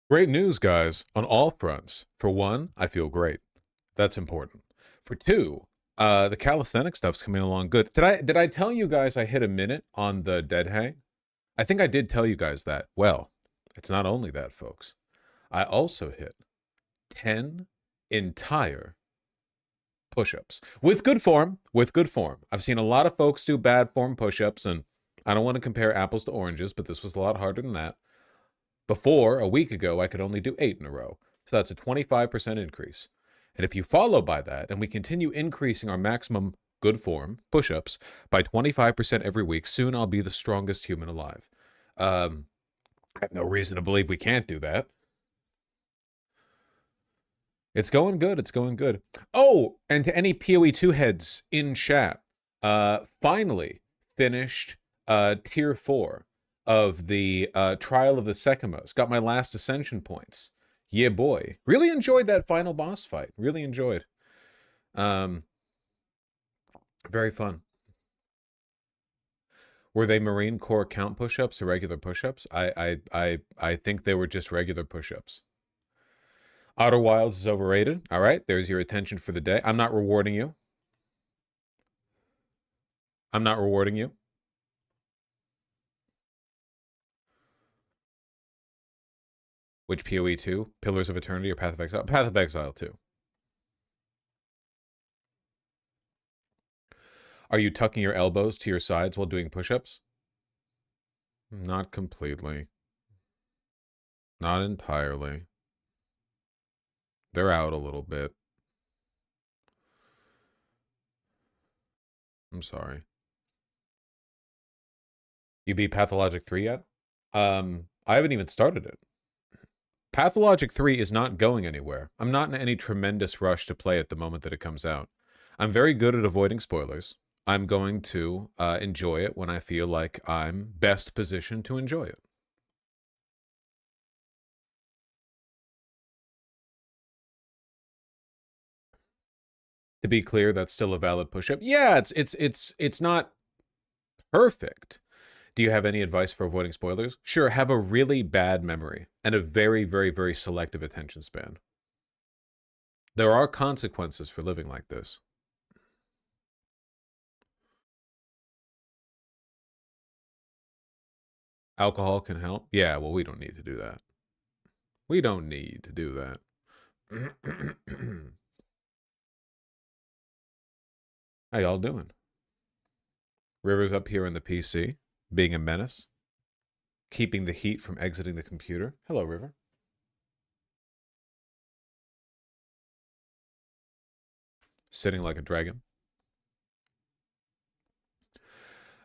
Great news, guys, on all fronts. For one, I feel great. That's important. For two, the calisthenic stuff's coming along good. Did I tell you guys I hit a minute on the dead hang? I think I did tell you guys that. Well, it's not only that, folks. I also hit 10 entire push-ups with good form. With good form. I've seen a lot of folks do bad form push-ups, and I don't want to compare apples to oranges, but this was a lot harder than that. Before, a week ago, I could only do 8 in a row. So that's a 25% increase. And if you follow by that, and we continue increasing our maximum good form push-ups by 25% every week, soon I'll be the strongest human alive. I have no reason to believe we can't do that. It's going good. It's going good. Oh, and to any PoE2 heads in chat, finally finished tier 4 of the Trial of the Sekimos. Got my last ascension points. Yeah, boy. Really enjoyed that final boss fight. Really enjoyed. Very fun. Were they Marine Corps count push-ups or regular push-ups? I think they were just regular push-ups. Outer Wilds is overrated. All right, there's your attention for the day. I'm not rewarding you. I'm not rewarding you. Which PoE 2? Pillars of Eternity or Path of Exile? Path of Exile 2. Are you tucking your elbows to your sides while doing push-ups? Not completely. Not entirely. They're out a little bit. I'm sorry. You beat Pathologic 3 yet? I haven't even started it. Pathologic 3 is not going anywhere. I'm not in any tremendous rush to play it the moment that it comes out. I'm very good at avoiding spoilers. I'm going to enjoy it when I feel like I'm best positioned to enjoy it. To be clear, that's still a valid push-up. Yeah, it's not perfect. Do you have any advice for avoiding spoilers? Sure, have a really bad memory and a very, very, very selective attention span. There are consequences for living like this. Alcohol can help? Yeah, well, we don't need to do that. We don't need to do that. How y'all doing? River's up here in the PC, being a menace, keeping the heat from exiting the computer. Hello, River. Sitting like a dragon.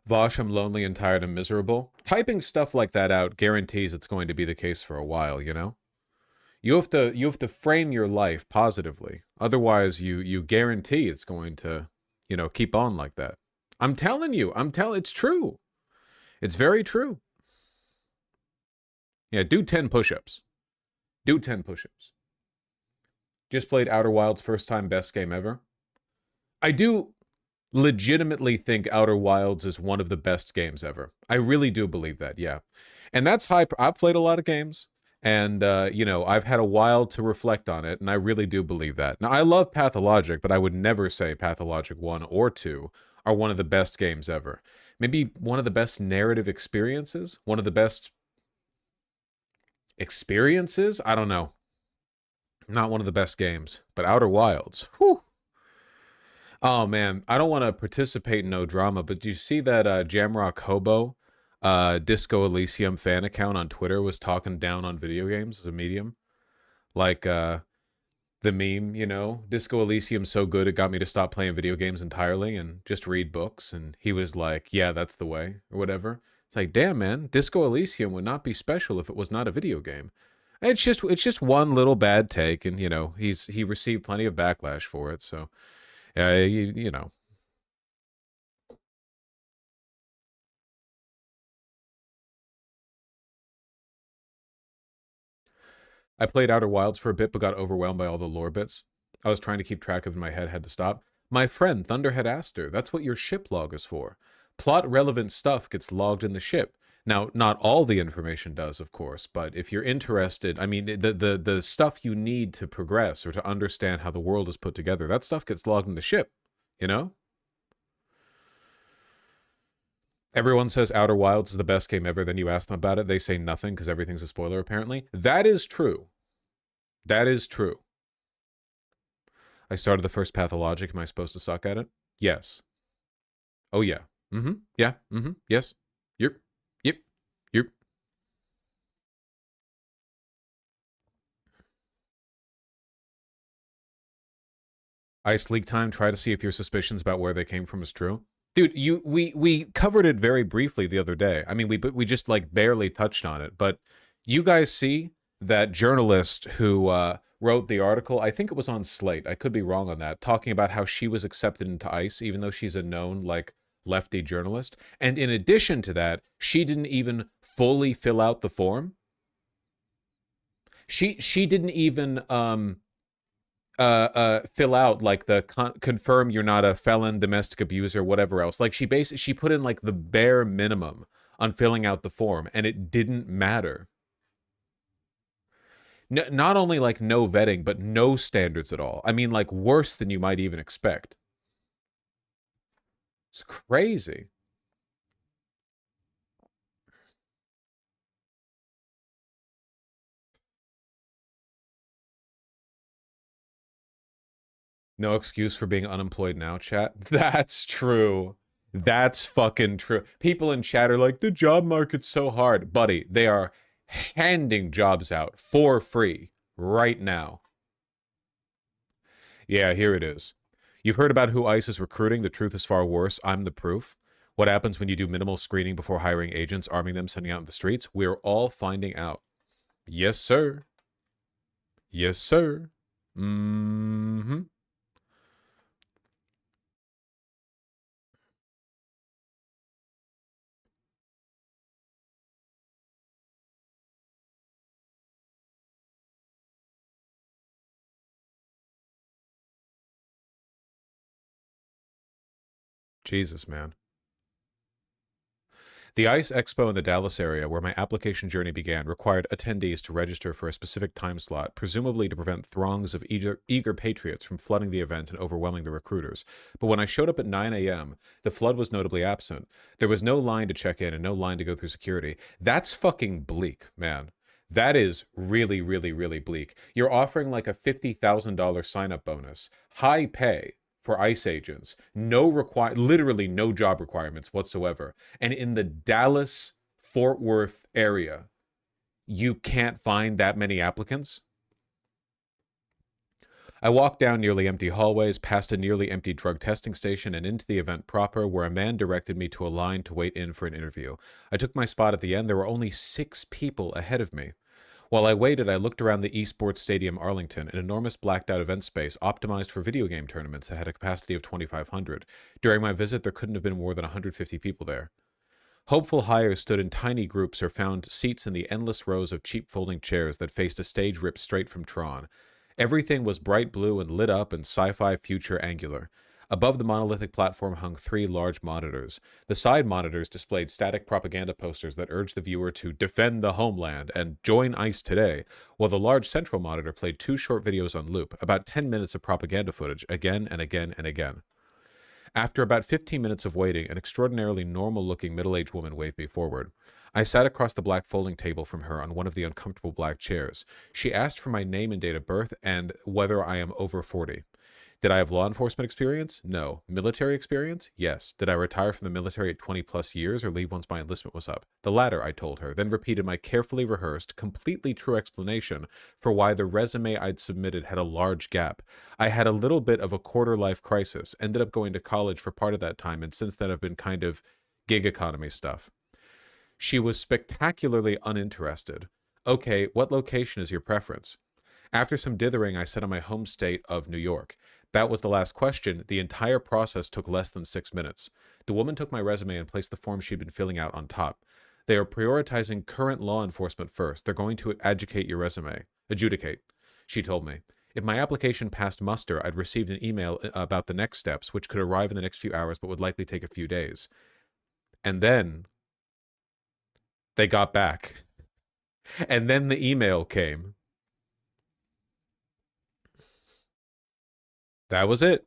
Vosh, I'm lonely and tired and miserable. Typing stuff like that out guarantees it's going to be the case for a while, you know? You have to frame your life positively. Otherwise, you guarantee it's going to, you know, keep on like that. I'm telling you, it's true. It's very true. Yeah, do 10 push-ups. Do 10 push-ups. Just played Outer Wilds, first time, best game ever. I do legitimately think Outer Wilds is one of the best games ever. I really do believe that, yeah. And that's hype. I've played a lot of games, and, you know, I've had a while to reflect on it, and I really do believe that. Now, I love Pathologic, but I would never say Pathologic 1 or 2 are one of the best games ever. Maybe one of the best narrative experiences? One of the best experiences? I don't know. Not one of the best games, but Outer Wilds. Whew. Oh, man. I don't want to participate in no drama, but do you see that Jamrock Hobo Disco Elysium fan account on Twitter was talking down on video games as a medium? Like the meme, you know, Disco Elysium's so good it got me to stop playing video games entirely and just read books. And he was like, yeah, that's the way, or whatever. It's like, damn, man, Disco Elysium would not be special if it was not a video game. It's just one little bad take, and you know, he received plenty of backlash for it, so you know. I played Outer Wilds for a bit, but got overwhelmed by all the lore bits. I was trying to keep track of it in my head, had to stop. My friend, Thunderhead Aster, that's what your ship log is for. Plot-relevant stuff gets logged in the ship. Now, not all the information does, of course, but if you're interested, I mean, the stuff you need to progress or to understand how the world is put together, that stuff gets logged in the ship, you know? Everyone says Outer Wilds is the best game ever. Then you ask them about it, they say nothing because everything's a spoiler, apparently. That is true. That is true. I started the first Pathologic. Am I supposed to suck at it? Yes. Oh, yeah. Mm-hmm. Yeah. Mm-hmm. Yes. Yep. Yep. Yep. Ice League time. Try to see if your suspicions about where they came from is true. Dude, we covered it very briefly the other day. I mean, we just like barely touched on it. But you guys see that journalist who wrote the article? I think it was on Slate. I could be wrong on that. Talking about how she was accepted into ICE, even though she's a known like lefty journalist. And in addition to that, she didn't even fully fill out the form. She didn't even fill out like the confirm you're not a felon, domestic abuser, whatever else. Like she put in like the bare minimum on filling out the form, and it didn't matter. Not only like no vetting, but no standards at all. I mean, like worse than you might even expect. It's crazy. No excuse for being unemployed now, chat. That's true. That's fucking true. People in chat are like, the job market's so hard. Buddy, they are handing jobs out for free right now. Yeah, here it is. You've heard about who ICE is recruiting. The truth is far worse. I'm the proof. What happens when you do minimal screening before hiring agents, arming them, sending out in the streets? We're all finding out. Yes, sir. Yes, sir. Mm-hmm. Jesus, man. The ICE Expo in the Dallas area, where my application journey began, required attendees to register for a specific time slot, presumably to prevent throngs of eager patriots from flooding the event and overwhelming the recruiters. But when I showed up at 9 a.m., the flood was notably absent. There was no line to check in and no line to go through security. That's fucking bleak, man. That is really, really, really bleak. You're offering like a $50,000 sign-up bonus, high pay, for ICE agents, literally no job requirements whatsoever. And in the Dallas Fort Worth area, you can't find that many applicants. I walked down nearly empty hallways, past a nearly empty drug testing station, and into the event proper, where a man directed me to a line to wait in for an interview. I took my spot at the end. There were only 6 people ahead of me. While I waited, I looked around the esports stadium Arlington, an enormous blacked-out event space optimized for video game tournaments that had a capacity of 2,500. During my visit, there couldn't have been more than 150 people there. Hopeful hires stood in tiny groups or found seats in the endless rows of cheap folding chairs that faced a stage ripped straight from Tron. Everything was bright blue and lit up and sci-fi future angular. Above the monolithic platform hung 3 large monitors. The side monitors displayed static propaganda posters that urged the viewer to defend the homeland and join ICE today, while the large central monitor played 2 short videos on loop, about 10 minutes of propaganda footage, again and again and again. After about 15 minutes of waiting, an extraordinarily normal-looking middle-aged woman waved me forward. I sat across the black folding table from her on one of the uncomfortable black chairs. She asked for my name and date of birth and whether I am over 40. Did I have law enforcement experience? No. Military experience? Yes. Did I retire from the military at 20 plus years or leave once my enlistment was up? The latter, I told her, then repeated my carefully rehearsed, completely true explanation for why the resume I'd submitted had a large gap. I had a little bit of a quarter-life crisis, ended up going to college for part of that time, and since then I've been kind of gig economy stuff. She was spectacularly uninterested. Okay, what location is your preference? After some dithering, I said on my home state of New York. That was the last question. The entire process took less than 6 minutes. The woman took my resume and placed the form she'd been filling out on top. They are prioritizing current law enforcement first. They're going to adjudicate, she told me. If my application passed muster, I'd received an email about the next steps, which could arrive in the next few hours but would likely take a few days. And then They got back. And then the email came. That was it.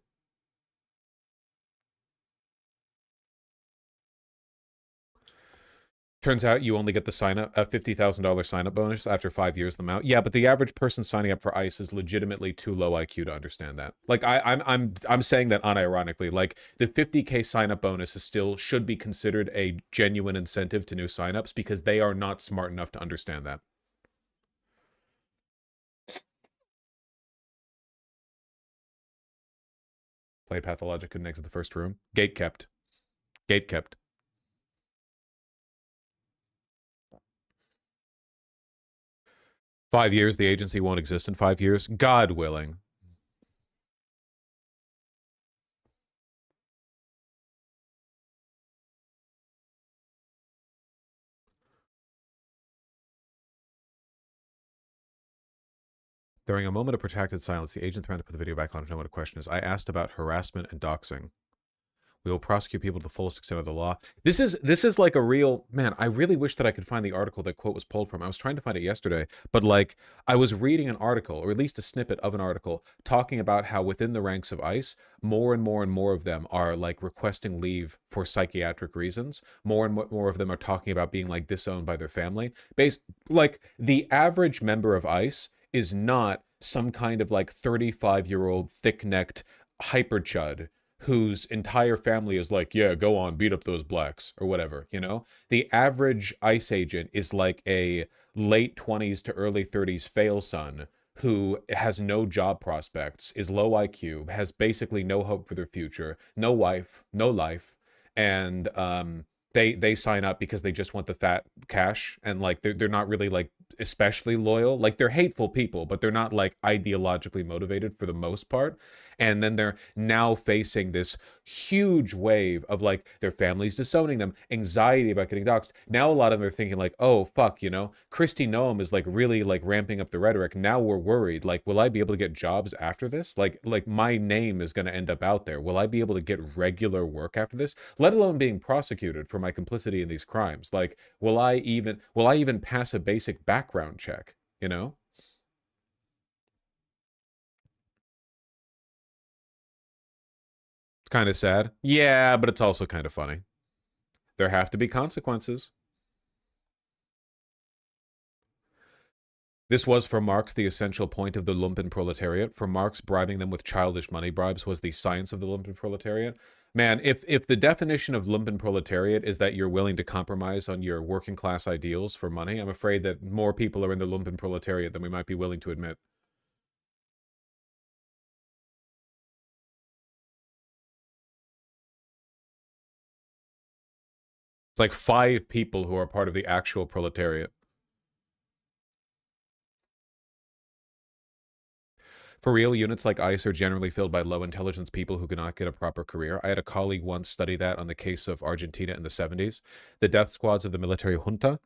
Turns out you only get the sign up a $50,000 sign up bonus after 5 years of them out. Yeah, but the average person signing up for ICE is legitimately too low IQ to understand that. Like I'm saying that unironically. Like the 50K sign up bonus is still should be considered a genuine incentive to new signups because they are not smart enough to understand that. Played Pathologic, couldn't exit the first room. Gate kept. Gate kept. Five years, the agency won't exist in 5 years. God willing. During a moment of protracted silence, the agent threatened to put the video back on if no one had question is. I asked about harassment and doxing. We will prosecute people to the fullest extent of the law. This is like a real man. I really wish that I could find the article that quote was pulled from. I was trying to find it yesterday, but like I was reading an article, or at least a snippet of an article, talking about how within the ranks of ICE, more and more and more of them are like requesting leave for psychiatric reasons. More and more of them are talking about being like disowned by their family. Based like the average member of ICE is not some kind of like 35-year-old thick-necked hyper chud whose entire family is like, yeah, go on, beat up those blacks or whatever, you know? The average ICE agent is like a late 20s to early 30s fail son who has no job prospects, is low IQ, has basically no hope for their future, no wife, no life, and they sign up because they just want the fat cash, and like they're not really like especially loyal. Like they're hateful people, but they're not like ideologically motivated for the most part. And then they're now facing this huge wave of like their families disowning them, anxiety about getting doxxed. Now a lot of them are thinking like, oh fuck, you know, Kristi Noem is like really like ramping up the rhetoric. Now we're worried. Like, will I be able to get jobs after this? Like my name is going to end up out there. Will I be able to get regular work after this? Let alone being prosecuted for my complicity in these crimes. Like, will I even pass a basic background check? You know? It's kind of sad. Yeah, but it's also kind of funny. There have to be consequences. This was for Marx the essential point of the lumpen proletariat. For Marx, bribing them with childish money bribes was the science of the lumpen proletariat. Man, if the definition of lumpen proletariat is that you're willing to compromise on your working class ideals for money, I'm afraid that more people are in the lumpen proletariat than we might be willing to admit. It's like 5 people who are part of the actual proletariat. For real, units like ICE are generally filled by low intelligence people who cannot get a proper career. I had a colleague once study that on the case of Argentina in the 70s. The death squads of the military junta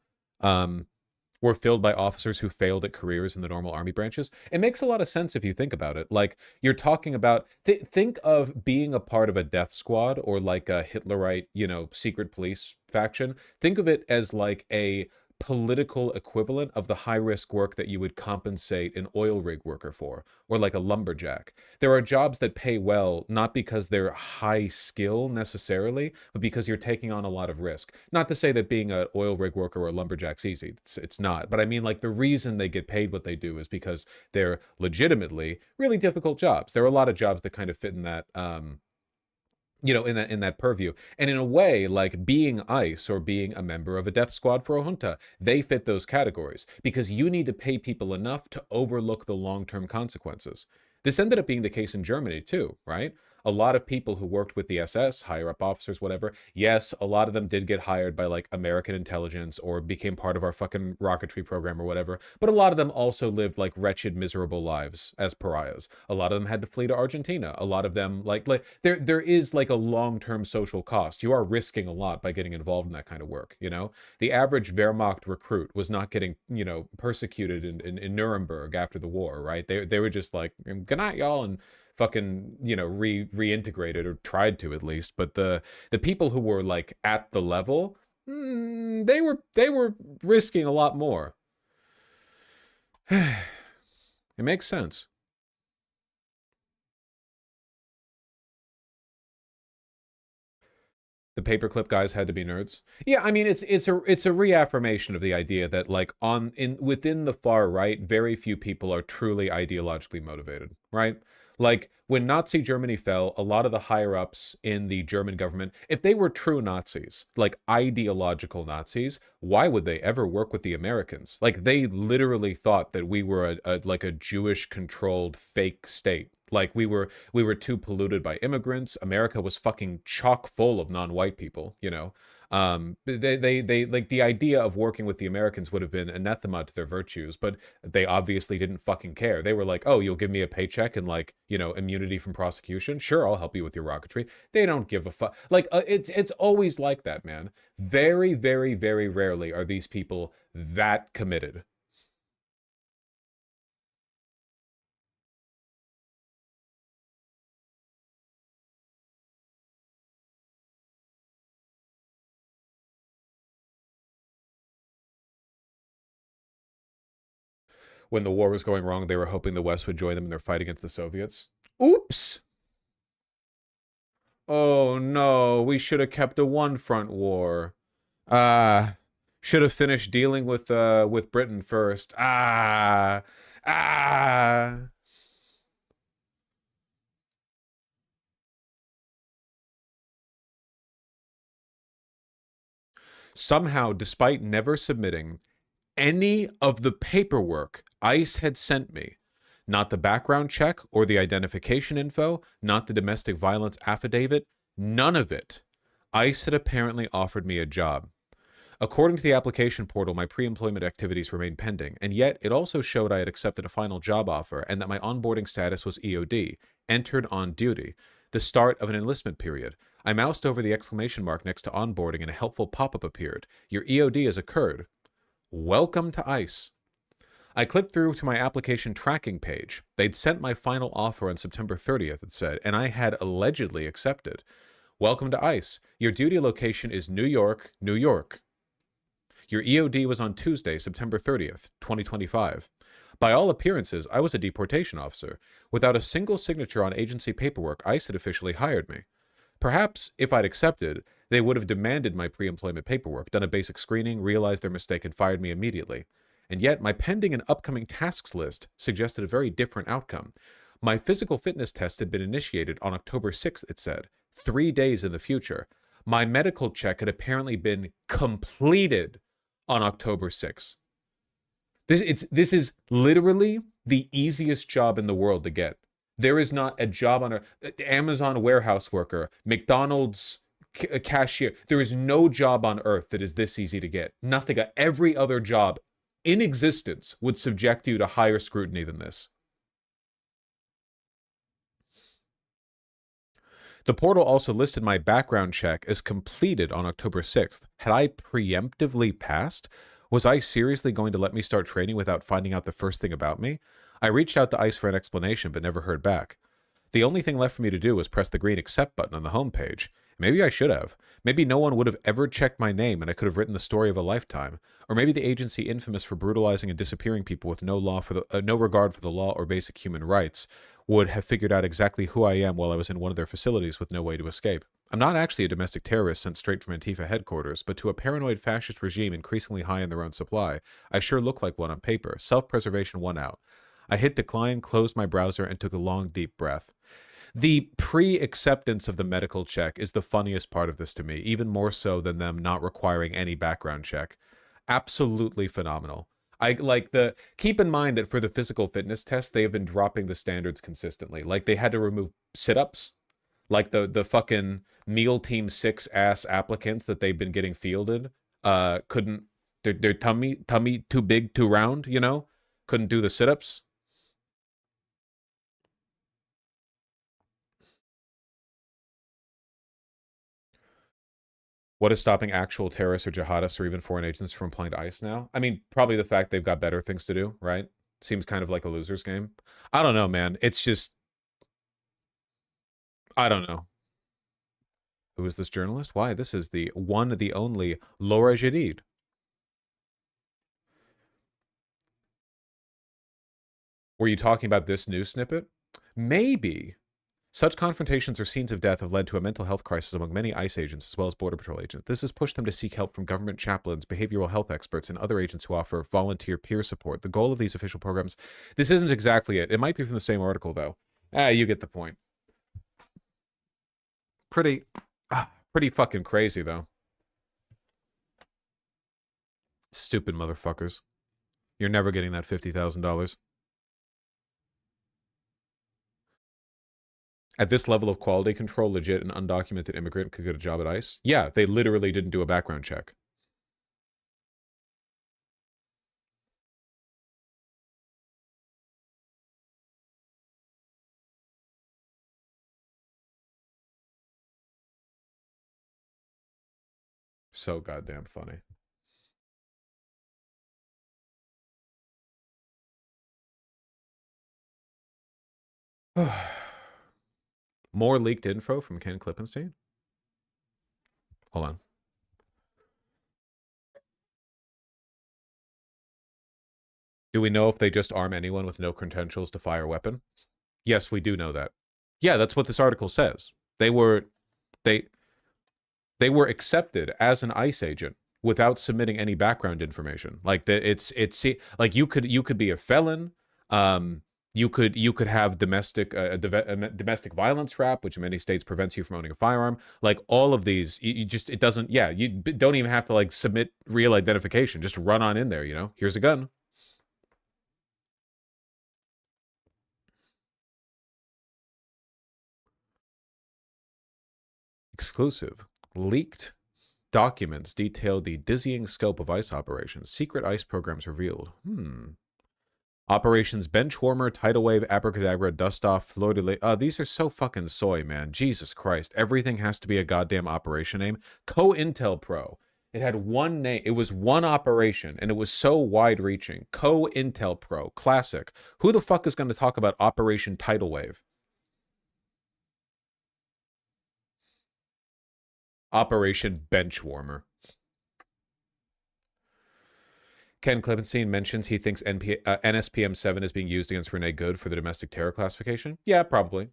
were filled by officers who failed at careers in the normal army branches. It makes a lot of sense if you think about it. Like, you're talking about, think of being a part of a death squad or like a Hitlerite, you know, secret police faction. Think of it as like a political equivalent of the high risk work that you would compensate an oil rig worker for, or like a lumberjack. There are jobs that pay well, not because they're high skill necessarily, but because you're taking on a lot of risk. Not to say that being an oil rig worker or a lumberjack's easy. It's not. But I mean, like, the reason they get paid what they do is because they're legitimately really difficult jobs. There are a lot of jobs that kind of fit in that you know, in that purview. And in a way, like being ICE or being a member of a death squad for a junta, they fit those categories because you need to pay people enough to overlook the long-term consequences. This ended up being the case in Germany too, right? A lot of people who worked with the SS, higher up officers, whatever, yes, a lot of them did get hired by like American intelligence or became part of our fucking rocketry program or whatever, but a lot of them also lived like wretched, miserable lives as pariahs. A lot of them had to flee to Argentina. A lot of them like there is like a long-term social cost. You are risking a lot by getting involved in that kind of work, you know? The average Wehrmacht recruit was not getting, you know, persecuted in Nuremberg after the war, right? They were just like, good night, y'all, and fucking, you know, reintegrated, or tried to at least. But the people who were like at the level, They were risking a lot more. It makes sense. The paperclip guys had to be nerds. Yeah, I mean it's a reaffirmation of the idea that like on in within the far right, very few people are truly ideologically motivated, right? Like when Nazi Germany fell, a lot of the higher ups in the German government, if they were true Nazis, like ideological Nazis, why would they ever work with the Americans? Like they literally thought that we were like a Jewish controlled fake state. Like we were too polluted by immigrants. America was fucking chock full of non-white people, you know. They like the idea of working with the Americans would have been anathema to their virtues, but they obviously didn't fucking care. They were like, "Oh, you'll give me a paycheck and like, you know, immunity from prosecution? Sure, I'll help you with your rocketry." They don't give a fuck. Like it's always like that, man. Very, very, very rarely are these people that committed. When the war was going wrong, they were hoping the West would join them in their fight against the Soviets. Oops. Oh no, we should have kept a one front war. Ah, should have finished dealing with Britain first. Ah. Somehow, despite never submitting any of the paperwork ICE had sent me, not the background check or the identification info, not the domestic violence affidavit, none of it, ICE had apparently offered me a job. According to the application portal, my pre-employment activities remained pending, and yet it also showed I had accepted a final job offer and that my onboarding status was EOD, entered on duty, the start of an enlistment period. I moused over the exclamation mark next to onboarding and a helpful pop-up appeared. Your EOD has occurred. Welcome to ICE. I clicked through to my application tracking page. They'd sent my final offer on September 30th, it said, and I had allegedly accepted. Welcome to ICE. Your duty location is New York, New York. Your EOD was on Tuesday, September 30th, 2025. By all appearances, I was a deportation officer. Without a single signature on agency paperwork, ICE had officially hired me. Perhaps, if I'd accepted, they would have demanded my pre-employment paperwork, done a basic screening, realized their mistake, and fired me immediately. And yet, my pending and upcoming tasks list suggested a very different outcome. My physical fitness test had been initiated on October 6th, it said, 3 days in the future. My medical check had apparently been completed on October 6th. This is literally the easiest job in the world to get. There is not a job on Amazon warehouse worker, McDonald's cashier. There is no job on earth that is this easy to get. Nothing. Every other job in existence would subject you to higher scrutiny than this. The portal also listed my background check as completed on October 6th. Had I preemptively passed? Was I seriously going to let me start training without finding out the first thing about me? I reached out to ICE for an explanation, but never heard back. The only thing left for me to do was press the green accept button on the homepage. Maybe I should have. Maybe no one would have ever checked my name and I could have written the story of a lifetime. Or maybe the agency infamous for brutalizing and disappearing people with no regard for the law or basic human rights would have figured out exactly who I am while I was in one of their facilities with no way to escape. I'm not actually a domestic terrorist sent straight from Antifa headquarters, but to a paranoid fascist regime increasingly high in their own supply, I sure look like one on paper. Self-preservation won out. I hit decline, closed my browser, and took a long, deep breath. The pre-acceptance of the medical check is the funniest part of this to me, even more so than them not requiring any background check. Absolutely phenomenal. I like the keep in mind that for the physical fitness test, they have been dropping the standards consistently. Like they had to remove sit-ups, like the fucking meal team 6 ass applicants that they've been getting fielded couldn't their tummy too big, too round, you know? Couldn't do the sit-ups. What is stopping actual terrorists or jihadists or even foreign agents from applying to ICE now? I mean, probably the fact they've got better things to do, right? Seems kind of like a loser's game. I don't know, man. It's just, I don't know. Who is this journalist? Why, this is the one, the only Laura Jadid. Were you talking about this news snippet? Maybe. Such confrontations or scenes of death have led to a mental health crisis among many ICE agents as well as Border Patrol agents. This has pushed them to seek help from government chaplains, behavioral health experts, and other agents who offer volunteer peer support. The goal of these official programs... This isn't exactly it. It might be from the same article, though. You get the point. Pretty fucking crazy, though. Stupid motherfuckers. You're never getting that $50,000. At this level of quality control, legit and undocumented immigrant could get a job at ICE? Yeah, they literally didn't do a background check. So goddamn funny. More leaked info from Ken Klippenstein? Hold on. Do we know if they just arm anyone with no credentials to fire a weapon? Yes, we do know that. Yeah, that's what this article says. They were accepted as an ICE agent without submitting any background information. Like like you could be a felon. You could have domestic violence rap, which in many states prevents you from owning a firearm. Like all of these, you don't even have to like submit real identification. Just run on in there, you know? Here's a gun. Exclusive. Leaked documents detail the dizzying scope of ICE operations. Secret ICE programs revealed. Operations Benchwarmer, Tidal Wave, Abracadabra, Dust Off, Fleur de Lis. These are so fucking soy, man. Jesus Christ. Everything has to be a goddamn operation name. COINTELPRO. It had one name. It was one operation, and it was so wide-reaching. COINTELPRO. Classic. Who the fuck is going to talk about Operation Tidal Wave? Operation Benchwarmer. Ken Klippenstein mentions he thinks NSPM 7 is being used against Renee Good for the domestic terror classification. Yeah, probably.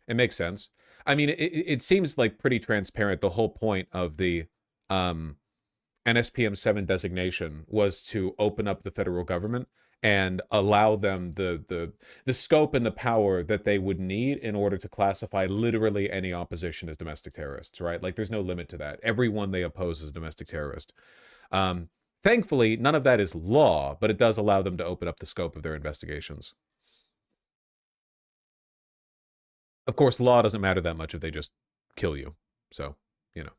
It makes sense. I mean, it seems like pretty transparent. The whole point of the NSPM 7 designation was to open up the federal government and allow them the scope and the power that they would need in order to classify literally any opposition as domestic terrorists, right? Like, there's no limit to that. Everyone they oppose is a domestic terrorist. Thankfully, none of that is law, but it does allow them to open up the scope of their investigations. Of course, law doesn't matter that much if they just kill you. So, you know.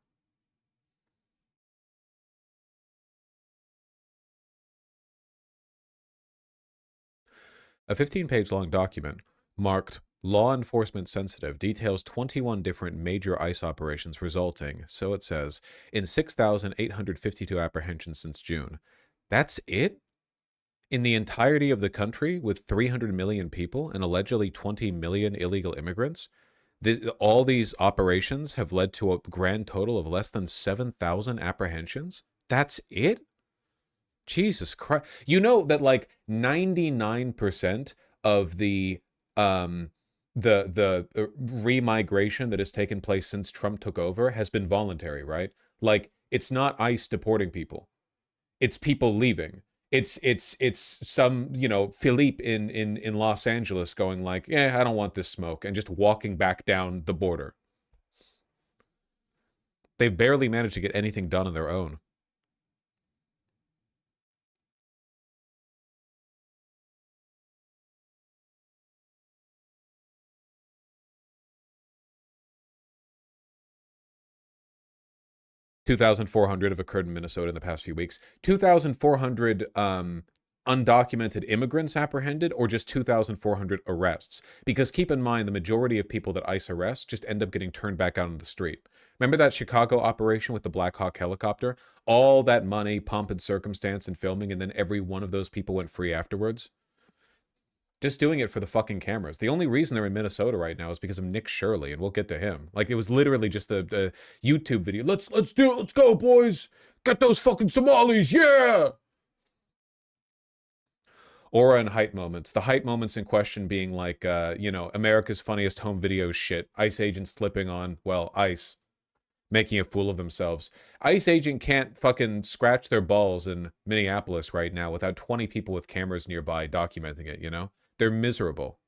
A 15-page long document marked Law Enforcement Sensitive details 21 different major ICE operations resulting, so it says, in 6,852 apprehensions since June. That's it? In the entirety of the country with 300 million people and allegedly 20 million illegal immigrants? All these operations have led to a grand total of less than 7,000 apprehensions? That's it? Jesus Christ. You know that like 99% of the remigration that has taken place since Trump took over has been voluntary, right? Like, it's not ICE deporting people. It's people leaving. It's some, you know, Philippe in Los Angeles going like, yeah, I don't want this smoke, and just walking back down the border. They've barely managed to get anything done on their own. $2,400 have occurred in Minnesota in the past few weeks. 2,400 undocumented immigrants apprehended, or just 2,400 arrests? Because keep in mind, the majority of people that ICE arrests just end up getting turned back out on the street. Remember that Chicago operation with the Black Hawk helicopter? All that money, pomp and circumstance and filming, and then every one of those people went free afterwards? Just doing it for the fucking cameras. The only reason they're in Minnesota right now is because of Nick Shirley, and we'll get to him. Like, it was literally just the YouTube video. Let's do it. Let's go, boys. Get those fucking Somalis. Yeah. Aura and hype moments. The hype moments in question being like, America's funniest home videos shit. ICE agents slipping on, well, ICE, making a fool of themselves. ICE agent can't fucking scratch their balls in Minneapolis right now without 20 people with cameras nearby documenting it, you know? They're miserable.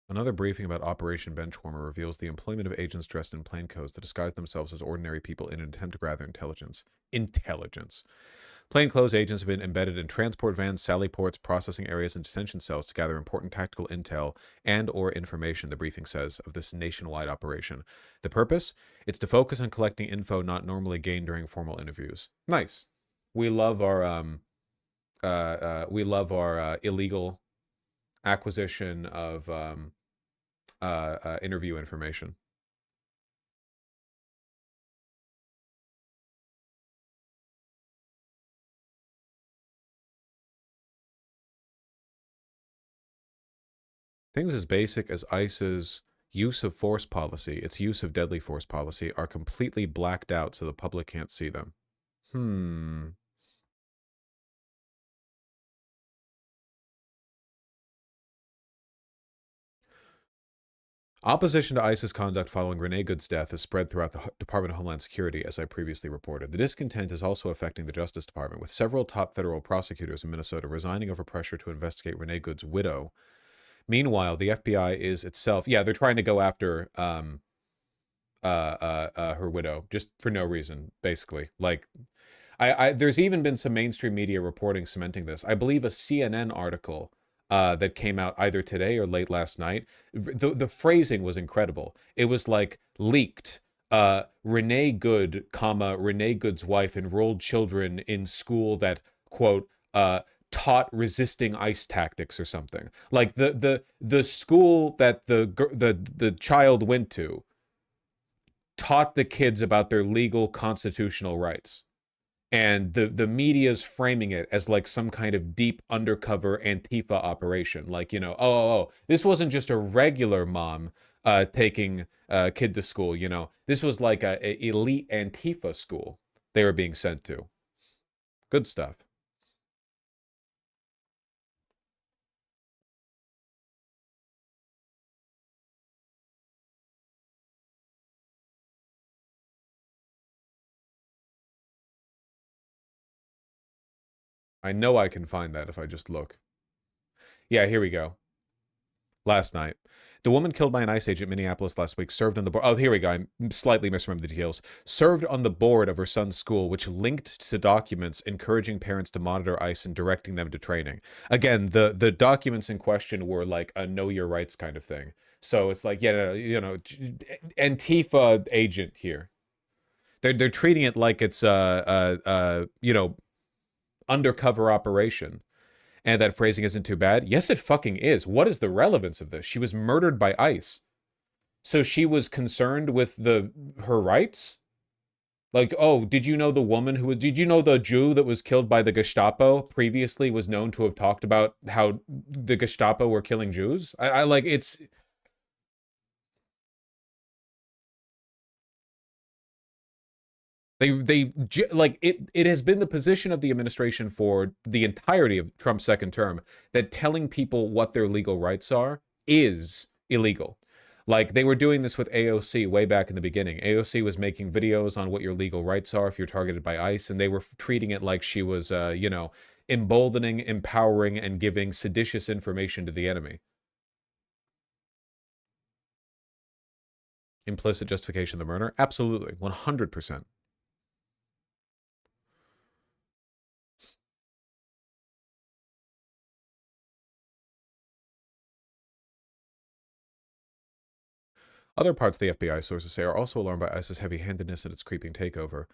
Another briefing about Operation Benchwarmer reveals the employment of agents dressed in plainclothes to disguise themselves as ordinary people in an attempt to gather intelligence. Intelligence. Plainclothes agents have been embedded in transport vans, sally ports, processing areas, and detention cells to gather important tactical intel and/or information, the briefing says, of this nationwide operation. The purpose? It's to focus on collecting info not normally gained during formal interviews. Nice. We love our illegal acquisition of interview information. Things as basic as ICE's use of force policy, its use of deadly force policy, are completely blacked out so the public can't see them. Opposition to ICE's conduct following Renee Good's death has spread throughout the Department of Homeland Security, as I previously reported. The discontent is also affecting the Justice Department, with several top federal prosecutors in Minnesota resigning over pressure to investigate Renee Good's widow. Meanwhile, the FBI is itself, they're trying to go after her widow just for no reason, basically. Like, there's even been some mainstream media reporting cementing this. I believe a CNN article that came out either today or late last night. The phrasing was incredible. It was like leaked. Renee Good, Renee Good's wife enrolled children in school that, quote, taught resisting ICE tactics or something. Like the school that the child went to taught the kids about their legal constitutional rights. And the media's framing it as like some kind of deep undercover Antifa operation. Like, this wasn't just a regular mom taking a kid to school, This was like a elite Antifa school they were being sent to. Good stuff. I know I can find that if I just look. Yeah, here we go. Last night. The woman killed by an ICE agent in Minneapolis last week served on the board. Oh, here we go. I slightly misremembered the details. Served on the board of her son's school, which linked to documents encouraging parents to monitor ICE and directing them to training. Again, the documents in question were like a know your rights kind of thing. So it's like, Antifa agent here. They're treating it like it's undercover operation. And that phrasing isn't too bad. Yes, it fucking is. What is the relevance of this? She was murdered by ICE. So she was concerned with her rights? Like, oh, did you know did you know the Jew that was killed by the Gestapo previously was known to have talked about how the Gestapo were killing Jews? I like, it's... It has been the position of the administration for the entirety of Trump's second term that telling people what their legal rights are is illegal. Like, they were doing this with AOC way back in the beginning. AOC was making videos on what your legal rights are if you're targeted by ICE, and they were treating it like she was, emboldening, empowering, and giving seditious information to the enemy. Implicit justification of the murder? Absolutely. 100%. Other parts of the FBI, sources say, are also alarmed by ISIS' heavy-handedness and its creeping takeover.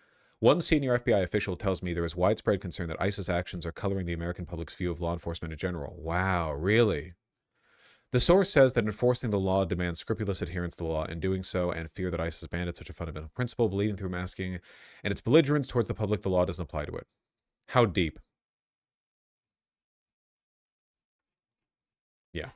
One senior FBI official tells me there is widespread concern that ISIS actions are coloring the American public's view of law enforcement in general. Wow, really? The source says that enforcing the law demands scrupulous adherence to the law, and doing so and fear that ISIS abandoned such a fundamental principle, bleeding through masking and its belligerence towards the public, the law doesn't apply to it. How deep? Yeah.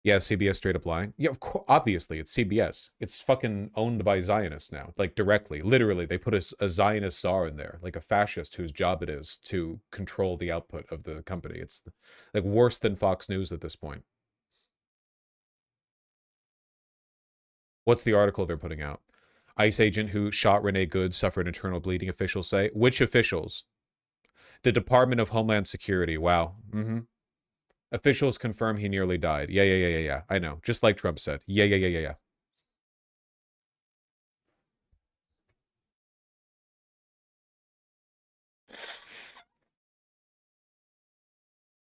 Yeah, CBS straight up lying. Yeah, of course, obviously, it's CBS. It's fucking owned by Zionists now, like directly. Literally, they put a Zionist czar in there, like a fascist whose job it is to control the output of the company. It's like worse than Fox News at this point. What's the article they're putting out? ICE agent who shot Renee Good suffered internal bleeding, officials say. Which officials? The Department of Homeland Security. Wow. Mm-hmm. Officials confirm he nearly died. Yeah. I know. Just like Trump said. Yeah.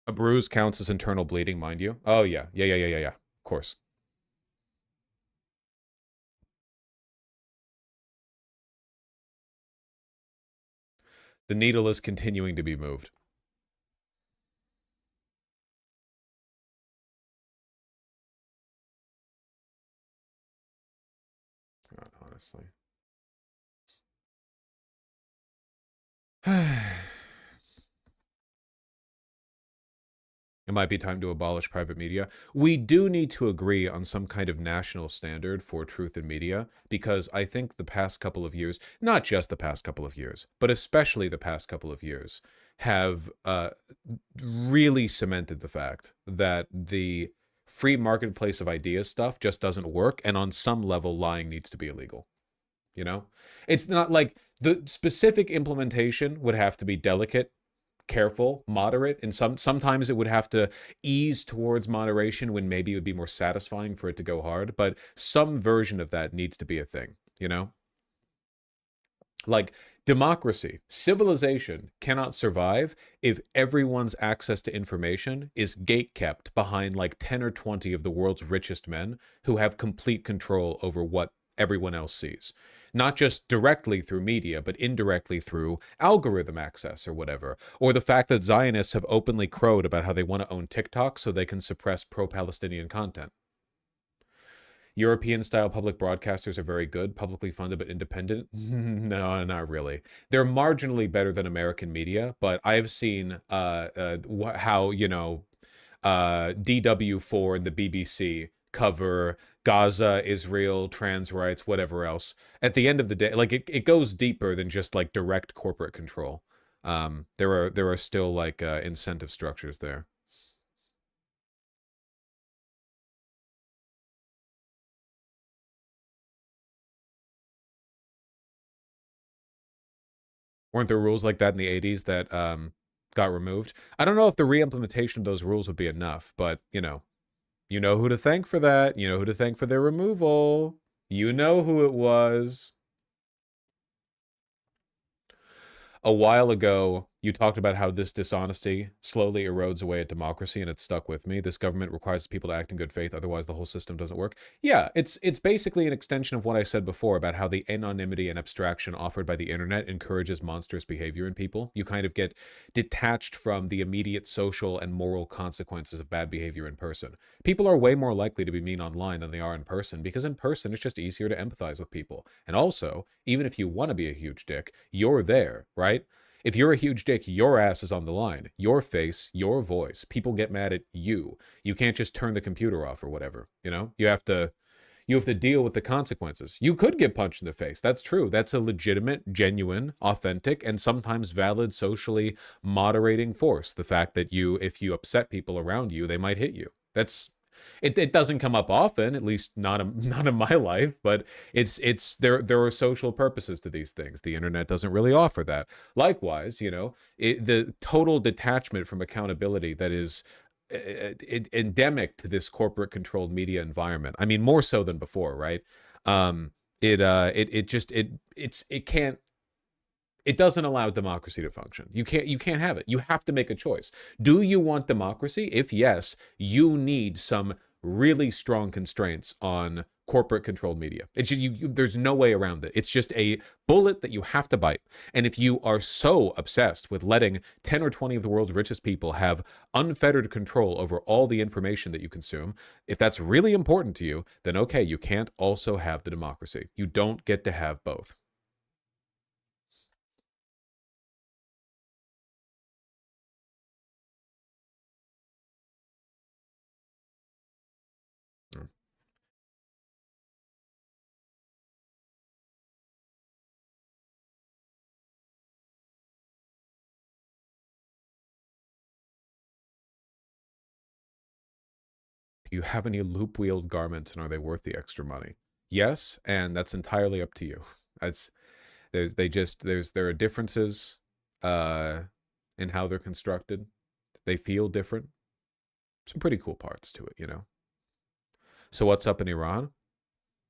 A bruise counts as internal bleeding, mind you. Oh, yeah. Yeah. Of course. The needle is continuing to be moved. God, honestly. It might be time to abolish private media. We do need to agree on some kind of national standard for truth in media, because I think the past couple of years, not just the past couple of years, but especially the past couple of years, have really cemented the fact that the free marketplace of ideas stuff just doesn't work. And on some level, lying needs to be illegal. You know, it's not like the specific implementation would have to be delicate, careful, moderate, and sometimes it would have to ease towards moderation when maybe it would be more satisfying for it to go hard, but some version of that needs to be a thing, you know? Like democracy, civilization cannot survive if everyone's access to information is gatekept behind like 10 or 20 of the world's richest men who have complete control over what everyone else sees. Not just directly through media, but indirectly through algorithm access or whatever. Or the fact that Zionists have openly crowed about how they want to own TikTok so they can suppress pro-Palestinian content. European-style public broadcasters are very good, publicly funded but independent. No, not really. They're marginally better than American media, but I've seen how, you know, DW4 and the BBC cover Gaza, Israel, trans rights, whatever else. At the end of the day, like it goes deeper than just like direct corporate control. There are still like incentive structures there. Weren't there rules like that in the 80s that got removed? I don't know if the re-implementation of those rules would be enough, but you know who to thank for that. You know who to thank for their removal. You know who it was. A while ago, you talked about how this dishonesty slowly erodes away at democracy, and it stuck with me. This government requires people to act in good faith, otherwise the whole system doesn't work. Yeah, it's basically an extension of what I said before about how the anonymity and abstraction offered by the internet encourages monstrous behavior in people. You kind of get detached from the immediate social and moral consequences of bad behavior in person. People are way more likely to be mean online than they are in person, because in person it's just easier to empathize with people. And also, even if you want to be a huge dick, you're there, right? If you're a huge dick, your ass is on the line. Your face, your voice. People get mad at you. You can't just turn the computer off or whatever, you know? You have to deal with the consequences. You could get punched in the face. That's true. That's a legitimate, genuine, authentic, and sometimes valid socially moderating force. The fact that if you upset people around you, they might hit you. It doesn't come up often, at least not in my life, but there are social purposes to these things. The internet doesn't really offer that. Likewise, the total detachment from accountability that is endemic to this corporate controlled media environment. I mean, more so than before, right? It doesn't allow democracy to function. You can't have it. You have to make a choice. Do you want democracy? If yes, you need some really strong constraints on corporate controlled media. It's just, there's no way around it. It's just a bullet that you have to bite. And if you are so obsessed with letting 10 or 20 of the world's richest people have unfettered control over all the information that you consume, if that's really important to you, then okay, you can't also have the democracy. You don't get to have both. Do you have any loop-wheeled garments, and are they worth the extra money? Yes, and that's entirely up to you. That's there are differences in how they're constructed. They feel different. Some pretty cool parts to it, you know. So what's up in Iran?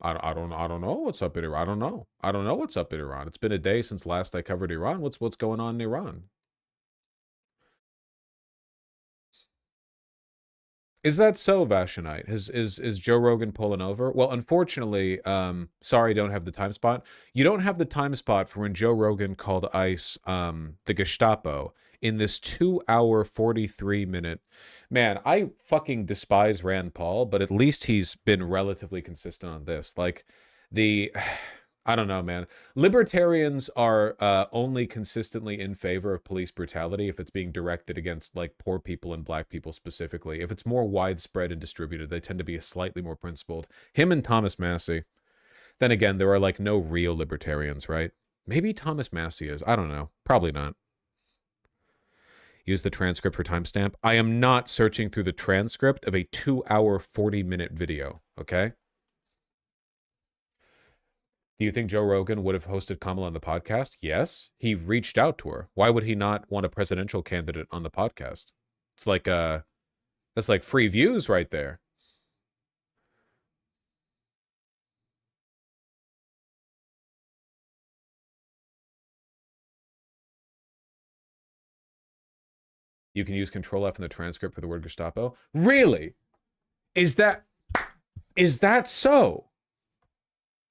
I don't know what's up in Iran. I don't know what's up in Iran. It's been a day since last I covered Iran. What's going on in Iran? Is that so, Vashonite? Is Joe Rogan pulling over? Well, unfortunately, sorry, I don't have the time spot. You don't have the time spot for when Joe Rogan called ICE the Gestapo in this 2-hour 43-minute. Man, I fucking despise Rand Paul, but at least he's been relatively consistent on this. Like the I don't know, man. Libertarians are only consistently in favor of police brutality if it's being directed against, like, poor people and black people specifically. If it's more widespread and distributed, they tend to be slightly more principled. Him and Thomas Massey. Then again, there are, like, no real libertarians, right? Maybe Thomas Massey is. I don't know. Probably not. Use the transcript for timestamp. I am not searching through the transcript of a 2-hour, 40-minute video, okay? Do you think Joe Rogan would have hosted Kamala on the podcast? Yes. He reached out to her. Why would he not want a presidential candidate on the podcast? It's like that's like free views right there. You can use Control F in the transcript for the word Gestapo. Really? Is that so?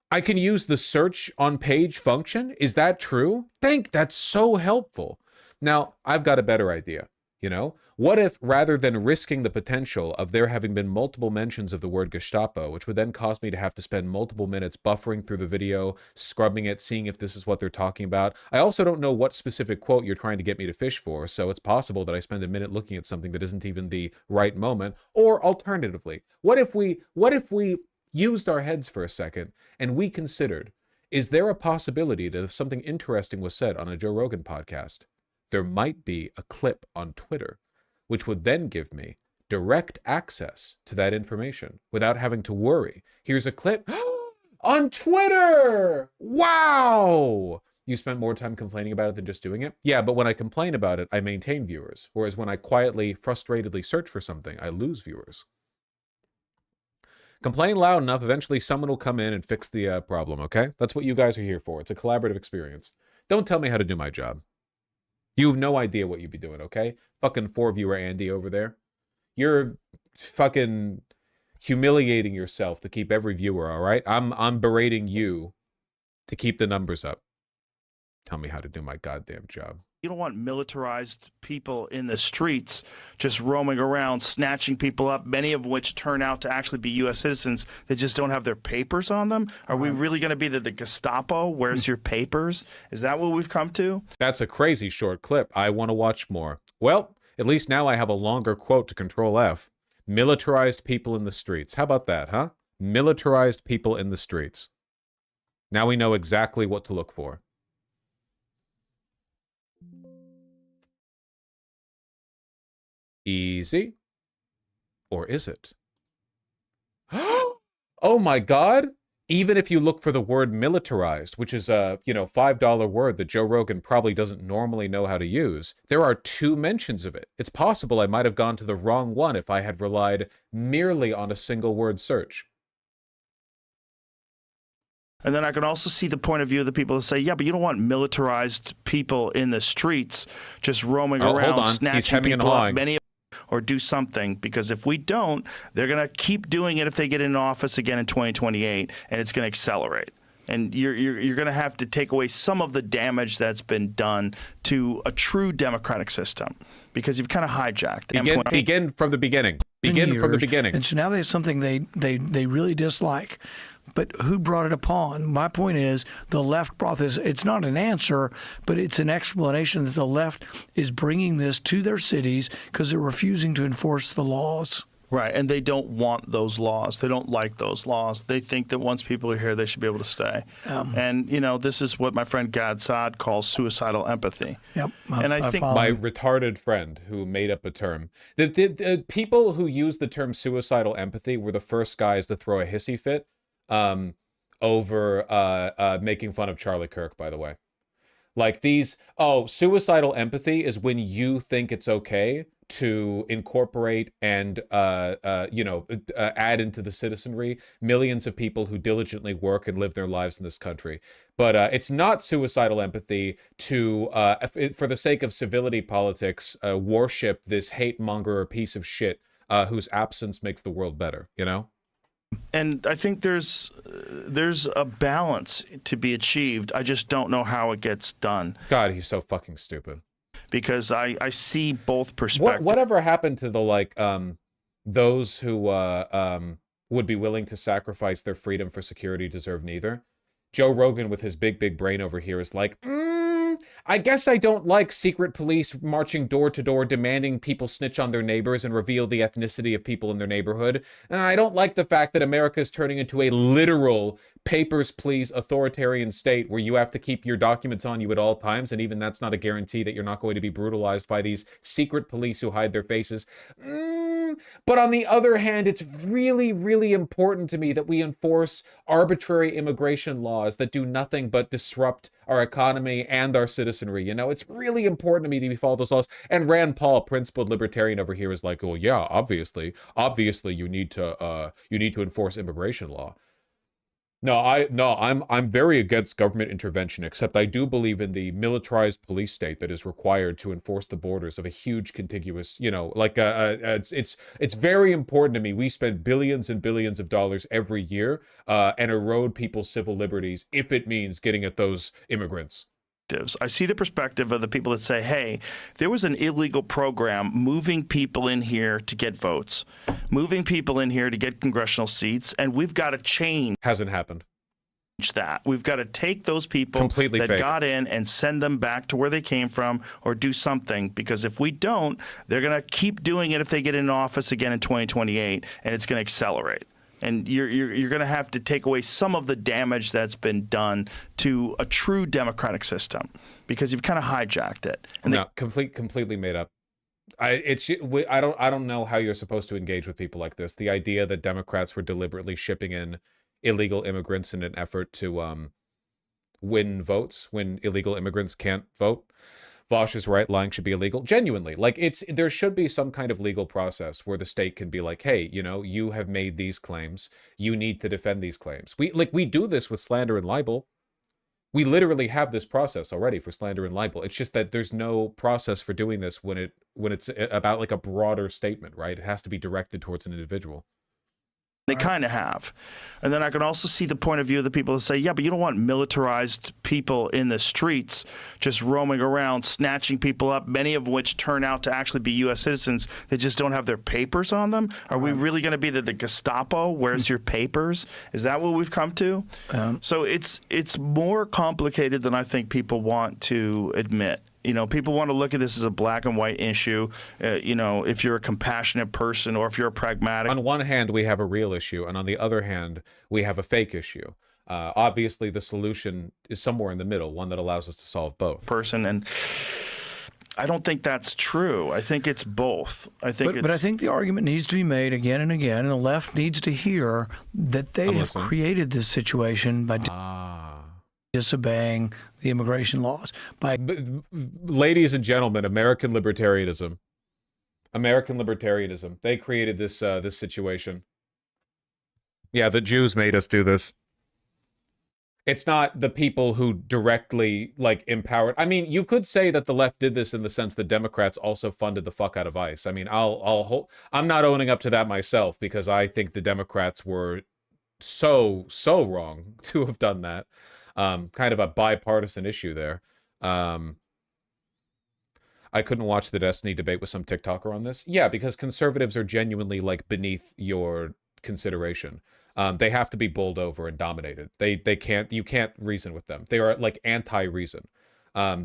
I can use the search on page function? Is that true? That's so helpful. Now, I've got a better idea, you know? What if, rather than risking the potential of there having been multiple mentions of the word Gestapo, which would then cause me to have to spend multiple minutes buffering through the video, scrubbing it, seeing if this is what they're talking about. I also don't know what specific quote you're trying to get me to fish for, so it's possible that I spend a minute looking at something that isn't even the right moment. Or alternatively, what if we used our heads for a second and we considered, is there a possibility that if something interesting was said on a Joe Rogan podcast, there might be a clip on Twitter, which would then give me direct access to that information without having to worry. Here's a clip on Twitter. Wow. You spent more time complaining about it than just doing it? Yeah, but when I complain about it, I maintain viewers. Whereas when I quietly, frustratedly search for something, I lose viewers. Complain loud enough, eventually someone will come in and fix the problem, okay? That's what you guys are here for. It's a collaborative experience. Don't tell me how to do my job. You have no idea what you'd be doing, okay? Fucking 4-viewer Andy over there. You're fucking humiliating yourself to keep every viewer, all right? I'm berating you to keep the numbers up. Tell me how to do my goddamn job. You don't want militarized people in the streets just roaming around, snatching people up, many of which turn out to actually be U.S. citizens that just don't have their papers on them. Are we really going to be the Gestapo? Where's your papers? Is that what we've come to? That's a crazy short clip. I want to watch more. Well, at least now I have a longer quote to Control F. Militarized people in the streets. How about that, huh? Militarized people in the streets. Now we know exactly what to look for. Easy. Or is it? Oh my God. Even if you look for the word militarized, which is a, $5 word that Joe Rogan probably doesn't normally know how to use, there are 2 mentions of it. It's possible I might have gone to the wrong one if I had relied merely on a single word search. And then I can also see the point of view of the people that say, yeah, but you don't want militarized people in the streets just roaming around, snatching people up, many of or do something, because if we don't, they're going to keep doing it if they get in office again in 2028, and it's going to accelerate. And you're going to have to take away some of the damage that's been done to a true democratic system, because you've kind of hijacked. Begin from the beginning. Begin from the beginning. And so now they have something they really dislike. But who brought it upon? My point is the left brought this. It's not an answer, but it's an explanation that the left is bringing this to their cities because they're refusing to enforce the laws. Right, and they don't want those laws. They don't like those laws. They think that once people are here, they should be able to stay. And, you know, this is what my friend Gad Saad calls suicidal empathy. Yep. And I think my retarded friend who made up a term. The people who used the term suicidal empathy were the first guys to throw a hissy fit over making fun of Charlie Kirk, by the way. Like suicidal empathy is when you think it's okay to incorporate and add into the citizenry millions of people who diligently work and live their lives in this country. But it's not suicidal empathy to, for the sake of civility politics, worship this hate monger piece of shit whose absence makes the world better, you know? And I think there's a balance to be achieved. I just don't know how it gets done. God, he's so fucking stupid. Because I see both perspectives. Whatever happened to the those who would be willing to sacrifice their freedom for security deserve neither? Joe Rogan with his big brain over here is like, I guess I don't like secret police marching door to door demanding people snitch on their neighbors and reveal the ethnicity of people in their neighborhood. I don't like the fact that America is turning into a literal papers, please authoritarian state where you have to keep your documents on you at all times, and even that's not a guarantee that you're not going to be brutalized by these secret police who hide their faces. But on the other hand, it's really, really important to me that we enforce arbitrary immigration laws that do nothing but disrupt our economy and our citizenry. You know, it's really important to me to follow those laws. And Rand Paul, principled libertarian over here, is like, oh yeah, obviously you need to enforce immigration law. I'm very against government intervention, except I do believe in the militarized police state that is required to enforce the borders of a huge contiguous, it's very important to me. We spend billions and billions of dollars every year and erode people's civil liberties if it means getting at those immigrants. I see the perspective of the people that say, hey, there was an illegal program moving people in here to get votes, moving people in here to get congressional seats, and we've got to change. Hasn't happened. That. We've got to take those people completely that fake. Got in and send them back to where they came from, or do something, because if we don't, they're going to keep doing it if they get in office again in 2028, and it's going to accelerate. And you're going to have to take away some of the damage that's been done to a true democratic system, because you've kind of hijacked it. And completely made up. I don't know how you're supposed to engage with people like this. The idea that Democrats were deliberately shipping in illegal immigrants in an effort to win votes when illegal immigrants can't vote. Vosh is right, lying should be illegal. Genuinely, there should be some kind of legal process where the state can be like, hey, you have made these claims, you need to defend these claims. We do this with slander and libel. We literally have this process already for slander and libel. It's just that there's no process for doing this when it's about like a broader statement, right? It has to be directed towards an individual. They kind of have. And then I can also see the point of view of the people that say, yeah, but you don't want militarized people in the streets just roaming around, snatching people up, many of which turn out to actually be U.S. citizens that just don't have their papers on them. Are we really going to be the Gestapo? Where's your papers? Is that what we've come to? So it's more complicated than I think people want to admit. People want to look at this as a black and white issue, if you're a compassionate person or if you're a pragmatic. On one hand, we have a real issue, and on the other hand, we have a fake issue. Obviously, the solution is somewhere in the middle, one that allows us to solve both. And I don't think that's true. I think it's both. But I think the argument needs to be made again and again, and the left needs to hear that they have created this situation by disobeying the immigration laws. Ladies and gentlemen, American libertarianism. They created this this situation. Yeah, the Jews made us do this. It's not the people who directly like empowered. I mean, you could say that the left did this in the sense that Democrats also funded the fuck out of ICE. I mean, I'm not owning up to that myself because I think the Democrats were so wrong to have done that. Kind of a bipartisan issue there. I couldn't watch the Destiny debate with some TikToker on this. Yeah, because conservatives are genuinely like beneath your consideration. They have to be bowled over and dominated. You can't reason with them. They are like anti-reason.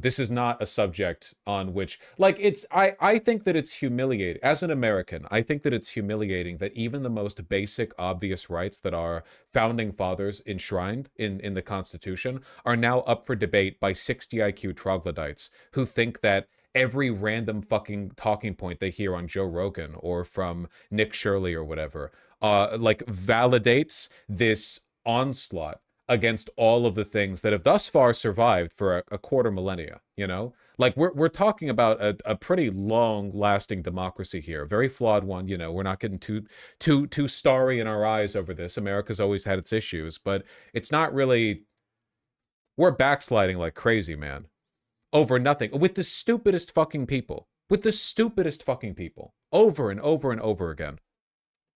This is not a subject on which, like, I think that it's humiliating. As an American, I think that it's humiliating that even the most basic, obvious rights that our founding fathers enshrined in the Constitution are now up for debate by 60 IQ troglodytes who think that every random fucking talking point they hear on Joe Rogan or from Nick Shirley or whatever, like validates this onslaught against all of the things that have thus far survived for a quarter millennia, you know? Like we're talking about a pretty long-lasting democracy here, a very flawed one, you know. We're not getting too starry in our eyes over this. America's always had its issues, but it's not really, we're backsliding like crazy, man. Over nothing, with the stupidest fucking people, over and over and over again.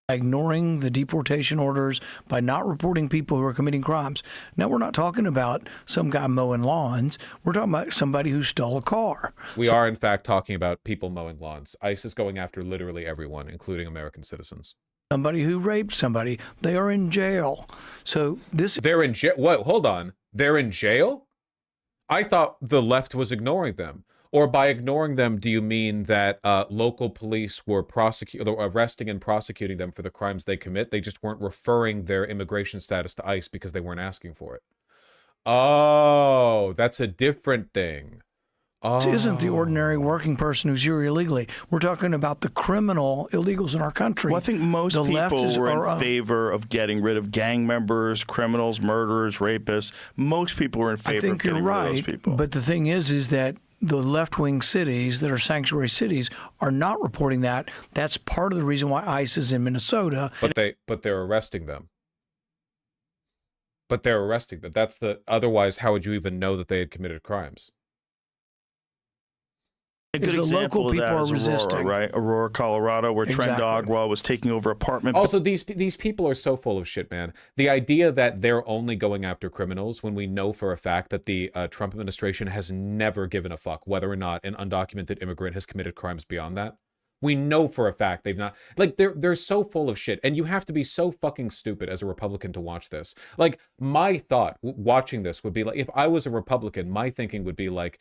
Ignoring the deportation orders, by not reporting people who are committing crimes. Now, we're not talking about some guy mowing lawns. We're talking about somebody who stole a car. We are, in fact, talking about people mowing lawns. ICE is going after literally everyone, including American citizens. Somebody who raped somebody. They are in jail. So this... They're in jail? What? Hold on. They're in jail? I thought the left was ignoring them. Or by ignoring them, do you mean that local police were arresting and prosecuting them for the crimes they commit? They just weren't referring their immigration status to ICE because they weren't asking for it. Oh, that's a different thing. Oh. This isn't the ordinary working person who's here illegally. We're talking about the criminal illegals in our country. Well, I think most people were in favor of getting rid of gang members, criminals, murderers, rapists. Most people were in favor of getting rid of those people. But the thing is that the left-wing cities that are sanctuary cities are not reporting that. That's part of the reason why ICE is in Minnesota. But they're arresting them. But they're arresting them. That's the, otherwise, how would you even know that they had committed crimes? A good example of that is Aurora, right? Aurora, Colorado, where Trent Dogwa was taking over apartment. Also, these people are so full of shit, man. The idea that they're only going after criminals when we know for a fact that the Trump administration has never given a fuck whether or not an undocumented immigrant has committed crimes beyond that. We know for a fact they've not. Like, they're so full of shit, and you have to be so fucking stupid as a Republican to watch this. Like, my thought watching this would be like, if I was a Republican, my thinking would be like,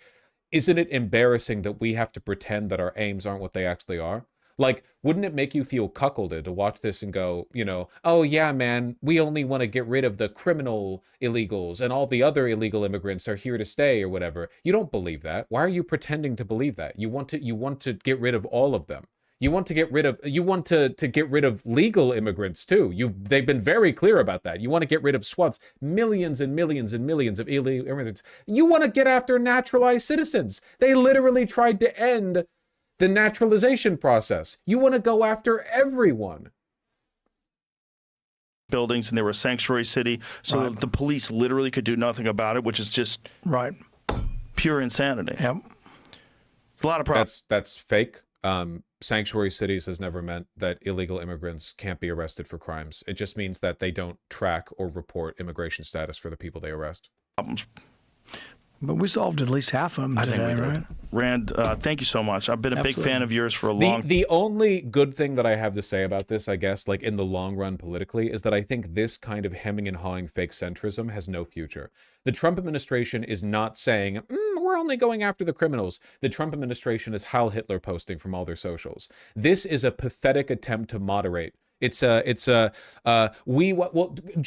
isn't it embarrassing that we have to pretend that our aims aren't what they actually are? Like, wouldn't it make you feel cuckolded to watch this and go, you know, oh yeah, man, we only want to get rid of the criminal illegals and all the other illegal immigrants are here to stay or whatever. You don't believe that. Why are you pretending to believe that? You want to get rid of all of them. You want to get rid of legal immigrants too. They've been very clear about that. You want to get rid of swaths, millions and millions and millions of illegal immigrants. You want to get after naturalized citizens. They literally tried to end the naturalization process. You want to go after everyone. Buildings, and they were a sanctuary city, so the police literally could do nothing about it, which is just pure insanity. Yep. It's a lot of problems. That's fake. Sanctuary cities has never meant that illegal immigrants can't be arrested for crimes. It just means that they don't track or report immigration status for the people they arrest. But we solved at least half of them today, I think we did. right? Rand, thank you so much. I've been a big fan of yours for a long time. The only good thing that I have to say about this, I guess, like in the long run politically, is that I think this kind of hemming and hawing fake centrism has no future. The Trump administration is not saying, we're only going after the criminals. The Trump administration is Heil Hitler posting from all their socials. This is a pathetic attempt to moderate. Joe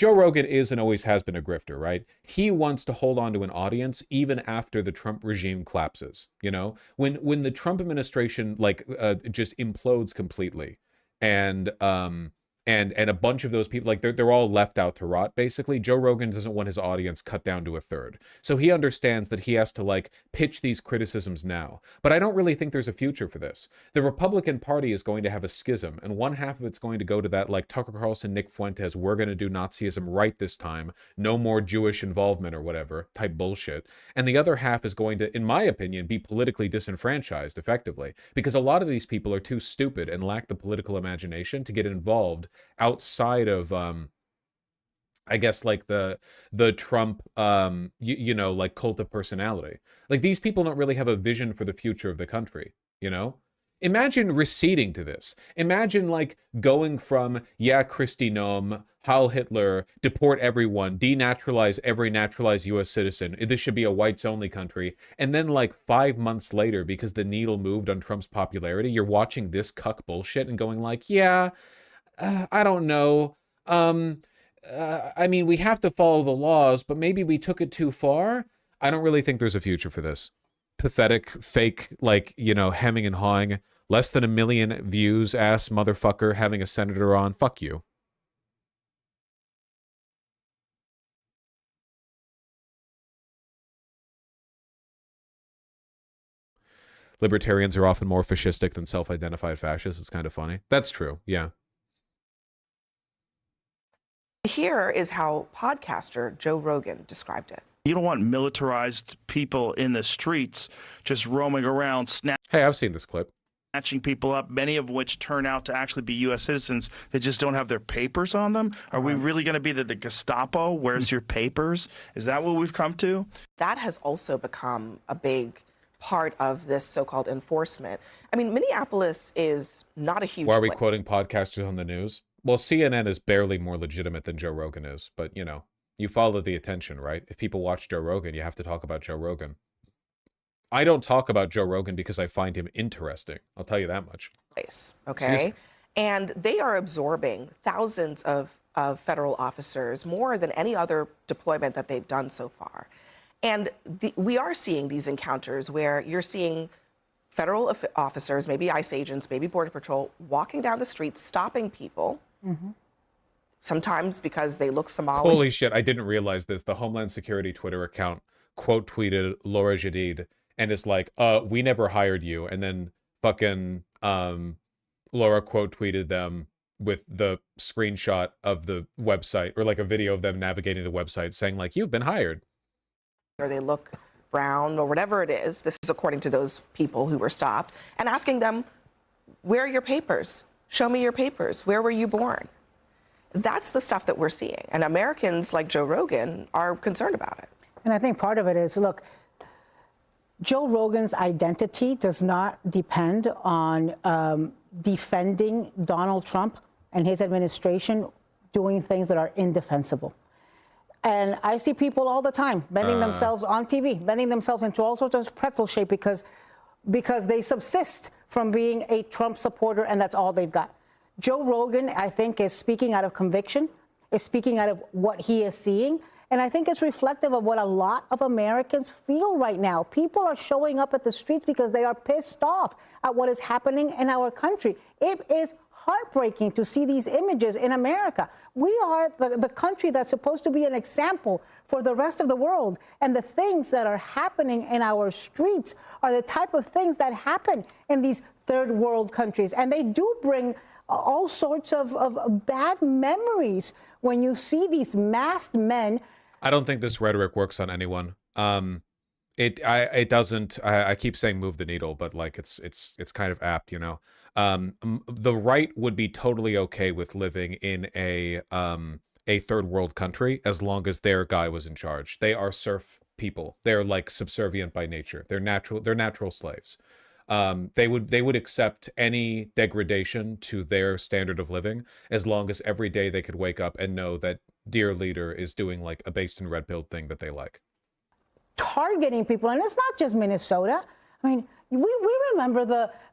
Rogan is and always has been a grifter, right? He wants to hold on to an audience even after the Trump regime collapses. You know, when the Trump administration just implodes completely, and and a bunch of those people, like they're all left out to rot basically. Joe Rogan doesn't want his audience cut down to a third, so he understands that he has to like pitch these criticisms now. But I don't really think there's a future for this. The Republican Party is going to have a schism, and one half of it's going to go to that like Tucker Carlson, Nick Fuentes, we're going to do Nazism right this time, no more Jewish involvement or whatever type bullshit, and the other half is going to, in my opinion, be politically disenfranchised effectively, because a lot of these people are too stupid and lack the political imagination to get involved outside of I guess like the Trump you know, like cult of personality. Like these people don't really have a vision for the future of the country, you know? Imagine receding to this. Imagine like going from, yeah, Christi Noem, Heil Hitler, deport everyone, denaturalize every naturalized US citizen. This should be a whites only country. And then like 5 months later, because the needle moved on Trump's popularity, you're watching this cuck bullshit and going like, yeah, I don't know. I mean, we have to follow the laws, but maybe we took it too far. I don't really think there's a future for this. Pathetic, fake, like, you know, hemming and hawing, less than 1 million views ass motherfucker having a senator on. Fuck you. Libertarians are often more fascistic than self-identified fascists. It's kind of funny. That's true. Yeah. Here is how podcaster Joe Rogan described it. You don't want militarized people in the streets just roaming around, Hey, I've seen this clip. snatching people up, many of which turn out to actually be U.S. citizens that just don't have their papers on them. Are we really going to be the Gestapo? Where's your papers? Is that what we've come to? That has also become a big part of this so-called enforcement. I mean, Minneapolis is not a huge Why are we place. quoting podcasters on the news? Well, CNN is barely more legitimate than Joe Rogan is, but you know, you follow the attention, right? If people watch Joe Rogan, you have to talk about Joe Rogan. I don't talk about Joe Rogan because I find him interesting. I'll tell you that much. Okay? And they are absorbing thousands of federal officers, more than any other deployment that they've done so far. And we are seeing these encounters where you're seeing federal officers, maybe ICE agents, maybe Border Patrol, walking down the street, stopping people, sometimes because they look Somali. Holy shit, I didn't realize this. The Homeland Security Twitter account quote tweeted Laura Jadid and is like, we never hired you. And then fucking Laura quote tweeted them with the screenshot of the website, or like a video of them navigating the website saying like, you've been hired. Or they look brown or whatever it is. This is according to those people who were stopped, and asking them, where are your papers? Show me your papers. Where were you born? That's the stuff that we're seeing. And Americans like Joe Rogan are concerned about it. And I think part of it is, look, Joe Rogan's identity does not depend on defending Donald Trump and his administration doing things that are indefensible. And I see people all the time bending themselves on TV, bending themselves into all sorts of pretzel shape because they subsist from being a Trump supporter, and that's all they've got. Joe Rogan, I think, is speaking out of conviction, is speaking out of what he is seeing. And I think it's reflective of what a lot of Americans feel right now. People are showing up at the streets because they are pissed off at what is happening in our country. It is heartbreaking to see these images in America. We are the country that's supposed to be an example for the rest of the world. And the things that are happening in our streets are the type of things that happen in these third world countries. And they do bring all sorts of bad memories when you see these masked men. I don't think this rhetoric works on anyone. It doesn't. I keep saying move the needle, but like it's kind of apt, you know. The right would be totally okay with living in a third world country as long as their guy was in charge. They are serf people. They're like subservient by nature. They're natural slaves. They would accept any degradation to their standard of living as long as every day they could wake up and know that dear leader is doing like a based and red pilled thing that they like. Targeting people, and it's not just Minnesota. I mean, we remember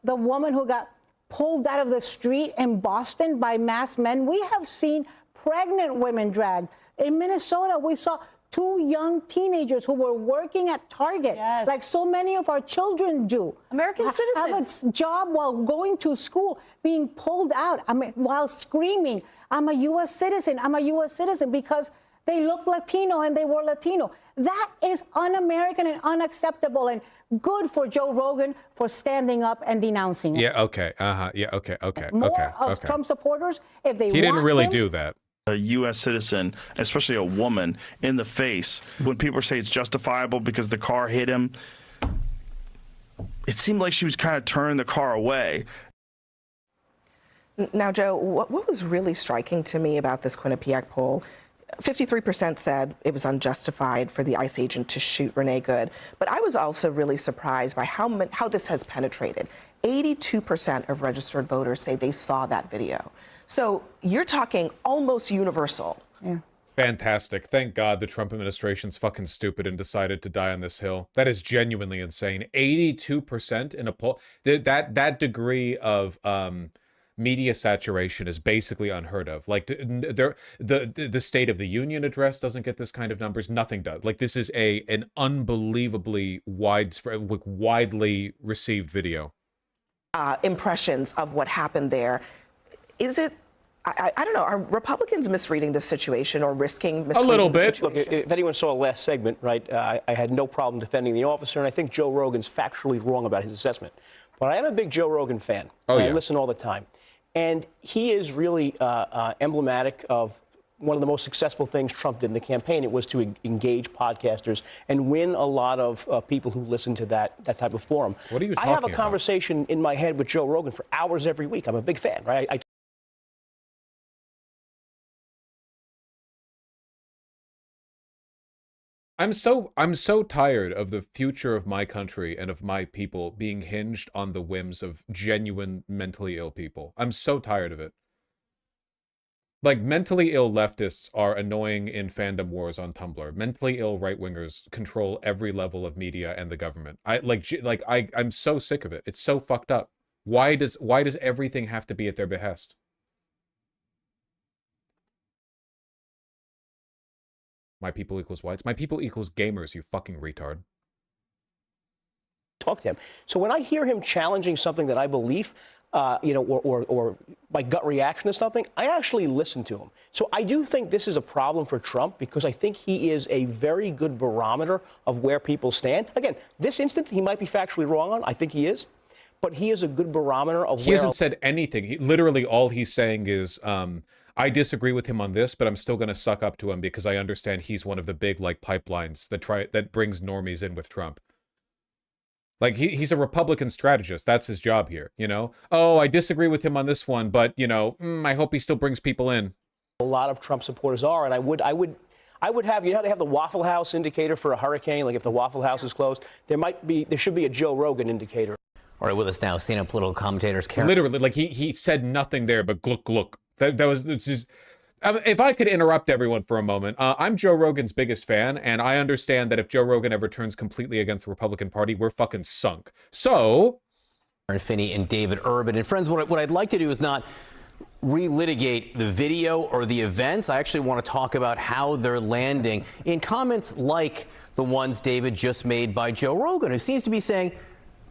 the woman who got pulled out of the street in Boston by masked men. We have seen pregnant women dragged. In Minnesota, we saw two young teenagers who were working at Target, like so many of our children do. American citizens. Have a job while going to school, being pulled out, while screaming, I'm a U.S. citizen, I'm a U.S. citizen, because they look Latino and they were Latino. That is un-American and unacceptable, and good for Joe Rogan for standing up and denouncing it. Yeah, okay. Yeah, okay. More of Trump supporters, if they He didn't really him, do that. A U.S. citizen, especially a woman, in the face, when people say it's justifiable because the car hit him, it seemed like she was kind of turning the car away. Now, Joe, what was really striking to me about this Quinnipiac poll, 53% said it was unjustified for the ICE agent to shoot Renee Good. But I was also really surprised by how this has penetrated. 82% of registered voters say they saw that video. So you're talking almost universal. Yeah. Fantastic. Thank God the Trump administration's fucking stupid and decided to die on this hill. That is genuinely insane. 82% in a poll. That degree of media saturation is basically unheard of. Like the State of the Union address doesn't get this kind of numbers. Nothing does. Like, this is an unbelievably widespread, like, widely received video. Impressions of what happened there. Is it? I don't know. Are Republicans misreading this situation or risking misreading a little the bit? situation? Look, if anyone saw last segment, right, I had no problem defending the officer, and I think Joe Rogan's factually wrong about his assessment. But I am a big Joe Rogan fan. Oh, yeah. I listen all the time. And he is really emblematic of one of the most successful things Trump did in the campaign. It was to engage podcasters and win a lot of people who listen to that type of forum. What are you I have a talking about? conversation in my head with Joe Rogan for hours every week. I'm a big fan, right? I'm so tired of the future of my country and of my people being hinged on the whims of genuine mentally ill people. I'm so tired of it. Like, mentally ill leftists are annoying in fandom wars on Tumblr. Mentally ill right-wingers control every level of media and the government. I'm so sick of it. It's so fucked up. Why does everything have to be at their behest? My people equals whites. My people equals gamers, you fucking retard. Talk to him. So when I hear him challenging something that I believe, or my gut reaction to something, I actually listen to him. So I do think this is a problem for Trump, because I think he is a very good barometer of where people stand. Again, this instant, he might be factually wrong on. I think he is. But he is a good barometer of He hasn't said anything. Literally all he's saying is, I disagree with him on this, but I'm still going to suck up to him because I understand he's one of the big, like, pipelines that brings normies in with Trump. Like, he's a Republican strategist. That's his job here, you know? Oh, I disagree with him on this one, but, you know, I hope he still brings people in. A lot of Trump supporters are, and I would have, you know how they have the Waffle House indicator for a hurricane? Like, if the Waffle House is closed, there should be a Joe Rogan indicator. All right, with us now, stand-up political commentators. Karen. Literally, like, he said nothing there but gluck. That was just... if I could interrupt everyone for a moment, I'm Joe Rogan's biggest fan, and I understand that if Joe Rogan ever turns completely against the Republican Party, we're fucking sunk. So... Karen Finney and David Urban. And friends, what I'd like to do is not relitigate the video or the events. I actually want to talk about how they're landing in comments like the ones David just made by Joe Rogan, who seems to be saying,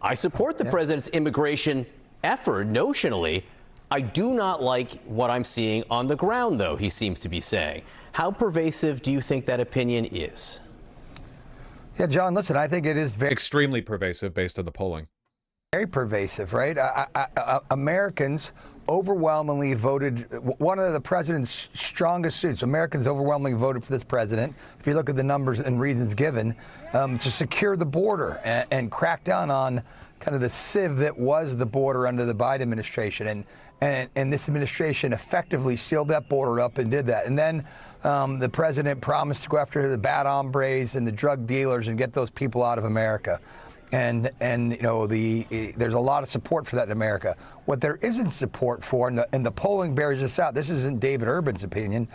I support the president's immigration effort notionally. I do not like what I'm seeing on the ground, though, he seems to be saying. How pervasive do you think that opinion is? Yeah, John, listen, I think it is very extremely pervasive based on the polling. Very pervasive, right? Americans overwhelmingly voted, one of the president's strongest suits, Americans overwhelmingly voted for this president, if you look at the numbers and reasons given, to secure the border and crack down on kind of the sieve that was the border under the Biden administration. And this administration effectively sealed that border up and did that. And then the president promised to go after the bad hombres and the drug dealers and get those people out of America. And you know, there's a lot of support for that in America. What there isn't support for, and the polling bears this out, this isn't David Urban's opinion,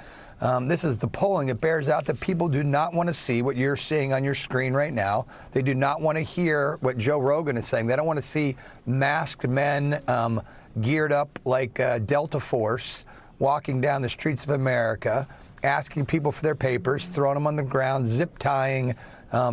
this is the polling. It bears out that people do not want to see what you're seeing on your screen right now. They do not want to hear what Joe Rogan is saying. They don't want to see masked men geared up like Delta Force walking down the streets of America. asking people for their papers, throwing them on the ground, zip tying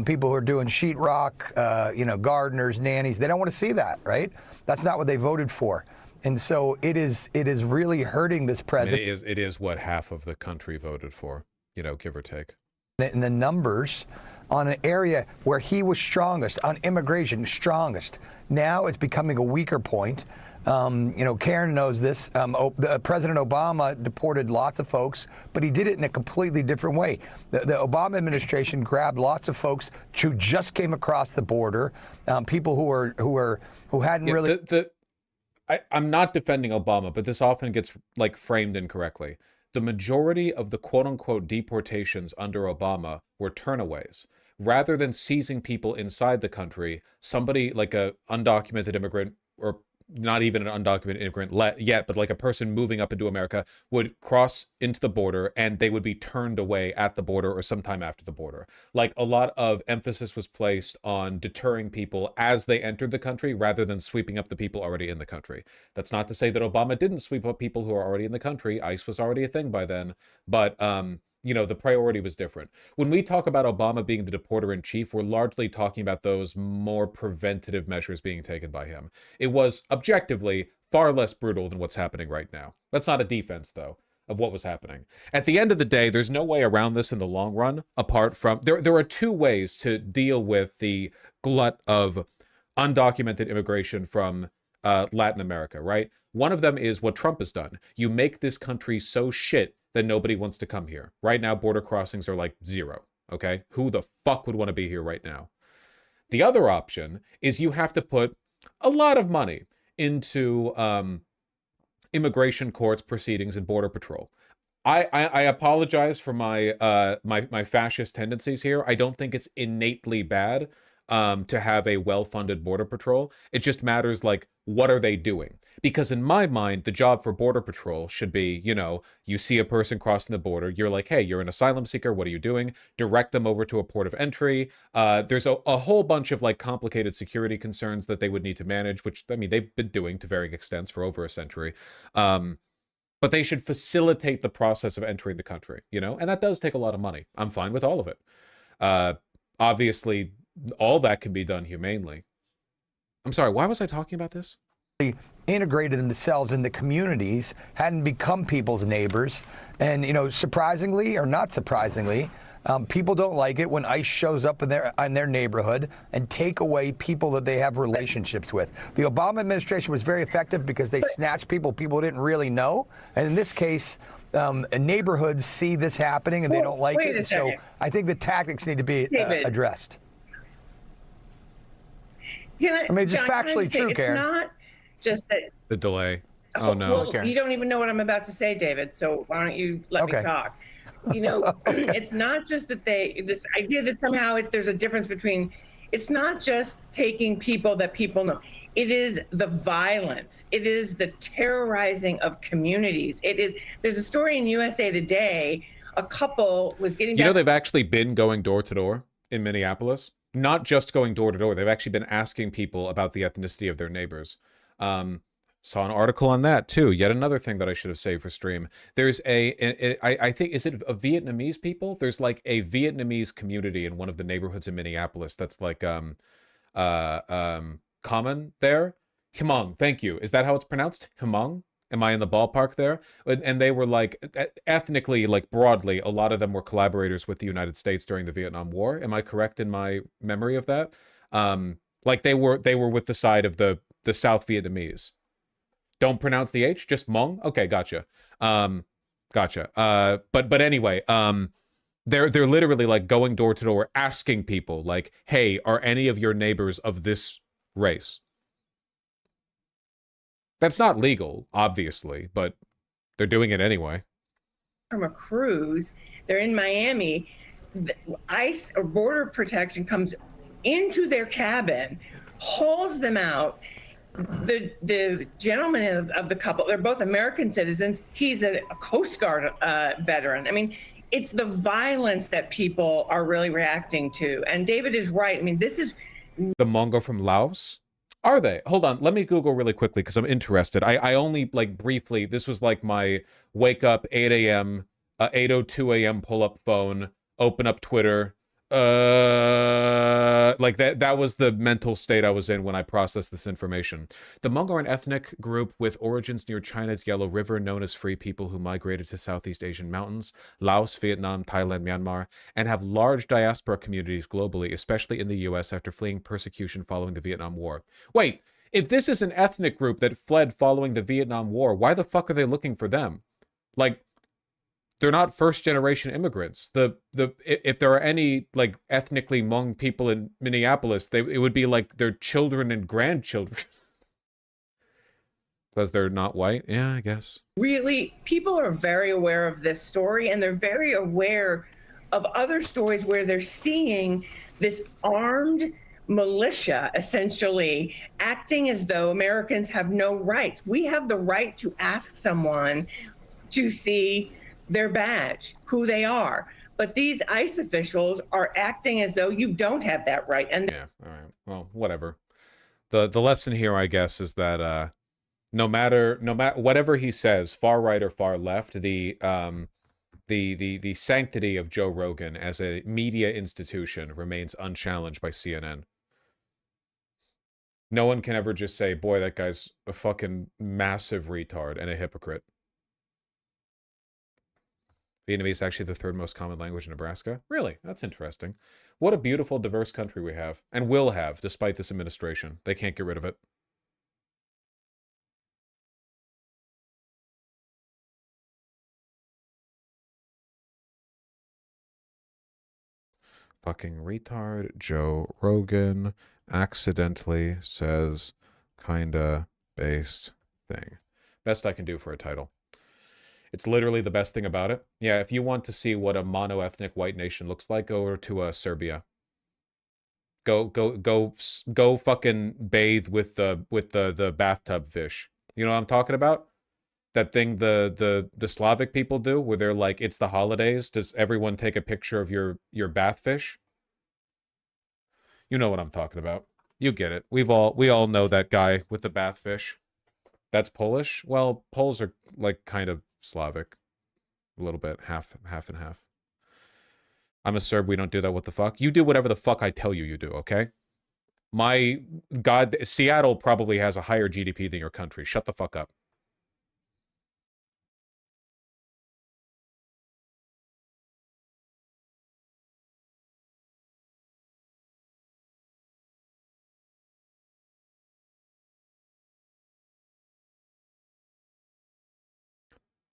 people who are doing sheetrock, gardeners, nannies. They don't want to see that, right? That's not what they voted for. And so it is really hurting this president. It is what half of the country voted for, give or take. And the numbers on an area where he was strongest, on immigration, strongest. Now it's becoming a weaker point. Karen knows this. President Obama deported lots of folks, but he did it in a completely different way. The Obama administration grabbed lots of folks who just came across the border, people who hadn't really. I'm not defending Obama, but this often gets framed incorrectly. The majority of the quote-unquote deportations under Obama were turnaways. Rather than seizing people inside the country, somebody like a undocumented immigrant, or not even an undocumented immigrant yet, but like a person moving up into America, would cross into the border and they would be turned away at the border or sometime after the border. Like, a lot of emphasis was placed on deterring people as they entered the country rather than sweeping up the people already in the country. That's not to say that Obama didn't sweep up people who are already in the country. ICE was already a thing by then, but the priority was different. When we talk about Obama being the deporter in chief, we're largely talking about those more preventative measures being taken by him. It was objectively far less brutal than what's happening right now. That's not a defense, though, of what was happening. At the end of the day, there's no way around this in the long run, apart from... There are two ways to deal with the glut of undocumented immigration from Latin America, right? One of them is what Trump has done. You make this country so shit that nobody wants to come here. Right now, border crossings are like 0, okay? Who the fuck would want to be here right now? The other option is you have to put a lot of money into immigration courts, proceedings, and border patrol. I apologize for my my fascist tendencies here. I don't think it's innately bad to have a well-funded border patrol. It just matters, what are they doing? Because in my mind, the job for border patrol should be, you see a person crossing the border, you're like, hey, you're an asylum seeker, what are you doing? Direct them over to a port of entry. There's a whole bunch of complicated security concerns that they would need to manage, which, they've been doing to varying extents for over a century. But they should facilitate the process of entering the country, and that does take a lot of money. I'm fine with all of it. Obviously, all that can be done humanely. I'm sorry, why was I talking about this? Integrated themselves in the communities, hadn't become people's neighbors. And, surprisingly or not surprisingly, people don't like it when ICE shows up in their neighborhood and take away people that they have relationships with. The Obama administration was very effective because they snatched people didn't really know. And in this case, neighborhoods see this happening and they don't like it. And so I think the tactics need to be addressed. It's just factually true, Karen. It's not just that the delay. Oh no. Well, you don't even know what I'm about to say, David. So why don't you let me talk? It's not just that this idea that somehow there's a difference between. It's not just taking people that people know. It is the violence. It is the terrorizing of communities. There's a story in USA Today. A couple was getting. They've actually been going door to door in Minneapolis. Not just going door to door. They've actually been asking people about the ethnicity of their neighbors. Saw an article on that too. Yet another thing that I should have saved for stream. There's I think, is it a Vietnamese people? There's a Vietnamese community in one of the neighborhoods in Minneapolis that's common there. Hmong, thank you. Is that how it's pronounced? Hmong? Am I in the ballpark there? And they were ethnically, broadly, a lot of them were collaborators with the United States during the Vietnam War. Am I correct in my memory of that? They were with the side of the South Vietnamese. Don't pronounce the H, just Hmong? Okay, gotcha. Gotcha. But anyway, they're literally going door to door asking people hey, are any of your neighbors of this race? That's not legal, obviously, but they're doing it anyway. From a cruise, they're in Miami. The ICE or border protection comes into their cabin, hauls them out. The gentleman of the couple, they're both American citizens. He's a Coast Guard veteran. It's the violence that people are really reacting to. And David is right. This is the Mongo from Laos. Are they? Hold on. Let me Google really quickly because I'm interested. I only briefly, this was my wake up 8 a.m. 8:02 a.m. pull up phone, open up Twitter. Like that was the mental state I was in when I processed this information. The Hmong are an ethnic group with origins near China's Yellow River, known as free people who migrated to Southeast Asian mountains, Laos, Vietnam, Thailand, Myanmar, and have large diaspora communities globally, especially in the US after fleeing persecution following the Vietnam War. Wait, if this is an ethnic group that fled following the Vietnam War, why the fuck are they looking for them? Like, they're not first generation immigrants. If there are any like ethnically Hmong people in Minneapolis, it would be like their children and grandchildren. Because they're not white? Yeah, I guess. Really, people are very aware of this story, and they're very aware of other stories where they're seeing this armed militia essentially acting as though Americans have no rights. We have the right to ask someone to see their badge, who they are. But these ICE officials are acting as though you don't have that right. And yeah, all right. Well, whatever. The lesson here, I guess, is that no matter whatever he says, far right or far left, the sanctity of Joe Rogan as a media institution remains unchallenged by CNN. No one can ever just say, boy, that guy's a fucking massive retard and a hypocrite. Vietnamese is actually the third most common language in Nebraska. Really? That's interesting. What a beautiful, diverse country we have, and will have, despite this administration. They can't get rid of it. Fucking retard Joe Rogan accidentally says kinda based thing. Best I can do for a title. It's literally the best thing about it. Yeah, if you want to see what a mono-ethnic white nation looks like, go over to Serbia. Go fucking bathe with the bathtub fish. You know what I'm talking about? That thing the Slavic people do, where they're like, it's the holidays. Does everyone take a picture of your bath fish? You know what I'm talking about. You get it. We all know that guy with the bath fish. That's Polish. Well, Poles are like kind of Slavic, a little bit, half and half. I'm a Serb. We don't do that. What the fuck? You do whatever the fuck I tell you you do. Okay. My God, Seattle probably has a higher GDP than your country. Shut the fuck up.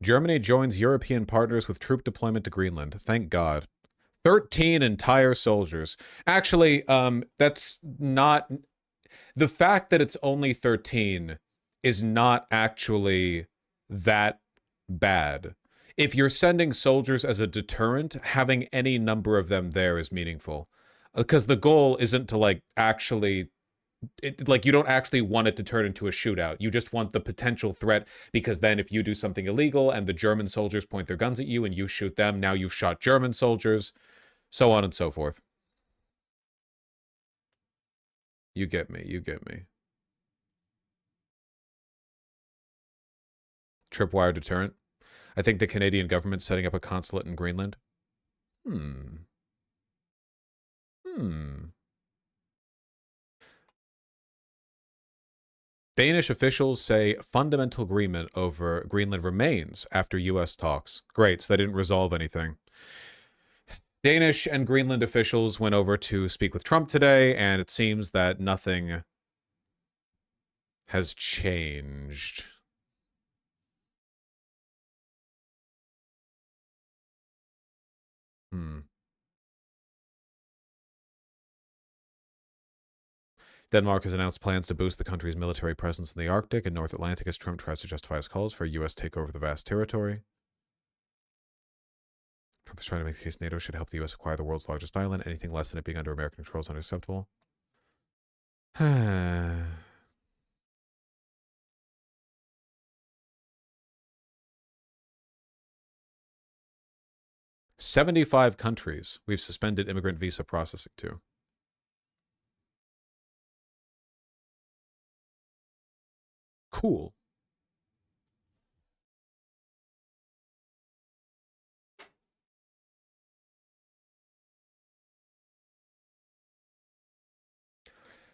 Germany joins European partners with troop deployment to Greenland. Thank God. 13 entire soldiers. Actually, that's not... The fact that it's only 13 is not actually that bad. If you're sending soldiers as a deterrent, having any number of them there is meaningful. Because the goal isn't to, like, actually... you don't actually want it to turn into a shootout. You just want the potential threat, because then if you do something illegal and the German soldiers point their guns at you and you shoot them, now you've shot German soldiers, so on and so forth. You get me, you get me. Tripwire deterrent. I think the Canadian government's setting up a consulate in Greenland. Danish officials say fundamental agreement over Greenland remains after U.S. talks. Great, so they didn't resolve anything. Danish and Greenland officials went over to speak with Trump today, and it seems that nothing has changed. Denmark has announced plans to boost the country's military presence in the Arctic and North Atlantic as Trump tries to justify his calls for a U.S. takeover of the vast territory. Trump is trying to make the case NATO should help the U.S. acquire the world's largest island. Anything less than it being under American control is unacceptable. 75 countries we've suspended immigrant visa processing to. Cool.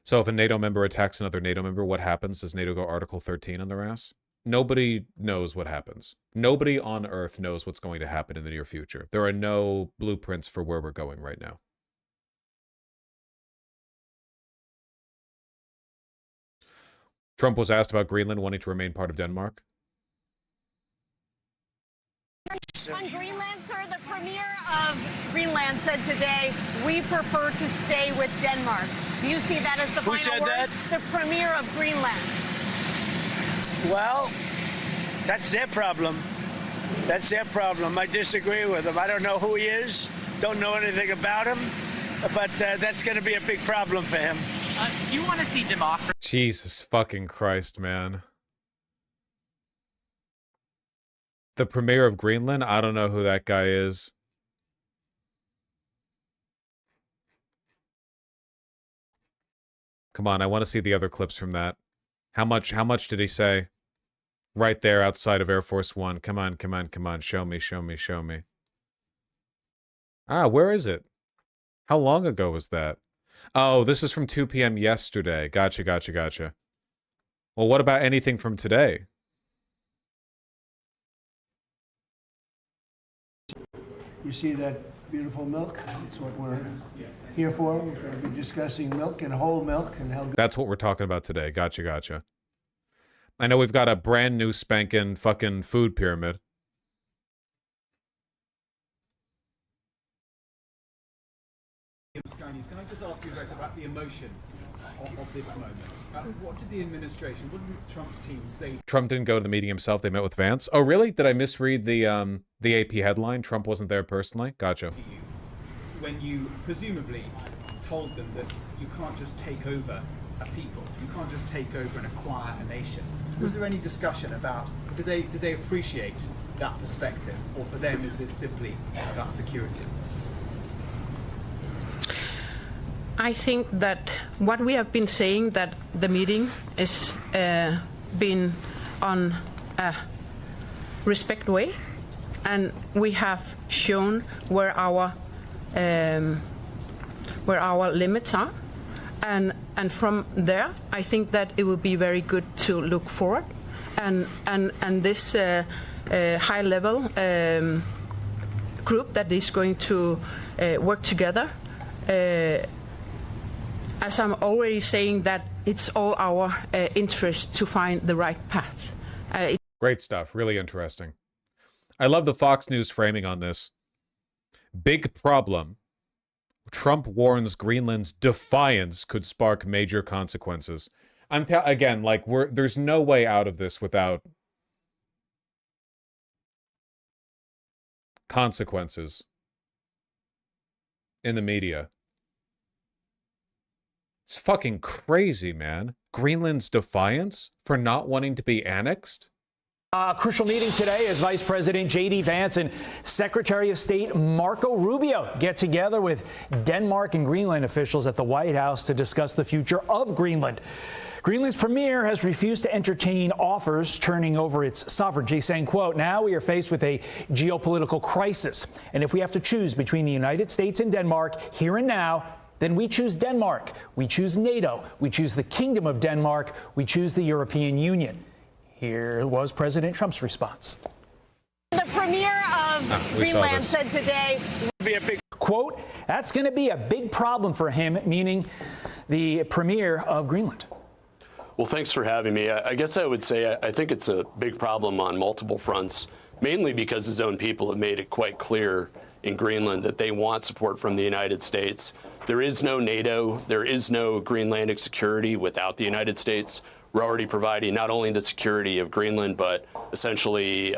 So if a NATO member attacks another NATO member, what happens? Does NATO go Article 13 on their ass? Nobody knows what happens. Nobody on Earth knows what's going to happen in the near future. There are no blueprints for where we're going right now. Trump was asked about Greenland wanting to remain part of Denmark. On Greenland, sir, the premier of Greenland said today, we prefer to stay with Denmark. Do you see that as the Who final said word? that? The premier of Greenland. Well, that's their problem. That's their problem. I disagree with him. I don't know who he is, don't know anything about him, but that's going to be a big problem for him. Do you want to see democracy? Jesus fucking Christ, man. The premier of Greenland? I don't know who that guy is. Come on, I want to see the other clips from that. How much did he say? Right there outside of Air Force One. Come on, come on, come on. Show me, show me, show me. Ah, where is it? How long ago was that? Oh, this is from 2 p.m. yesterday. Gotcha, gotcha, gotcha. Well, what about anything from today? You see that beautiful milk? It's what we're here for. We're going to be discussing milk and whole milk and how good. That's what we're talking about today. Gotcha, gotcha. I know we've got a brand new spanking fucking food pyramid. Can I just ask you about the emotion of this moment? What did the administration, what did Trump's team say? Trump didn't go to the meeting himself. They met with Vance. Oh, really? Did I misread the AP headline? Trump wasn't there personally? Gotcha. When you presumably told them that you can't just take over a people, you can't just take over and acquire a nation. Was there any discussion about, did they appreciate that perspective, or for them is this simply about security? I think that what we have been saying, that the meeting is been on a respect way, and we have shown where our limits are, and from there, I think that it would be very good to look forward, and this high level group that is going to work together. As I'm already saying, that it's all our interest to find the right path. Great stuff. Really interesting. I love the Fox News framing on this. Big problem. Trump warns Greenland's defiance could spark major consequences. Again, like, there's no way out of this without consequences in the media. It's fucking crazy, man. Greenland's defiance for not wanting to be annexed? A crucial meeting today as Vice President J.D. Vance and Secretary of State Marco Rubio get together with Denmark and Greenland officials at the White House to discuss the future of Greenland. Greenland's premier has refused to entertain offers turning over its sovereignty, saying, quote, now we are faced with a geopolitical crisis. And if we have to choose between the United States and Denmark here and now, then we choose Denmark. We choose NATO. We choose the Kingdom of Denmark. We choose the European Union. Here was President Trump's response. The premier of Greenland said today, be a big quote, that's going to be a big problem for him, meaning the premier of Greenland. Well, thanks for having me. I guess I would say I think it's a big problem on multiple fronts, mainly because his own people have made it quite clear in Greenland that they want support from the United States. There is no NATO, there is no Greenlandic security without the United States. We're already providing not only the security of Greenland, but essentially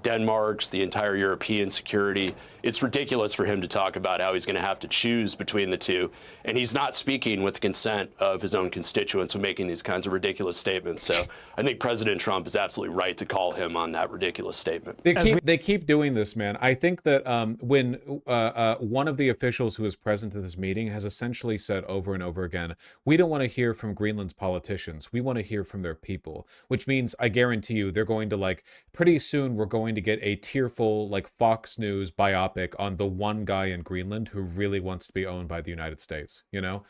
Denmark's, the entire European security. It's ridiculous for him to talk about how he's going to have to choose between the two. And he's not speaking with the consent of his own constituents when making these kinds of ridiculous statements. So I think President Trump is absolutely right to call him on that ridiculous statement. They keep doing this, man. I think that when one of the officials who was present at this meeting has essentially said over and over again, we don't want to hear from Greenland's politicians. We want to hear from their people, which means I guarantee you they're going to, like, pretty soon we're going to get a tearful, like, Fox News biopic on the one guy in Greenland who really wants to be owned by the United States, you know?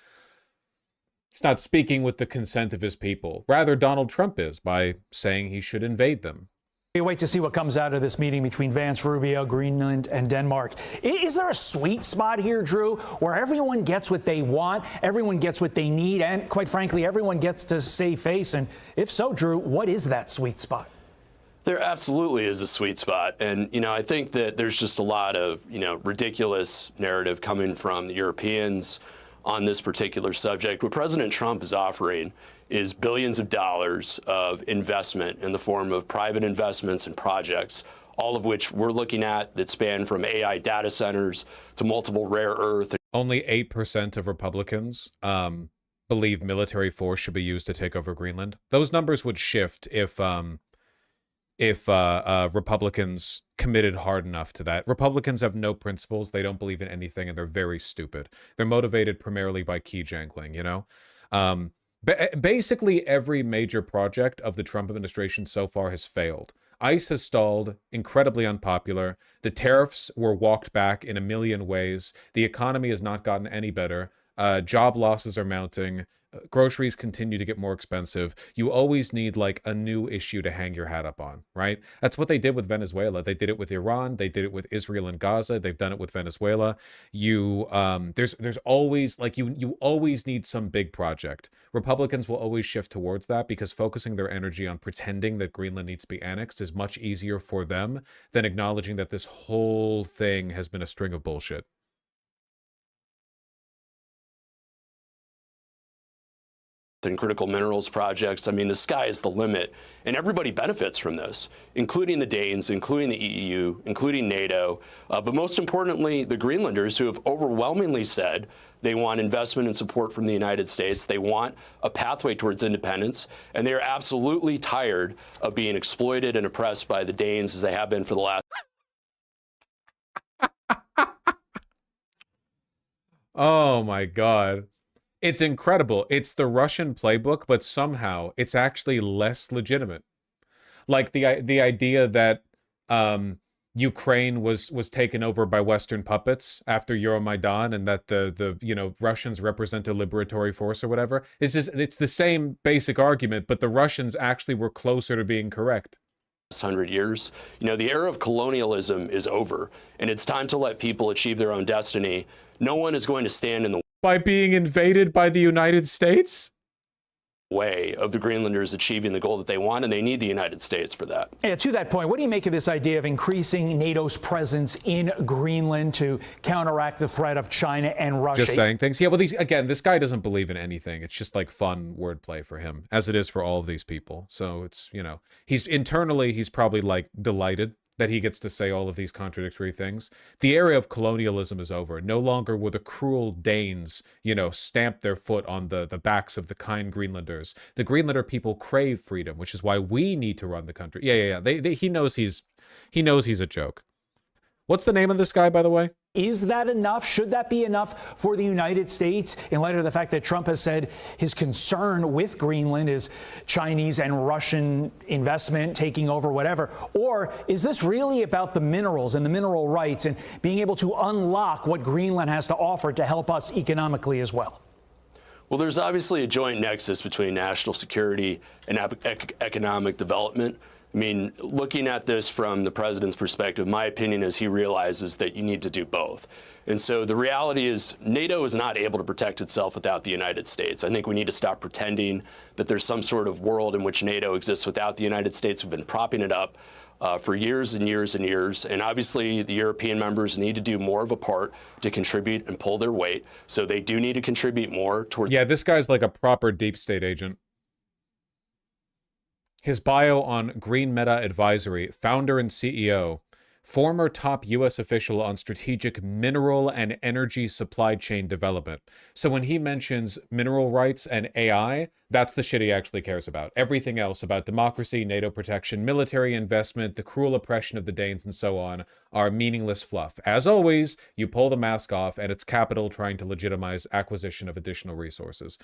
He's not speaking with the consent of his people. Rather, Donald Trump is by saying he should invade them. We wait to see what comes out of this meeting between Vance, Rubio, Greenland, and Denmark. Is there a sweet spot here, Drew, where everyone gets what they want, everyone gets what they need, and quite frankly, everyone gets to save face? And if so, Drew, what is that sweet spot? There absolutely is a sweet spot. And, I think that there's just a lot of, ridiculous narrative coming from the Europeans on this particular subject. What President Trump is offering is billions of dollars of investment in the form of private investments and projects, all of which we're looking at that span from AI data centers to multiple rare earth. Only 8% of Republicans believe military force should be used to take over Greenland. Those numbers would shift if Republicans committed hard enough to that. Republicans have no principles. They don't believe in anything, and they're very stupid. They're motivated primarily by key jangling, Basically, every major project of the Trump administration so far has failed. ICE has stalled, incredibly unpopular. The tariffs were walked back in a million ways. The economy has not gotten any better. Job losses are mounting. Groceries continue to get more expensive. You always need like a new issue to hang your hat up on, right? That's what they did with Venezuela. They did it with Iran. They did it with Israel and Gaza. They've done it with Venezuela. There's always like you always need some big project. Republicans will always shift towards that because focusing their energy on pretending that Greenland needs to be annexed is much easier for them than acknowledging that this whole thing has been a string of bullshit. And critical minerals projects. I mean, the sky is the limit, and everybody benefits from this, including the Danes, including the EU, including NATO, but most importantly, the Greenlanders, who have overwhelmingly said they want investment and support from the United States. They want a pathway towards independence, and they are absolutely tired of being exploited and oppressed by the Danes as they have been for the last. Oh my God. It's incredible. It's the Russian playbook, but somehow it's actually less legitimate. Like the idea that Ukraine was taken over by Western puppets after Euromaidan, and that the Russians represent a liberatory force or whatever. It's the same basic argument, but the Russians actually were closer to being correct. 100 years. The era of colonialism is over, and it's time to let people achieve their own destiny. No one is going to stand in the by being invaded by the United States? Way of the Greenlanders achieving the goal that they want, and they need the United States for that. Yeah, to that point, what do you make of this idea of increasing NATO's presence in Greenland to counteract the threat of China and Russia? Just saying things. Yeah, well, this guy doesn't believe in anything. It's just like fun wordplay for him, as it is for all of these people. So it's, he's probably like delighted that he gets to say all of these contradictory things. The era of colonialism is over. No longer will the cruel Danes, stamp their foot on the backs of the kind Greenlanders. The Greenlander people crave freedom, which is why we need to run the country. Yeah. He knows he's a joke. What's the name of this guy, by the way? Is that enough? Should that be enough for the United States in light of the fact that Trump has said his concern with Greenland is Chinese and Russian investment taking over whatever? Or is this really about the minerals and the mineral rights and being able to unlock what Greenland has to offer to help us economically as well? Well, there's obviously a joint nexus between national security and economic development. I mean, looking at this from the president's perspective, my opinion is he realizes that you need to do both. And so the reality is NATO is not able to protect itself without the United States. I think we need to stop pretending that there's some sort of world in which NATO exists without the United States. We've been propping it up for years and years and years. And obviously, the European members need to do more of a part to contribute and pull their weight. So they do need to contribute more towards. Yeah, this guy's like a proper deep state agent. His bio on Green Meta Advisory, founder and CEO, former top U.S. official on strategic mineral and energy supply chain development. So when he mentions mineral rights and AI, that's the shit he actually cares about. Everything else about democracy, NATO protection, military investment, the cruel oppression of the Danes, and so on are meaningless fluff. As always, you pull the mask off, and it's capital trying to legitimize acquisition of additional resources.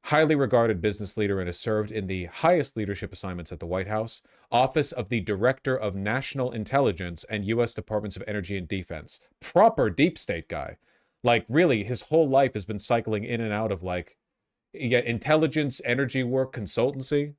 Highly regarded business leader and has served in the highest leadership assignments at the White House, Office of the Director of National Intelligence, and U.S. Departments of Energy and Defense. Proper deep state guy. Like, really, his whole life has been cycling in and out of, like, intelligence, energy work, consultancy.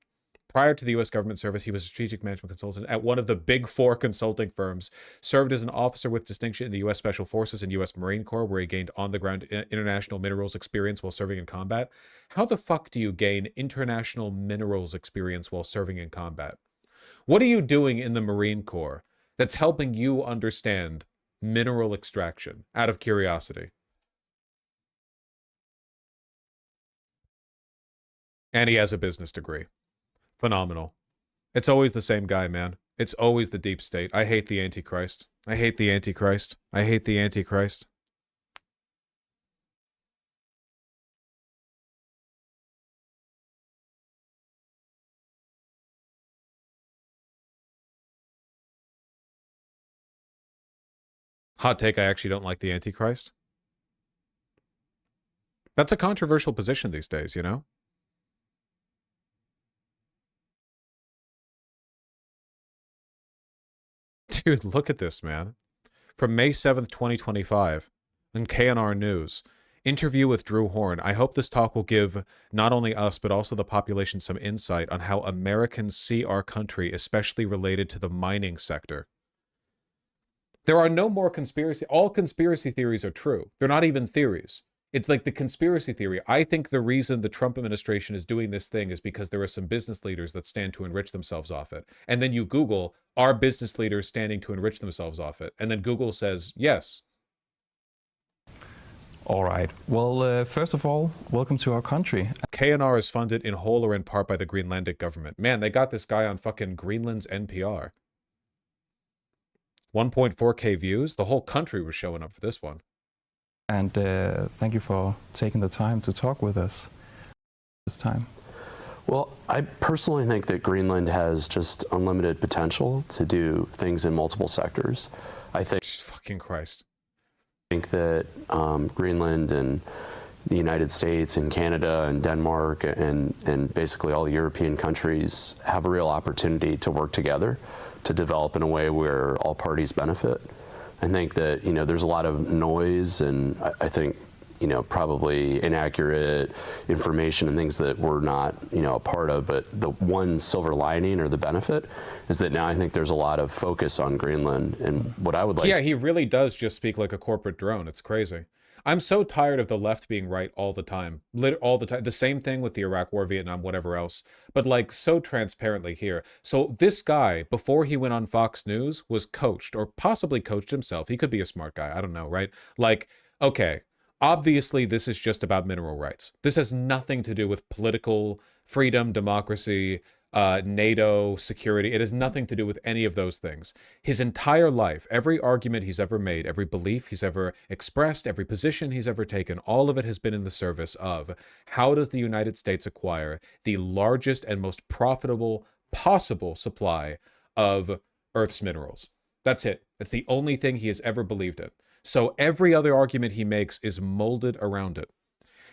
Prior to the U.S. government service, he was a strategic management consultant at one of the big four consulting firms, served as an officer with distinction in the U.S. Special Forces and U.S. Marine Corps, where he gained on-the-ground international minerals experience while serving in combat. How the fuck do you gain international minerals experience while serving in combat? What are you doing in the Marine Corps that's helping you understand mineral extraction, out of curiosity? And he has a business degree. Phenomenal. It's always the same guy, man. It's always the deep state. I hate the Antichrist. I hate the Antichrist. I hate the Antichrist. Hot take, I actually don't like the Antichrist. That's a controversial position these days, you know? Dude, look at this, man. From May 7th, 2025, on KNR News, interview with Drew Horn. I hope this talk will give not only us, but also the population some insight on how Americans see our country, especially related to the mining sector. There are no more conspiracy. All conspiracy theories are true. They're not even theories. It's like the conspiracy theory. I think the reason the Trump administration is doing this thing is because there are some business leaders that stand to enrich themselves off it. And then you Google, are business leaders standing to enrich themselves off it? And then Google says, yes. All right. Well, first of all, welcome to our country. KNR is funded in whole or in part by the Greenlandic government. Man, they got this guy on fucking Greenland's NPR. 1.4K views. The whole country was showing up for this one. And thank you for taking the time to talk with us this time. Well, I personally think that Greenland has just unlimited potential to do things in multiple sectors. I think. Fucking Christ. I think that Greenland and the United States and Canada and Denmark and basically all the European countries have a real opportunity to work together to develop in a way where all parties benefit. I think that, you know, there's a lot of noise and I think, you know, probably inaccurate information and things that we're not, you know, a part of. But the one silver lining or the benefit is that now I think there's a lot of focus on Greenland. And what I would like. Yeah, he really does just speak like a corporate drone. It's crazy. I'm so tired of the left being right all the time. All the time. The same thing with the Iraq War, Vietnam, whatever else. But like so transparently here. So this guy, before he went on Fox News, was coached or possibly coached himself. He could be a smart guy. I don't know, right? Like, okay, obviously this is just about mineral rights. This has nothing to do with political freedom, democracy, NATO, security. It has nothing to do with any of those things. His entire life, every argument he's ever made, every belief he's ever expressed, every position he's ever taken, all of it has been in the service of how does the United States acquire the largest and most profitable possible supply of Earth's minerals. That's it. That's the only thing he has ever believed in. So every other argument he makes is molded around it.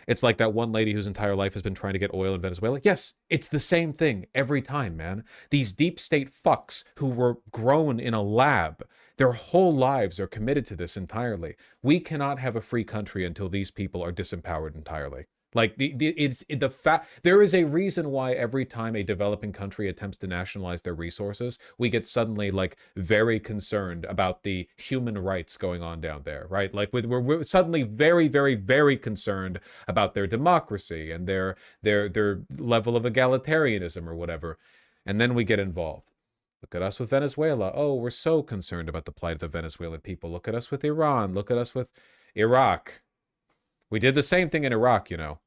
It's like that one lady whose entire life has been trying to get oil in Venezuela. Yes, it's the same thing every time, man. These deep state fucks who were grown in a lab, their whole lives are committed to this entirely. We cannot have a free country until these people are disempowered entirely. Like there is a reason why every time a developing country attempts to nationalize their resources, we get suddenly like very concerned about the human rights going on down there, right? Like we're suddenly very, very, very concerned about their democracy and their level of egalitarianism or whatever, and then we get involved. Look at us with Venezuela. Oh, we're so concerned about the plight of the Venezuelan people. Look at us with Iran. Look at us with Iraq. We did the same thing in Iraq, you know.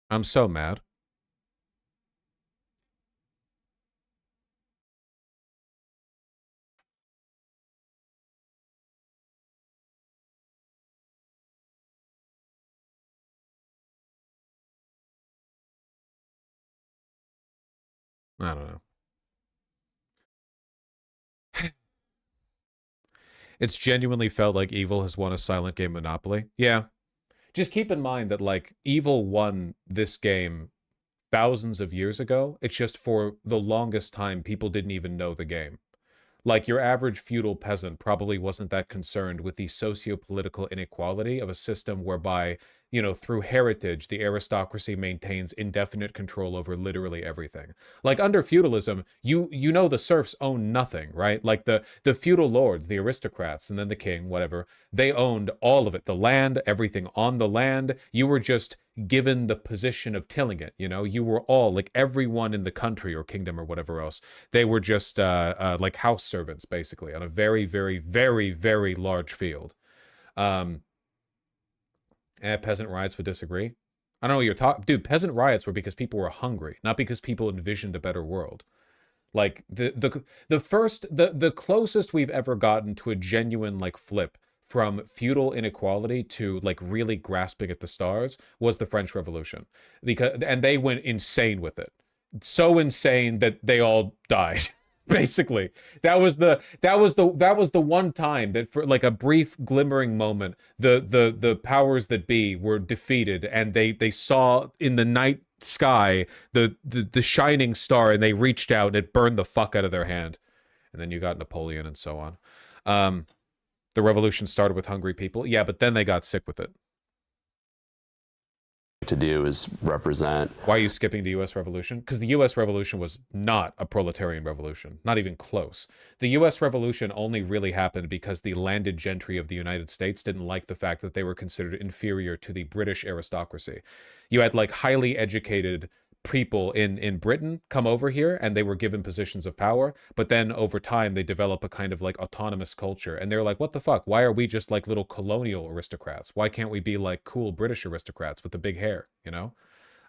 I'm so mad. I don't know. It's genuinely felt like evil has won a silent game Monopoly. Yeah. Just keep in mind that, like, evil won this game thousands of years ago. It's just for the longest time, people didn't even know the game. Like, your average feudal peasant probably wasn't that concerned with the socio-political inequality of a system whereby, you know, through heritage, the aristocracy maintains indefinite control over literally everything. Like, under feudalism, you know the serfs own nothing, right? Like, the feudal lords, the aristocrats, and then the king, whatever, they owned all of it. The land, everything on the land. You were just given the position of tilling it, you know? You were all, like, everyone in the country or kingdom or whatever else, they were just like house servants, basically, on a very, very, very, very large field. Peasant riots would disagree. I don't know what you're talking... Dude, peasant riots were because people were hungry, not because people envisioned a better world. Like, the closest we've ever gotten to a genuine, like, flip from feudal inequality to, like, really grasping at the stars was the French Revolution. And they went insane with it. So insane that they all died. Basically, that was the one time that, for like a brief glimmering moment, the powers that be were defeated, and they saw in the night sky the shining star, and they reached out and it burned the fuck out of their hand. And then you got Napoleon and so on. The revolution started with hungry people, yeah, but then they got sick with it. To do is represent. Why are you skipping the U.S. Revolution? Because the U.S. Revolution was not a proletarian revolution, not even close. The U.S. Revolution only really happened because the landed gentry of the United States didn't like the fact that they were considered inferior to the British aristocracy. You had, like, highly educated people in Britain come over here, and they were given positions of power, but then over time they develop a kind of, like, autonomous culture, and they're like, what the fuck, why are we just like little colonial aristocrats? Why can't we be like cool British aristocrats with the big hair, you know?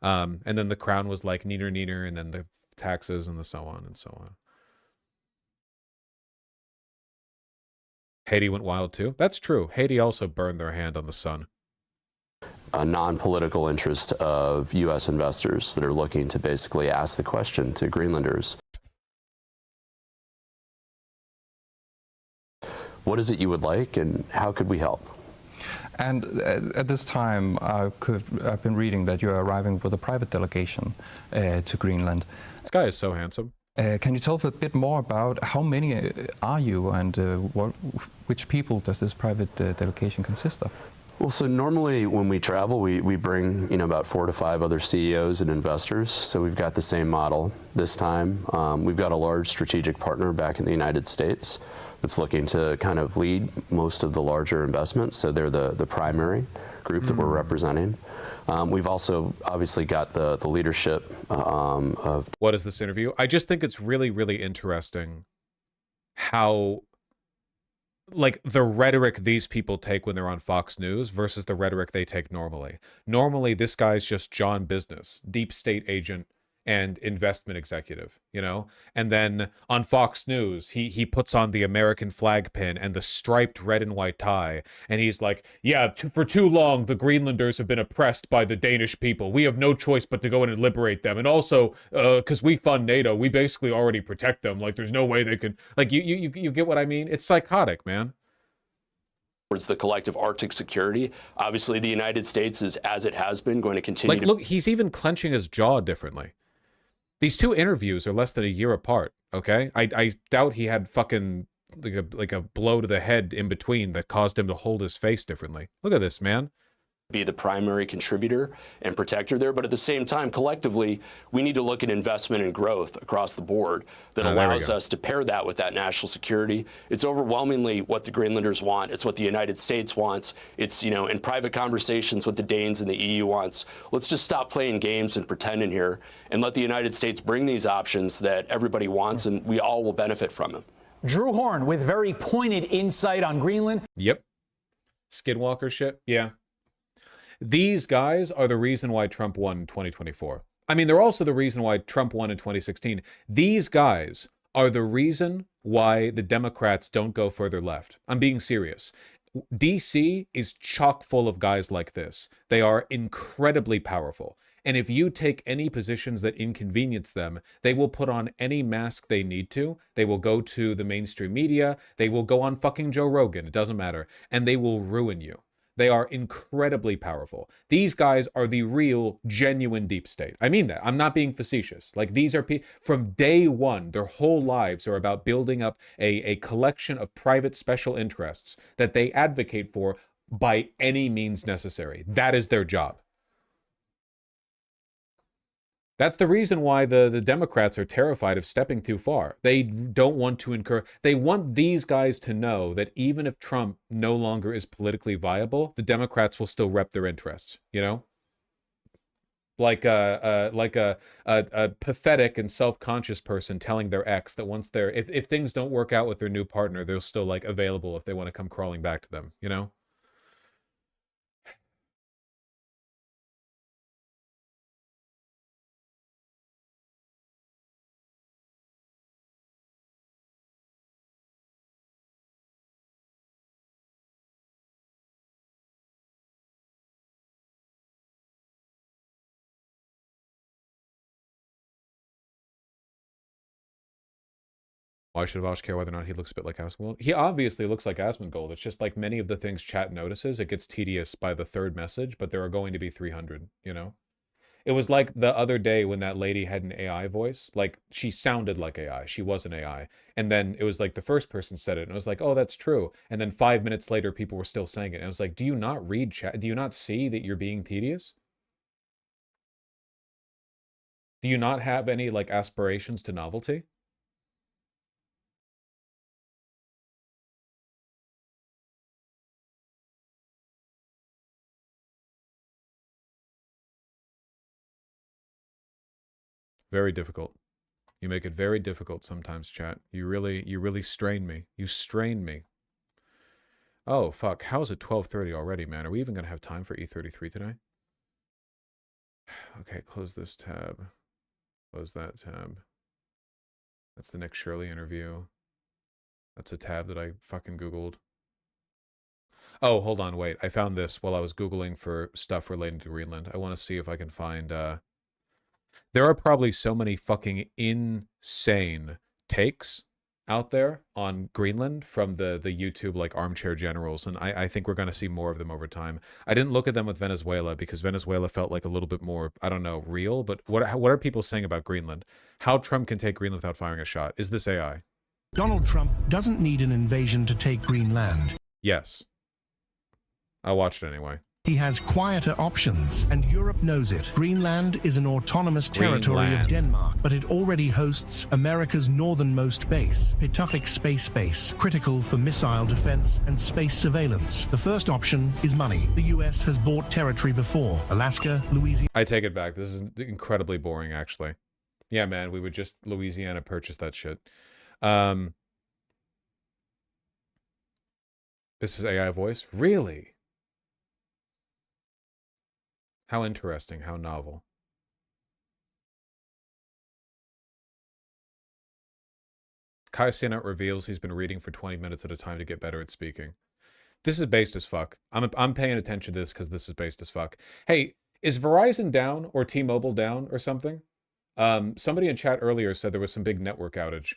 And then the crown was like neener neener, and then the taxes and the so on and so on. Haiti went wild too. That's true. Haiti also burned their hand on the sun. A non-political interest of U.S. investors that are looking to basically ask the question to Greenlanders. What is it you would like, and how could we help? And at this time, I've been reading that you're arriving with a private delegation to Greenland. This guy is so handsome. Can you tell us a bit more about how many are you, and which people does this private delegation consist of? Well, so normally when we travel, we bring, you know, about 4 to 5 other CEOs and investors. So we've got the same model this time. We've got a large strategic partner back in the United States that's looking to kind of lead most of the larger investments. So they're the primary group that we're representing. We've also obviously got the leadership of... What is this interview? I just think it's really, really interesting how, like, the rhetoric these people take when they're on Fox News versus the rhetoric they take normally. Normally, this guy's just John Business, deep state agent and investment executive, you know? And then on Fox News, he puts on the American flag pin and the striped red and white tie, and he's like, yeah, for too long, the Greenlanders have been oppressed by the Danish people. We have no choice but to go in and liberate them. And also, because we fund NATO, we basically already protect them. Like, there's no way they can... Like, you get what I mean? It's psychotic, man. Towards the collective Arctic security. Obviously, the United States is, as it has been, going to continue like, look, he's even clenching his jaw differently. These two interviews are less than a year apart, okay? I doubt he had fucking like a blow to the head in between that caused him to hold his face differently. Look at this, man. Be the primary contributor and protector there, but at the same time, collectively, we need to look at investment and growth across the board that allows us to pair that with that national security. It's overwhelmingly what the Greenlanders want. It's what the United States wants. It's, you know, in private conversations what the Danes and the EU wants. Let's just stop playing games and pretending here and let the United States bring these options that everybody wants, and we all will benefit from them. Drew Horn with very pointed insight on Greenland. Yep. Skinwalker shit. Yeah. These guys are the reason why Trump won in 2024. I mean, they're also the reason why Trump won in 2016. These guys are the reason why the Democrats don't go further left. I'm being serious. DC is chock full of guys like this. They are incredibly powerful. And if you take any positions that inconvenience them, they will put on any mask they need to. They will go to the mainstream media. They will go on fucking Joe Rogan. It doesn't matter. And they will ruin you. They are incredibly powerful. These guys are the real, genuine deep state. I mean that. I'm not being facetious. Like, these are from day one, their whole lives are about building up a collection of private special interests that they advocate for by any means necessary. That is their job. That's the reason why the Democrats are terrified of stepping too far. They don't want to incur... They want these guys to know that even if Trump no longer is politically viable, the Democrats will still rep their interests, you know? Like a pathetic and self-conscious person telling their ex that once they're... If things don't work out with their new partner, they're still, like, available if they want to come crawling back to them, you know? Why should Vosh care whether or not he looks a bit like Asmongold? He obviously looks like Asmongold. It's just like many of the things chat notices, it gets tedious by the third message, but there are going to be 300, you know? It was like the other day when that lady had an AI voice. Like, she sounded like AI. She was an AI. And then it was like the first person said it, and it was like, oh, that's true. And then 5 minutes later, people were still saying it. And I was like, do you not read chat? Do you not see that you're being tedious? Do you not have any, like, aspirations to novelty? Very difficult. You make it very difficult sometimes, chat. You really strain me. You strain me. Oh, fuck. How is it 12:30 already, man? Are we even going to have time for E33 today? Okay, close this tab. Close that tab. That's the Nick Shirley interview. That's a tab that I fucking Googled. Oh, hold on, wait. I found this while I was Googling for stuff relating to Greenland. I want to see if I can find... There are probably so many fucking insane takes out there on Greenland from the YouTube, like, armchair generals, and I think we're going to see more of them over time. I didn't look at them with Venezuela because Venezuela felt like a little bit more, I don't know, real, but what are people saying about Greenland? How Trump can take Greenland without firing a shot? Is this AI? Donald Trump doesn't need an invasion to take Greenland. Yes. I watched it anyway. He has quieter options, and Europe knows it. Greenland is an autonomous territory of Denmark, but it already hosts America's northernmost base, Pituffik Space Base, critical for missile defense and space surveillance. The first option is money. The U.S. has bought territory before. Alaska, Louisiana... I take it back. This is incredibly boring, actually. Yeah, man, we would just Louisiana purchase that shit. This is AI voice? Really? How interesting, how novel. Kai Cenat reveals he's been reading for 20 minutes at a time to get better at speaking. This is based as fuck. I'm paying attention to this because this is based as fuck. Hey, is Verizon down or T-Mobile down or something? Somebody in chat earlier said there was some big network outage.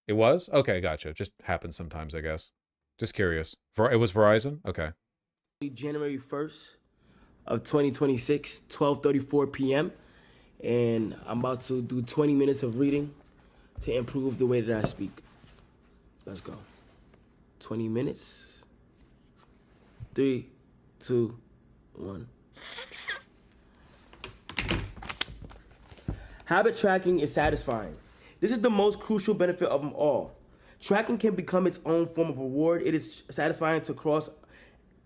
It was? Okay, gotcha. Just happens sometimes, I guess. Just curious. It was Verizon? Okay. January 1st. Of 2026, 12:34 p.m. And I'm about to do 20 minutes of reading to improve the way that I speak. Let's go. 20 minutes. 3, 2, 1. Habit tracking is satisfying. This is the most crucial benefit of them all. Tracking can become its own form of reward. It is satisfying to cross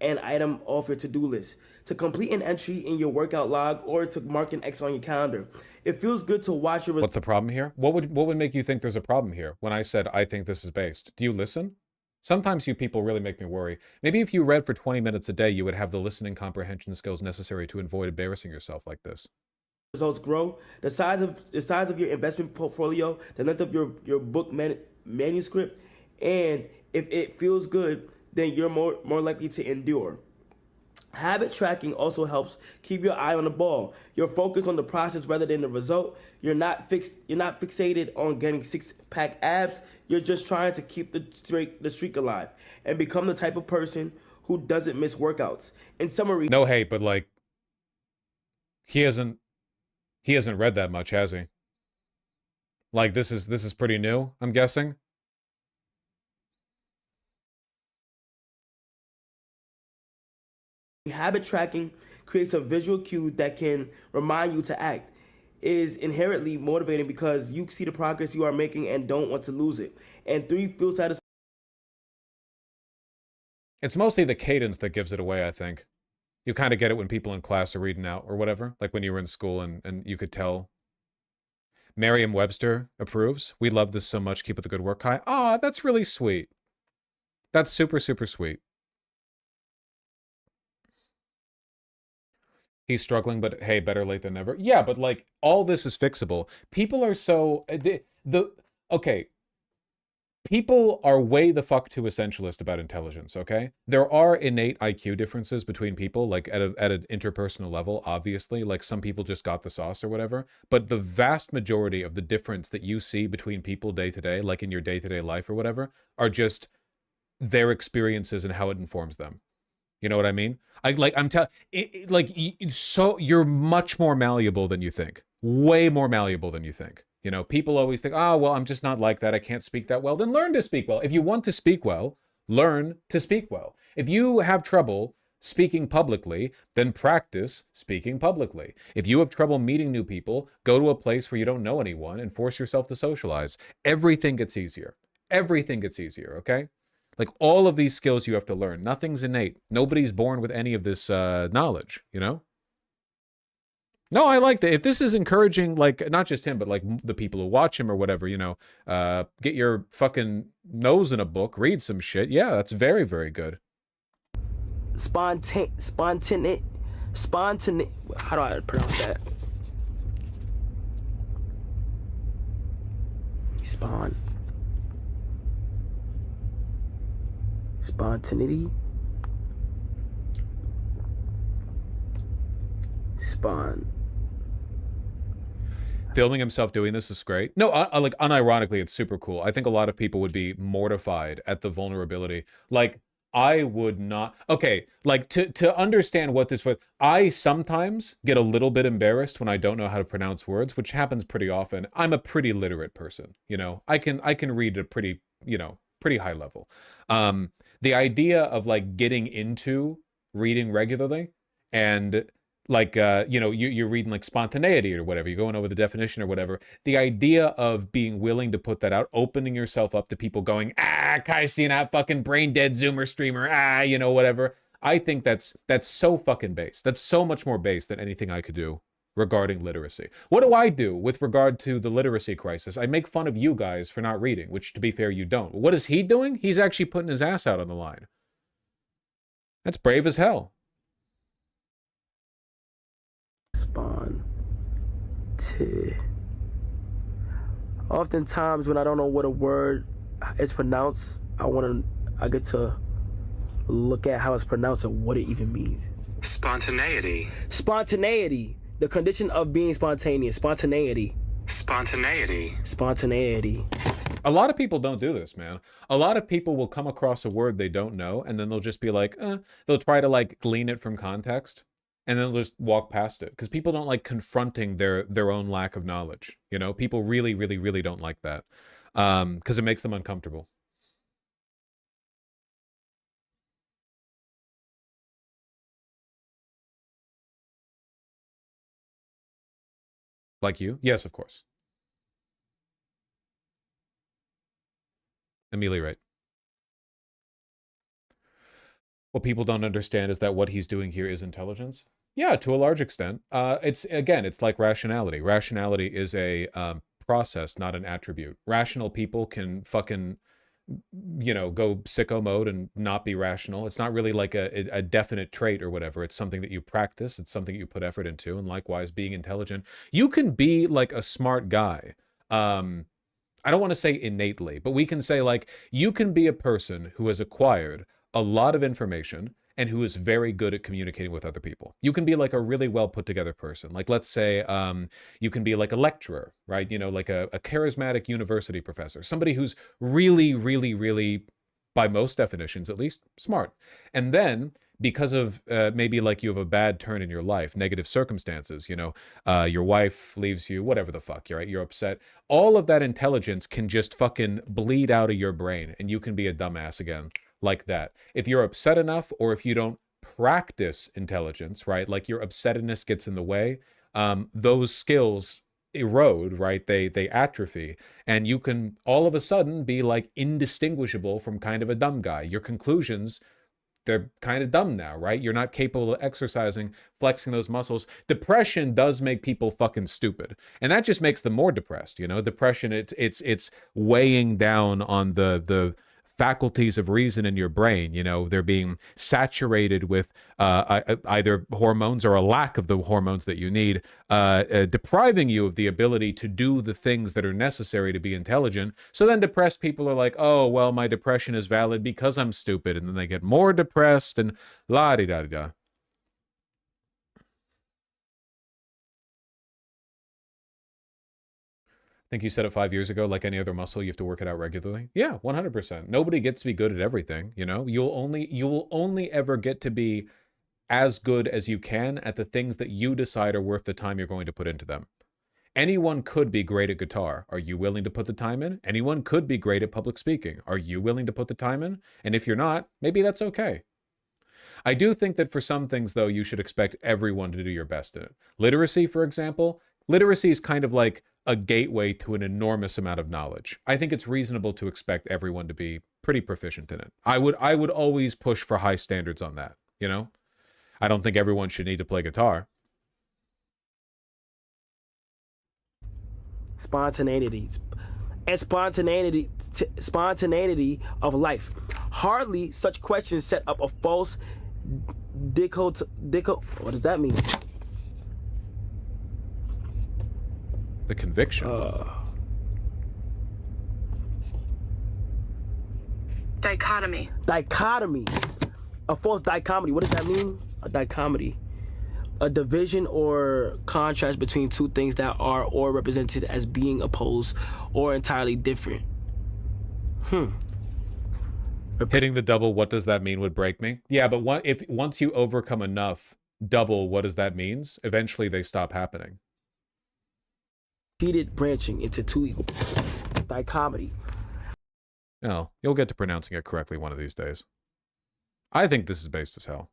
an item off your to-do list, to complete an entry in your workout log, or to mark an X on your calendar. It feels good to watch your... What's the problem here? What would make you think there's a problem here when I said I think this is based? Do you listen? Sometimes you people really make me worry. Maybe if you read for 20 minutes a day, you would have the listening comprehension skills necessary to avoid embarrassing yourself like this. Results grow. The size of your investment portfolio, the length of your book manuscript, and if it feels good, then you're more likely to endure. Habit tracking also helps keep your eye on the ball. You're focused on the process rather than the result. You're not fixated on getting six-pack abs. You're just trying to keep the streak alive and become the type of person who doesn't miss workouts. In summary, No hate, but like he hasn't read that much, has he? Like this is pretty new, I'm guessing. habit tracking creates a visual cue that can remind you to act. It is inherently motivating because you see the progress you are making and don't want to lose it. And 3, feel satisfied. It's mostly the cadence that gives it away, I think. You kind of get it when people in class are reading out or whatever, like when you were in school and you could tell. Merriam-Webster approves. We love this so much. Keep up the good work, Kai. Ah, that's really sweet. That's super, super sweet. He's struggling, but hey, better late than never. Yeah, but like all this is fixable. People are so okay. People are way the fuck too essentialist about intelligence, okay? There are innate IQ differences between people, like at an interpersonal level, obviously. Like some people just got the sauce or whatever. But the vast majority of the difference that you see between people day to day, like in your day-to-day life or whatever, are just their experiences and how it informs them. You know what I mean? I'm telling, so you're much more malleable than you think. Way more malleable than you think. You know, people always think, oh, well, I'm just not like that. I can't speak that well. Then learn to speak well. If you want to speak well, learn to speak well. If you have trouble speaking publicly, then practice speaking publicly. If you have trouble meeting new people, go to a place where you don't know anyone and force yourself to socialize. Everything gets easier. Everything gets easier, okay? Like all of these skills you have to learn. Nothing's innate. Nobody's born with any of this knowledge, you know? No, I like that. If this is encouraging, like, not just him, but like the people who watch him or whatever, you know, get your fucking nose in a book, read some shit. Yeah, that's very, very good. Spontaneous. How do I pronounce that? Spontaneity. Filming himself doing this is great. No, like unironically, it's super cool. I think a lot of people would be mortified at the vulnerability. Like I would not. Okay, like to understand what this was, I sometimes get a little bit embarrassed when I don't know how to pronounce words, which happens pretty often. I'm a pretty literate person, you know. I can read at a pretty, you know, pretty high level. The idea of like getting into reading regularly and like, you know, you're reading like spontaneity or whatever, you're going over the definition or whatever. The idea of being willing to put that out, opening yourself up to people going, Kai's seeing that fucking brain dead Zoomer streamer, you know, whatever. I think that's so fucking base. That's so much more base than anything I could do regarding literacy. What do I do with regard to the literacy crisis? I make fun of you guys for not reading, which to be fair, you don't. What is he doing? He's actually putting his ass out on the line. That's brave as hell. Oftentimes when I don't know what a word is pronounced, I get to look at how it's pronounced and what it even means. Spontaneity. Spontaneity. The condition of being spontaneous. Spontaneity. Spontaneity. Spontaneity. A lot of people don't do this, man. A lot of people will come across a word they don't know, and then they'll just be like, they'll try to like glean it from context, and then they'll just walk past it. Because people don't like confronting their own lack of knowledge. You know, people really, really, really don't like that. Because it makes them uncomfortable. Like you? Yes, of course. Ameliorate. What people don't understand is that what he's doing here is intelligence. Yeah, to a large extent. It's like rationality. Rationality is a process, not an attribute. Rational people can fucking, you know, go sicko mode and not be rational. It's not really like a definite trait or whatever. It's something that you practice. It's something you put effort into. And likewise, being intelligent. You can be like a smart guy. I don't want to say innately, but we can say like you can be a person who has acquired a lot of information and who is very good at communicating with other people. You can be like a really well put together person. Like let's say you can be like a lecturer, right? You know, like a charismatic university professor, somebody who's really, really, really by most definitions at least, smart. And then because of maybe like you have a bad turn in your life, negative circumstances, you know, your wife leaves you, whatever the fuck, right? You're upset. All of that intelligence can just fucking bleed out of your brain and you can be a dumbass again like that. If you're upset enough, or if you don't practice intelligence, right? Like your upsetness gets in the way, those skills erode, right? They atrophy, and you can all of a sudden be like indistinguishable from kind of a dumb guy. Your conclusions, they're kind of dumb now, right? You're not capable of exercising, flexing those muscles. Depression does make people fucking stupid, and that just makes them more depressed. You know, depression, it's weighing down on the faculties of reason in your brain. You know, they're being saturated with either hormones or a lack of the hormones that you need, depriving you of the ability to do the things that are necessary to be intelligent. So then depressed people are like, oh, well, my depression is valid because I'm stupid. And then they get more depressed and la-di-da-di-da. I think you said it 5 years ago, like any other muscle, you have to work it out regularly. Yeah, 100%. Nobody gets to be good at everything, you know? You will only ever get to be as good as you can at the things that you decide are worth the time you're going to put into them. Anyone could be great at guitar. Are you willing to put the time in? Anyone could be great at public speaking. Are you willing to put the time in? And if you're not, maybe that's okay. I do think that for some things, though, you should expect everyone to do your best in it. Literacy, for example, literacy is kind of like a gateway to an enormous amount of knowledge. I think it's reasonable to expect everyone to be pretty proficient in it. I would always push for high standards on that, you know? I don't think everyone should need to play guitar. Spontaneity and spontaneity of life. Hardly such questions set up a false what does that mean? The conviction. Dichotomy. Dichotomy. A false dichotomy. What does that mean? A dichotomy. A division or contrast between two things that are or represented as being opposed or entirely different. Hitting the double, what does that mean, would break me. Yeah, but once you overcome enough double, what does that means? Eventually they stop happening. Repeated branching into two equal. Dichotomy. No, you'll get to pronouncing it correctly one of these days. I think this is based as hell.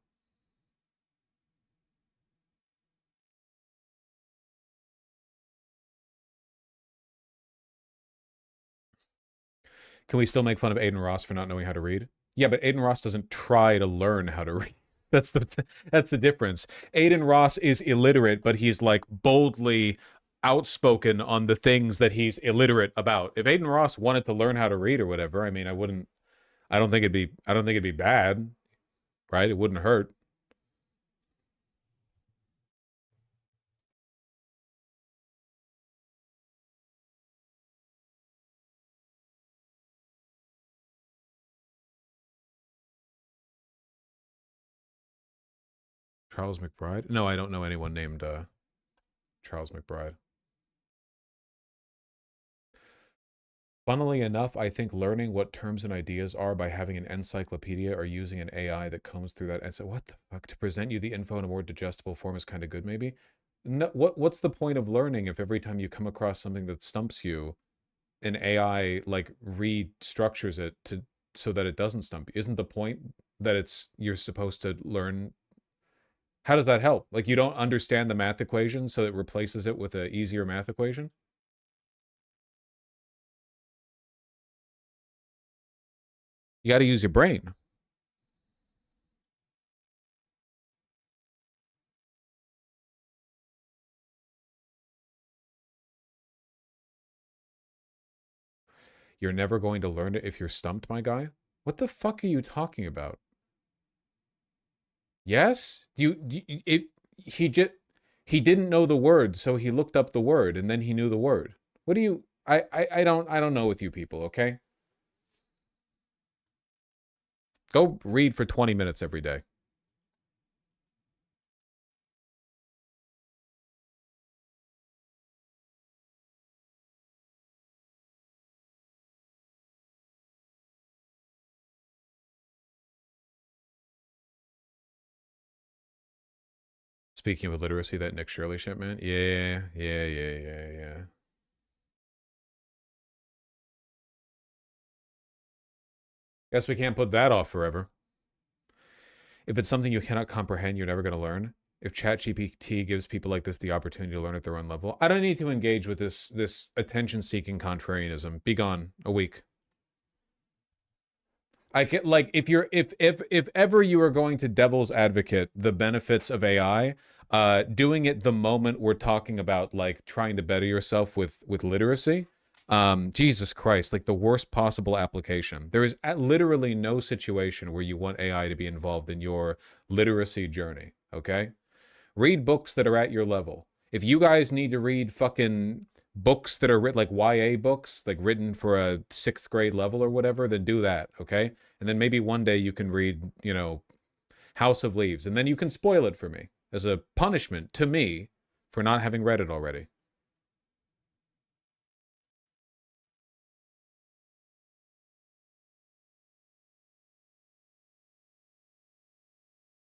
Can we still make fun of Aiden Ross for not knowing how to read? Yeah, but Aiden Ross doesn't try to learn how to read. That's the difference. Aiden Ross is illiterate, but he's like boldly outspoken on the things that he's illiterate about. If Aiden Ross wanted to learn how to read or whatever, I mean, I don't think it'd be bad, right? It wouldn't hurt. Charles McBride? No, I don't know anyone named Charles McBride. Funnily enough, I think learning what terms and ideas are by having an encyclopedia or using an AI that combs through that and so what the fuck, to present you the info in a more digestible form is kind of good, maybe? No, what's the point of learning if every time you come across something that stumps you, an AI like restructures it so that it doesn't stump you? Isn't the point that you're supposed to learn? How does that help? Like, you don't understand the math equation, so it replaces it with an easier math equation? You got to use your brain. You're never going to learn it if you're stumped, my guy? What the fuck are you talking about? Yes? If he didn't know the word, so he looked up the word and then he knew the word. What do you I don't know with you people, okay? Go read for 20 minutes every day. Speaking of literacy, that Nick Shirley shit, man. Yeah. Guess we can't put that off forever. If it's something you cannot comprehend, you're never going to learn. If ChatGPT gives people like this the opportunity to learn at their own level, I don't need to engage with this attention-seeking contrarianism. Be gone. A week. I get like if ever you are going to devil's advocate the benefits of AI, doing it the moment we're talking about like trying to better yourself with literacy. Jesus Christ, like the worst possible application. There is literally no situation where you want AI to be involved in your literacy journey, okay? Read books that are at your level. If you guys need to read fucking books that are written like YA books, like written for a 6th grade level or whatever, then do that, okay? And then maybe one day you can read, you know, House of Leaves, and then you can spoil it for me as a punishment to me for not having read it already.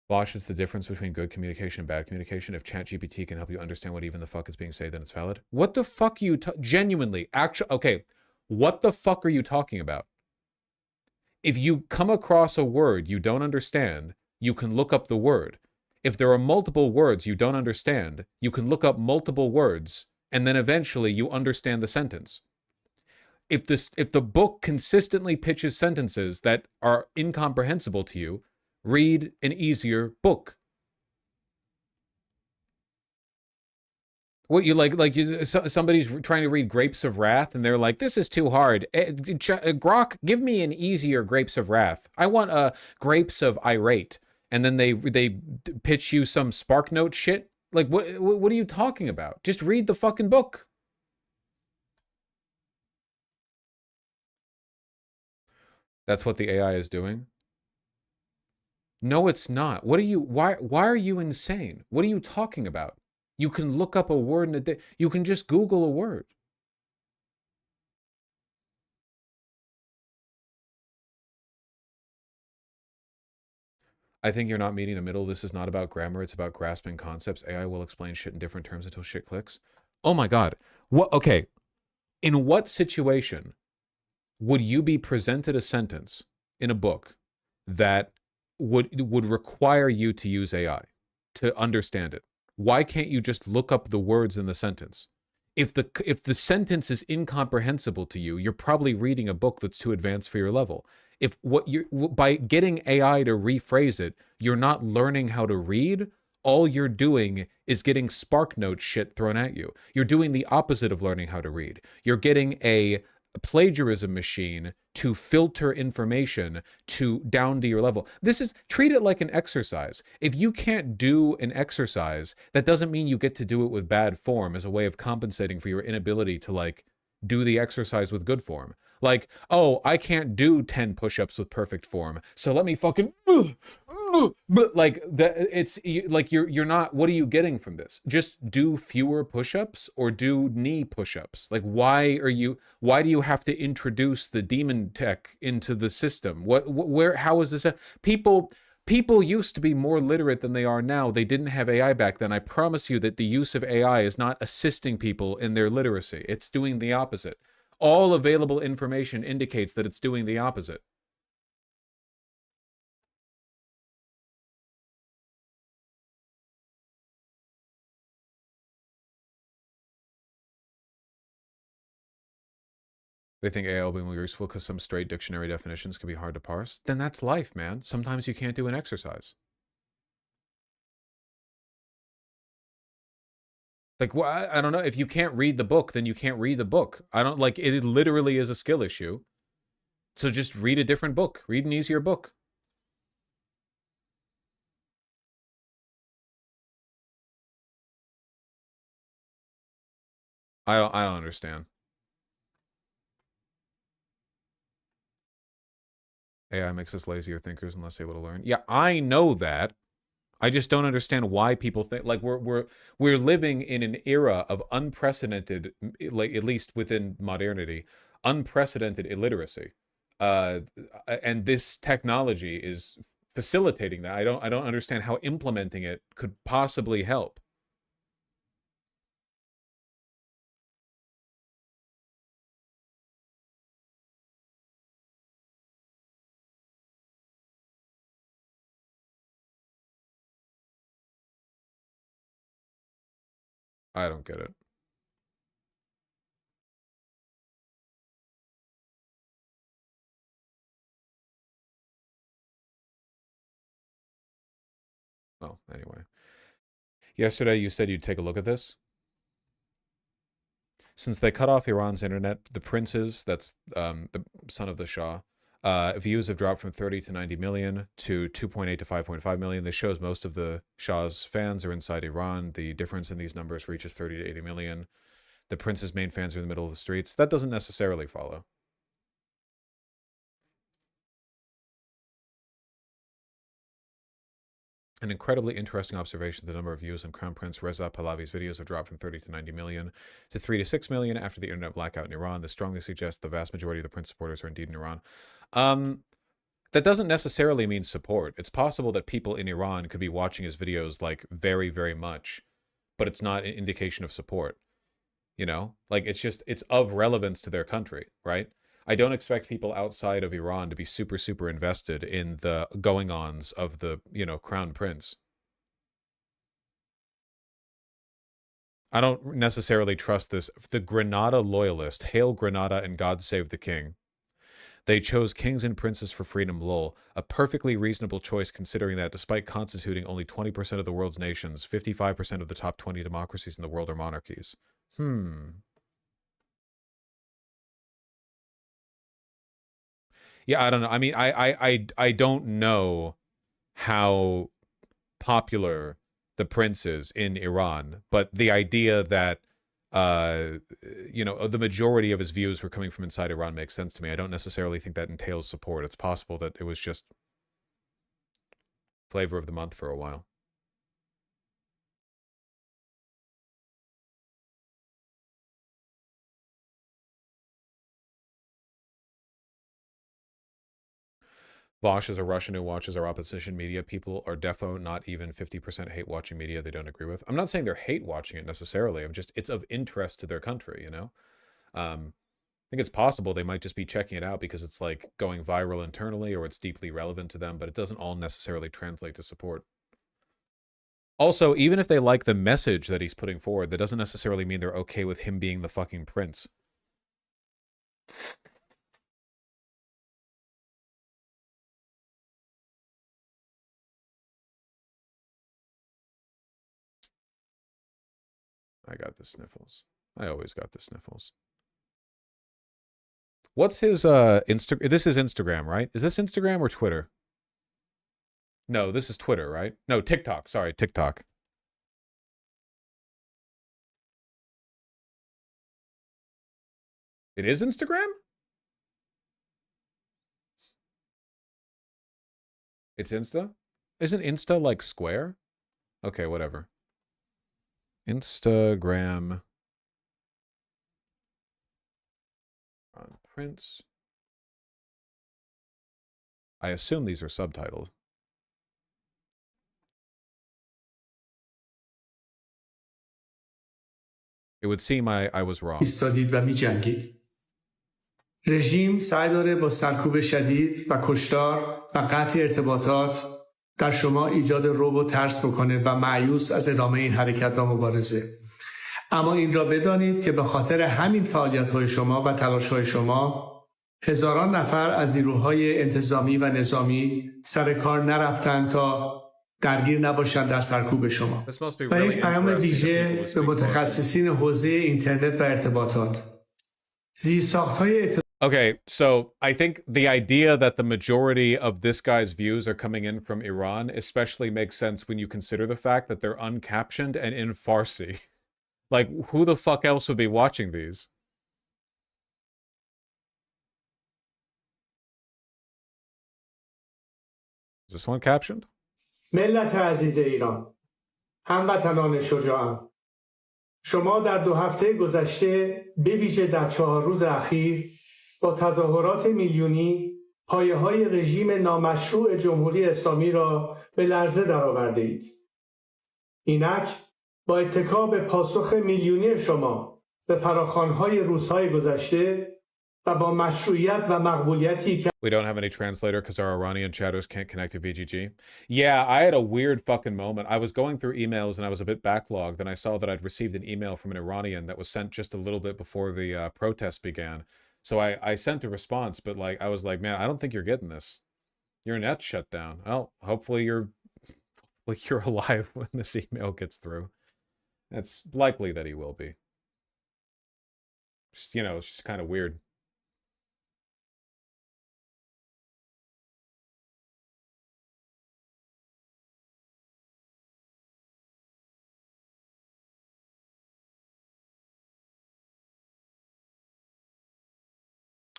Bosch, it's the difference between good communication and bad communication. If ChatGPT can help you understand what even the fuck is being said, then it's valid. What the fuck are you genuinely, actually, okay, what the fuck are you talking about? If you come across a word you don't understand, you can look up the word. If there are multiple words you don't understand, you can look up multiple words, and then eventually you understand the sentence. If the book consistently pitches sentences that are incomprehensible to you, read an easier book. What you like somebody's trying to read Grapes of Wrath and they're like, this is too hard. Grok, give me an easier Grapes of Wrath. I want Grapes of Irate. And then they pitch you some SparkNote shit. Like what are you talking about? Just read the fucking book. That's what the AI is doing. No, it's not. What are you, why are you insane? What are you talking about? You can look up a word in a day. You can just Google a word. I think you're not meeting the middle. This is not about grammar. It's about grasping concepts. AI will explain shit in different terms until shit clicks. Oh my God. What? Okay. In what situation would you be presented a sentence in a book that would require you to use AI to understand it? Why can't you just look up the words in the sentence? If the sentence is incomprehensible to you, you're probably reading a book that's too advanced for your level. If by getting AI to rephrase it, you're not learning how to read, all you're doing is getting SparkNote shit thrown at you. You're doing the opposite of learning how to read. You're getting a plagiarism machine to filter information down to your level. Treat it like an exercise. If you can't do an exercise, that doesn't mean you get to do it with bad form as a way of compensating for your inability to like do the exercise with good form. Like, oh, I can't do 10 push-ups with perfect form, so let me fucking like that. It's like you're not. What are you getting from this? Just do fewer push-ups or do knee push-ups. Like, why do you have to introduce the demon tech into the system? How is this? People used to be more literate than they are now. They didn't have AI back then. I promise you that the use of AI is not assisting people in their literacy. It's doing the opposite. All available information indicates that it's doing the opposite. They think AI will be more useful because some straight dictionary definitions can be hard to parse. Then that's life, man. Sometimes you can't do an exercise. Like, well, I don't know. If you can't read the book, then you can't read the book. It literally is a skill issue. So just read a different book. Read an easier book. I don't understand. AI makes us lazier thinkers and less able to learn. Yeah, I know that. I just don't understand why people think like we're living in an era of unprecedented, like at least within modernity, unprecedented illiteracy, and this technology is facilitating that. I don't understand how implementing it could possibly help. I don't get it. Well, anyway. Yesterday you said you'd take a look at this. Since they cut off Iran's internet, the princes, that's the son of the Shah, views have dropped from 30 to 90 million to 2.8 to 5.5 million. This shows most of the Shah's fans are inside Iran. The difference in these numbers reaches 30 to 80 million. The prince's main fans are in the middle of the streets. That doesn't necessarily follow. An incredibly interesting observation, the number of views on Crown Prince Reza Pahlavi's videos have dropped from 30 to 90 million to 3 to 6 million after the internet blackout in Iran. This strongly suggests the vast majority of the Prince supporters are indeed in Iran. That doesn't necessarily mean support. It's possible that people in Iran could be watching his videos like very, very much, but it's not an indication of support. You know, like it's of relevance to their country, right? I don't expect people outside of Iran to be super, super invested in the going-ons of the, you know, Crown Prince. I don't necessarily trust this. The Grenada loyalist, hail Grenada and God save the king. They chose kings and princes for freedom, lol. A perfectly reasonable choice considering that despite constituting only 20% of the world's nations, 55% of the top 20 democracies in the world are monarchies. Yeah, I don't know. I mean, I don't know how popular the prince is in Iran, but the idea that you know, the majority of his views were coming from inside Iran makes sense to me. I don't necessarily think that entails support. It's possible that it was just flavor of the month for a while. Vosh is a Russian who watches our opposition media. People are defo not even 50% hate watching media they don't agree with. I'm not saying they're hate watching it necessarily. I'm just, it's of interest to their country, you know? I think it's possible they might just be checking it out because it's like going viral internally or it's deeply relevant to them, but it doesn't all necessarily translate to support. Also, even if they like the message that he's putting forward, that doesn't necessarily mean they're okay with him being the fucking prince. I got the sniffles. I always got the sniffles. What's his Insta? This is Instagram, right? Is this Instagram or Twitter? No, this is Twitter, right? No, TikTok. Sorry, TikTok. It is Instagram? It's Insta? Isn't Insta like Square? Okay, whatever. Instagram. On Prince. I assume these are subtitled. It would seem I was wrong. ایستادید و می‌جنگید. رژیم سعی داره با سرکوب شدید و کشتار و قطع ارتباطات در شما ایجاد رعب و ترس بکنه و مایوس از ادامه این حرکت و مبارزه. اما این را بدانید که به خاطر همین فعالیت‌های شما و تلاش‌های شما هزاران نفر از نیروهای انتظامی و نظامی سر کار نرفتند تا درگیر نباشند در سرکوب شما. و یک پیام ویژه به متخصصین حوزه اینترنت و ارتباطات. زیرساخت‌های Okay, so I think the idea that the majority of this guy's views are coming in from Iran especially makes sense when you consider the fact that they're uncaptioned and in Farsi. Like, who the fuck else would be watching these? Is this one captioned? ملت عزیز ایران، هموطنان شجاعم، شما در 2 هفته گذشته به ویژه در 4 روز اخیر با تظاهرات میلیونی پایه‌های رژیم نامشروع جمهوری اسلامی را به لرزه درآورده اید. اینک با اتکا به پاسخ میلیونی شما به فراخوان‌های روزهای گذشته و با مشروعیت و مقبولیتی که We don't have any translator because our Iranian chatters can't connect to VGG. Yeah, I had a weird fucking moment. I was going through emails and I was a bit backlogged, and I saw that I'd received an email from an Iranian that was sent just a little bit before the protest began. So I sent a response, but like I was like, man, I don't think you're getting this. Your net's shut down. Well, hopefully you're alive when this email gets through. It's likely that he will be. Just, you know, it's just kind of weird.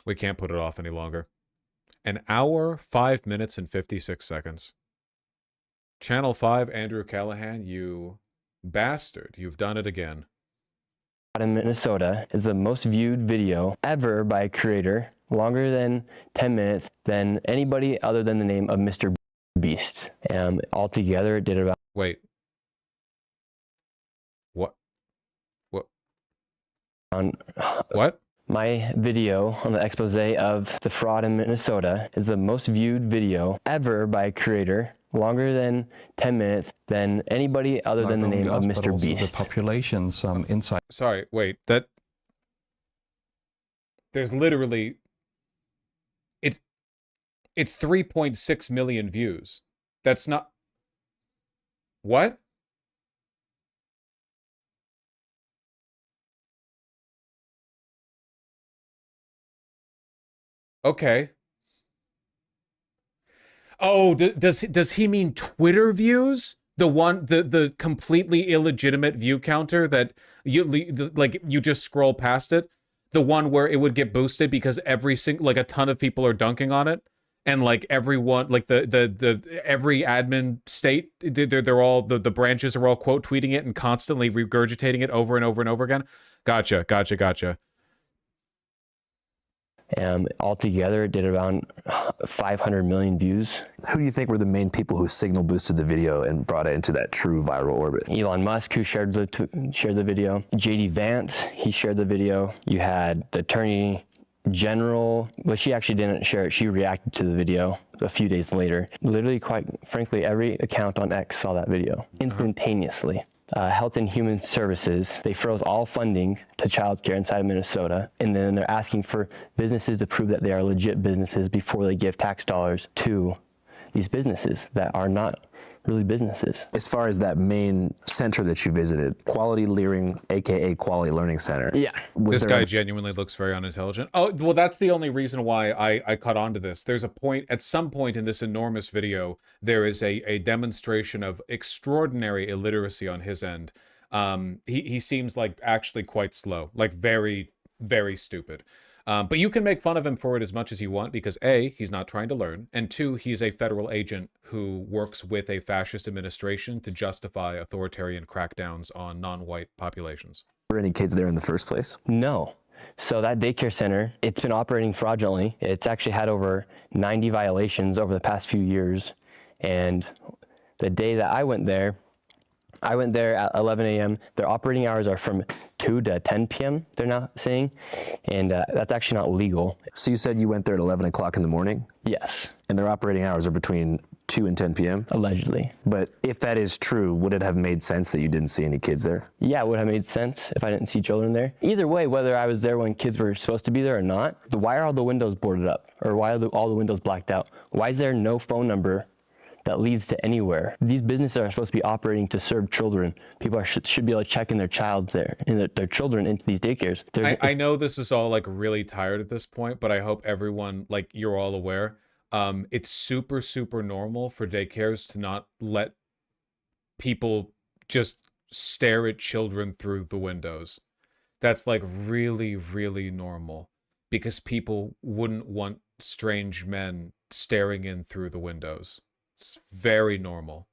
We can't put it off any longer. An hour, 5 minutes, and 56 seconds. Channel 5, Andrew Callahan, you bastard. You've done it again. In Minnesota is the most viewed video ever by a creator, longer than 10 minutes, than anybody other than the name of Mr. Beast. Altogether, it did about... Wait. What? What? What? My video on the expose of the fraud in Minnesota is the most viewed video ever by a creator, longer than 10 minutes, than anybody other than the name of Mr. Beast. The population, some insight. Sorry, wait. That... There's literally... It's 3.6 million views. That's not... What? Okay. Oh, does he mean Twitter views? The completely illegitimate view counter that you just scroll past it? The one where it would get boosted because every single, like, a ton of people are dunking on it, and like everyone, like the every admin state, they're all the branches are all quote tweeting it and constantly regurgitating it over and over and over again. Gotcha. Altogether, it did around 500 million views. Who do you think were the main people who signal boosted the video and brought it into that true viral orbit? Elon Musk, who shared the video. JD Vance, he shared the video. You had the Attorney General, but she actually didn't share it. She reacted to the video a few days later. Literally, quite frankly, every account on X saw that video instantaneously. Health and Human Services, they froze all funding to childcare inside of Minnesota, and then they're asking for businesses to prove that they are legit businesses before they give tax dollars to these businesses that are not really businesses. As far as that main center that you visited, Quality Learning, aka Quality Learning Center. Yeah. This guy genuinely looks very unintelligent. Oh, well, that's the only reason why I caught on to this. There's a point, at some point in this enormous video, there is a demonstration of extraordinary illiteracy on his end. He seems like actually quite slow, like very, very stupid. But you can make fun of him for it as much as you want because A, he's not trying to learn, and 2, he's a federal agent who works with a fascist administration to justify authoritarian crackdowns on non-white populations. Were any kids there in the first place? No. So that daycare center, it's been operating fraudulently. It's actually had over 90 violations over the past few years. And the day that I went there at 11 a.m. Their operating hours are from 2 to 10 p.m., they're now saying, and that's actually not legal. So you said you went there at 11 o'clock in the morning? Yes. And their operating hours are between 2 and 10 p.m.? Allegedly. But if that is true, would it have made sense that you didn't see any kids there? Yeah, it would have made sense if I didn't see children there. Either way, whether I was there when kids were supposed to be there or not, why are all the windows boarded up? Or why are all the windows blacked out? Why is there no phone number that leads to anywhere? These businesses are supposed to be operating to serve children. People should be able to check in their their children into these daycares. I know this is all like really tired at this point, but I hope everyone, like, you're all aware. It's super, super normal for daycares to not let people just stare at children through the windows. That's like really, really normal because people wouldn't want strange men staring in through the windows. It's very normal.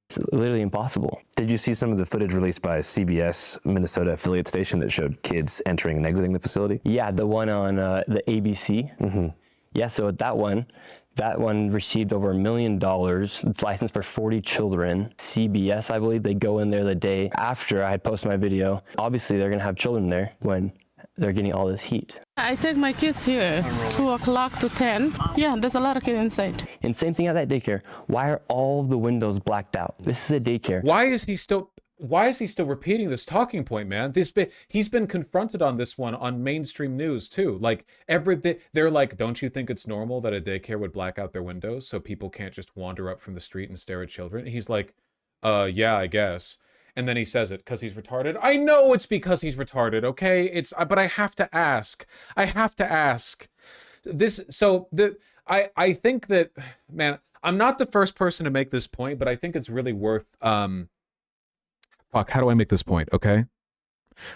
It's literally impossible. Did you see some of the footage released by CBS Minnesota affiliate station that showed kids entering and exiting the facility? Yeah, the one on the ABC. Mm-hmm. Yeah, so that one received over $1 million. It's licensed for 40 children. CBS, I believe, they go in there the day after I had posted my video. Obviously, they're gonna have children there when they're getting all this heat. I take my kids here, 2 o'clock to 10. Yeah, there's a lot of kids inside. And same thing at that daycare. Why are all the windows blacked out? This is a daycare. Why is he still repeating this talking point, man? He's been confronted on this one on mainstream news too. Like they're like, don't you think it's normal that a daycare would black out their windows so people can't just wander up from the street and stare at children? And he's like, yeah, I guess. And then he says it because he's retarded. I know it's because he's retarded, okay? But I have to ask. I think that, man, I'm not the first person to make this point, but I think it's really worth, how do I make this point, okay?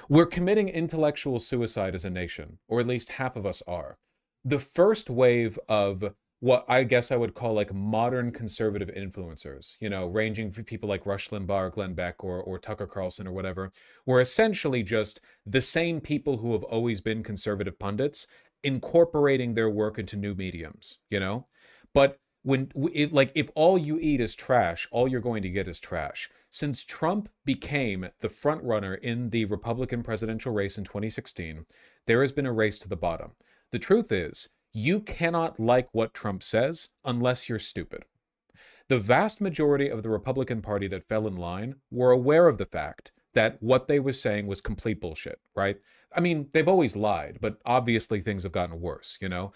We're committing intellectual suicide as a nation, or at least half of us are. The first wave of what I guess I would call like modern conservative influencers, you know, ranging from people like Rush Limbaugh or Glenn Beck or Tucker Carlson or whatever, were essentially just the same people who have always been conservative pundits incorporating their work into new mediums, you know? But if all you eat is trash, all you're going to get is trash. Since Trump became the front runner in the Republican presidential race in 2016, there has been a race to the bottom. The truth is, you cannot like what Trump says unless you're stupid. The vast majority of the Republican Party that fell in line were aware of the fact that what they were saying was complete bullshit, right? I mean, they've always lied, but obviously things have gotten worse, you know?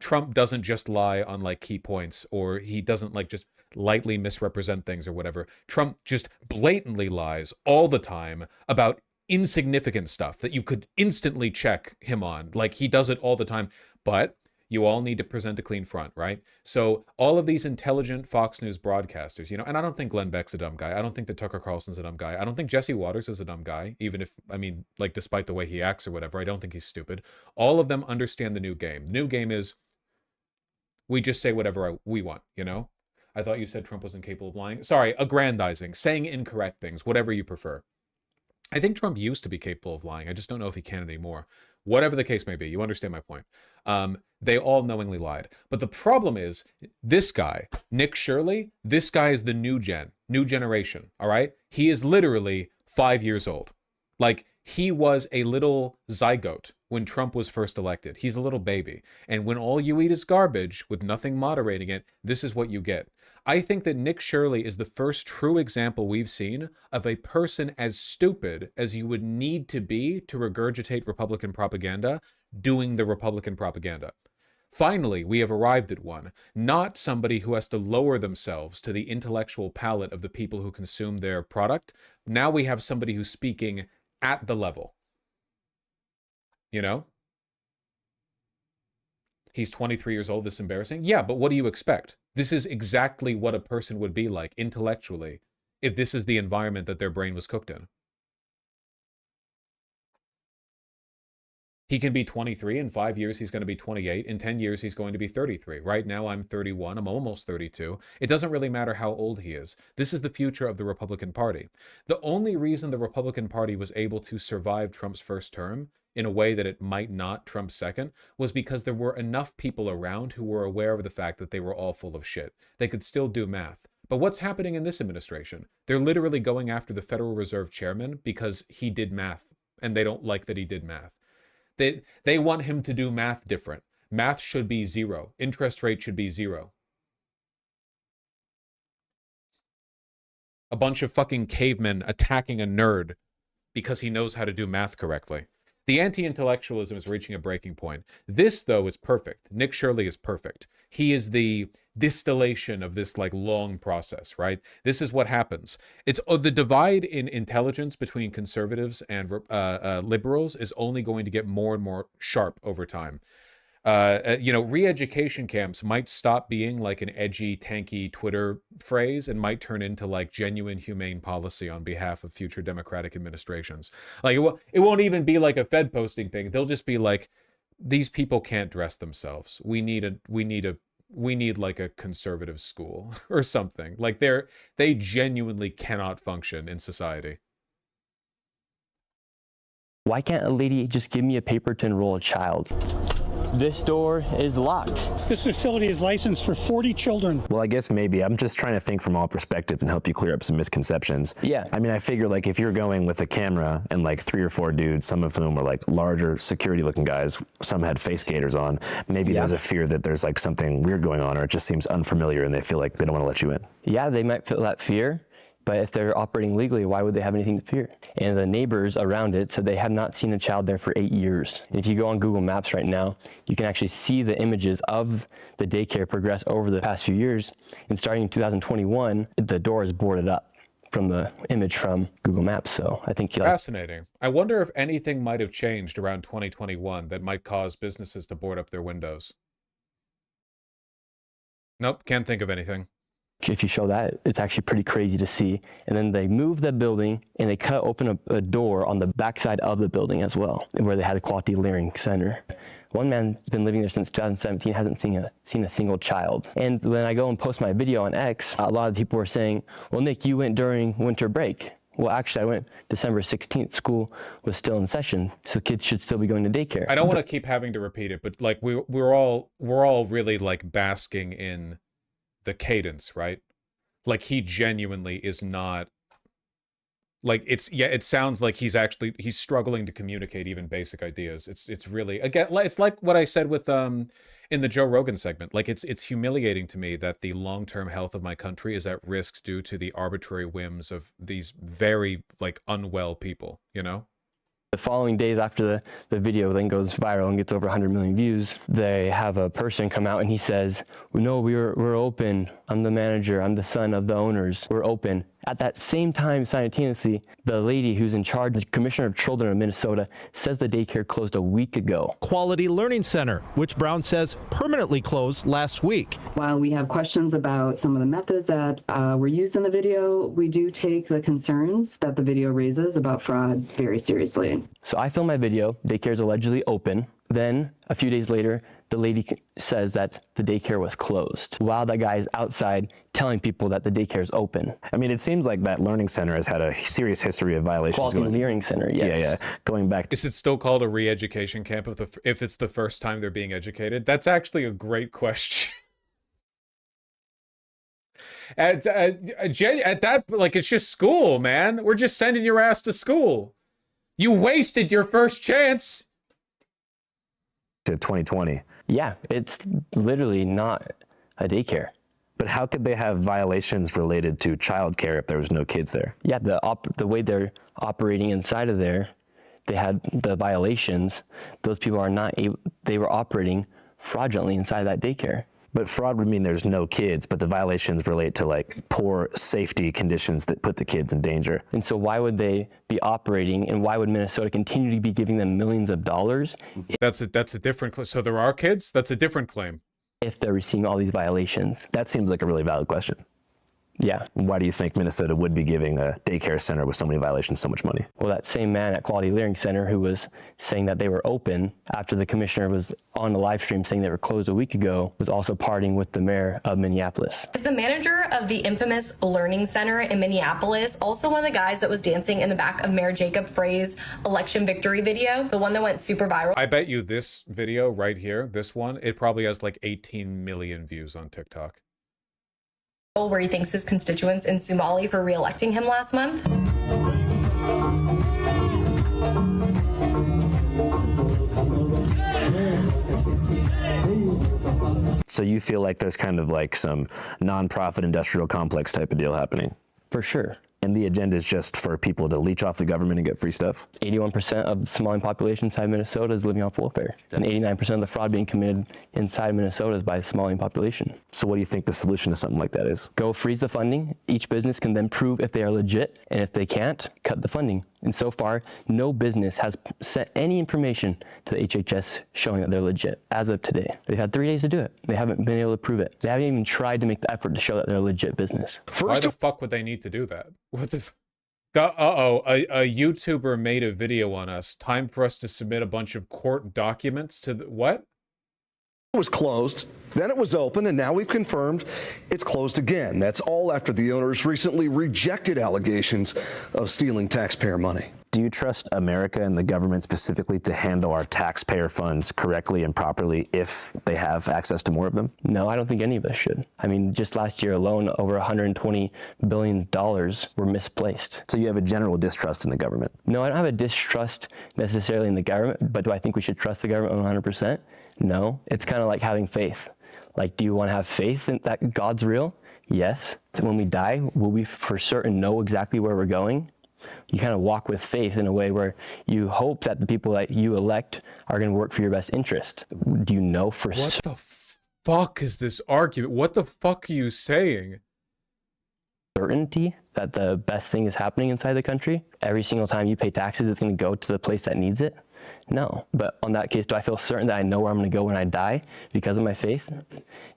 Trump doesn't just lie on like key points, or he doesn't like just lightly misrepresent things or whatever. Trump just blatantly lies all the time about insignificant stuff that you could instantly check him on. Like, he does it all the time. But you all need to present a clean front, right? So all of these intelligent Fox News broadcasters, you know, and I don't think Glenn Beck's a dumb guy. I don't think that Tucker Carlson's a dumb guy. I don't think Jesse Waters is a dumb guy, even if, I mean, like, despite the way he acts or whatever, I don't think he's stupid. All of them understand the new game. The new game is we just say whatever we want, you know? I thought you said Trump was incapable of lying. Sorry, aggrandizing, saying incorrect things, whatever you prefer. I think Trump used to be capable of lying. I just don't know if he can anymore. Whatever the case may be, you understand my point. They all knowingly lied. But the problem is, this guy, Nick Shirley, this guy is the new generation, all right? He is literally 5 years old. Like, he was a little zygote when Trump was first elected. He's a little baby. And when all you eat is garbage, with nothing moderating it, this is what you get. I think that Nick Shirley is the first true example we've seen of a person as stupid as you would need to be to regurgitate Republican propaganda, doing the Republican propaganda. Finally, we have arrived at one, not somebody who has to lower themselves to the intellectual palate of the people who consume their product. Now we have somebody who's speaking at the level. You know? He's 23 years old, this is embarrassing. Yeah, but what do you expect? This is exactly what a person would be like intellectually if this is the environment that their brain was cooked in. He can be 23. In 5 years, he's going to be 28. In 10 years, he's going to be 33. Right now, I'm 31. I'm almost 32. It doesn't really matter how old he is. This is the future of the Republican Party. The only reason the Republican Party was able to survive Trump's first term in a way that it might not Trump's second was because there were enough people around who were aware of the fact that they were all full of shit. They could still do math. But what's happening in this administration? They're literally going after the Federal Reserve chairman because he did math, and they don't like that he did math. They want him to do math different. Math should be 0. Interest rate should be 0. A bunch of fucking cavemen attacking a nerd because he knows how to do math correctly. The anti-intellectualism is reaching a breaking point. This, though, is perfect. Nick Shirley is perfect. He is the distillation of this, like, long process, right? This is what happens. It's the divide in intelligence between conservatives and liberals is only going to get more and more sharp over time. You know, re-education camps might stop being like an edgy, tanky Twitter phrase and might turn into like genuine humane policy on behalf of future Democratic administrations. Like, it won't even be like a Fed posting thing. They'll just be like, these people can't dress themselves. We need like a conservative school or something. Like, they genuinely cannot function in society. Why can't a lady just give me a paper to enroll a child? this door is locked. This facility is licensed for 40 children. Well, I guess maybe I'm just trying to think from all perspectives and help you clear up some misconceptions. Yeah. I mean, I figure like if you're going with a camera and like 3 or 4 dudes, some of whom were like larger security looking guys, some had face gaiters on, maybe there's a fear that there's like something weird going on, or it just seems unfamiliar and they feel like they don't want to let you in. Yeah, they might feel that fear, but if they're operating legally, why would they have anything to fear? And the neighbors around it said they have not seen a child there for 8 years. And if you go on Google Maps right now, you can actually see the images of the daycare progress over the past few years. And starting in 2021, the door is boarded up from the image from Google Maps. So I think fascinating. I wonder if anything might have changed around 2021 that might cause businesses to board up their windows. Nope, can't think of anything. If you show that, it's actually pretty crazy to see. And then they moved the building and they cut open a door on the backside of the building as well, where they had a quality learning center. One man's been living there since 2017, hasn't seen a single child. And when I go and post my video on X, a lot of people were saying, well, Nick, you went during winter break. Well, actually, I went December 16th. School was still in session, so kids should still be going to daycare. I don't want to keep having to repeat it, but like we're all really like basking in the cadence, right? Like he genuinely is not like it sounds like he's struggling to communicate even basic ideas. It's really, again, it's like what I said with in the Joe Rogan segment. Like it's humiliating to me that the long-term health of my country is at risk due to the arbitrary whims of these very like unwell people, you know? The following days after the video then goes viral and gets over 100 million views, they have a person come out and he says, no, we're open. I'm the manager. I'm the son of the owners. We're open. At that same time, simultaneously, the lady who's in charge, the Commissioner of Children of Minnesota, says the daycare closed a week ago. Quality Learning Center, which Brown says permanently closed last week. While we have questions about some of the methods that were used in the video, we do take the concerns that the video raises about fraud very seriously. So I filmed my video. Daycare is allegedly open. Then, a few days later, the lady says that the daycare was closed, while that guy is outside telling people that the daycare is open. I mean, it seems like that learning center has had a serious history of violations. Quality Learning Center, yes. Yeah. Going back to... Is it still called a re-education camp if it's the first time they're being educated? That's actually a great question. At that, like, it's just school, man. We're just sending your ass to school. You wasted your first chance. To 2020. Yeah, it's literally not a daycare. But how could they have violations related to childcare if there was no kids there? Yeah, the way they're operating inside of there, they had the violations. Those people are not able, they were operating fraudulently inside that daycare. But fraud would mean there's no kids, but the violations relate to like poor safety conditions that put the kids in danger. And so why would they be operating, and why would Minnesota continue to be giving them millions of dollars? That's a different claim. So there are kids? That's a different claim. If they're receiving all these violations. That seems like a really valid question. Yeah. Why do you think Minnesota would be giving a daycare center with so many violations so much money? Well, that same man at Quality Learning Center who was saying that they were open after the commissioner was on the live stream saying they were closed a week ago was also partying with the mayor of Minneapolis. Is the manager of the infamous Learning Center in Minneapolis also one of the guys that was dancing in the back of Mayor Jacob Frey's election victory video, the one that went super viral? I bet you this video right here, this one, it probably has like 18 million views on TikTok. Where he thanks his constituents in Somali for re-electing him last month. So you feel like there's kind of like some nonprofit industrial complex type of deal happening? For sure. And the agenda is just for people to leech off the government and get free stuff? 81% of the Somali population inside Minnesota is living off welfare. And 89% of the fraud being committed inside Minnesota is by the Somali population. So what do you think the solution to something like that is? Go freeze the funding. Each business can then prove if they are legit. And if they can't, cut the funding. And so far, no business has sent any information to the HHS showing that they're legit as of today. They've had 3 days to do it. They haven't been able to prove it. They haven't even tried to make the effort to show that they're a legit business. Why the fuck would they need to do that? What the... a YouTuber made a video on us. Time for us to submit a bunch of court documents to the... What? It was closed, then it was open, and now we've confirmed it's closed again. That's all after the owners recently rejected allegations of stealing taxpayer money. Do you trust America and the government specifically to handle our taxpayer funds correctly and properly if they have access to more of them? No, I don't think any of us should. I mean, just last year alone, over $120 billion were misplaced. So you have a general distrust in the government? No, I don't have a distrust necessarily in the government, but do I think we should trust the government 100%? No. It's kind of like having faith. Like, do you want to have faith in that God's real? Yes. When we die, will we for certain know exactly where we're going? You kind of walk with faith in a way where you hope that the people that you elect are going to work for your best interest. Do you know for certain? What the fuck is this argument? What the fuck are you saying? Certainty that the best thing is happening inside the country? Every single time you pay taxes, it's going to go to the place that needs it? No. But on that case, do I feel certain that I know where I'm going to go when I die because of my faith?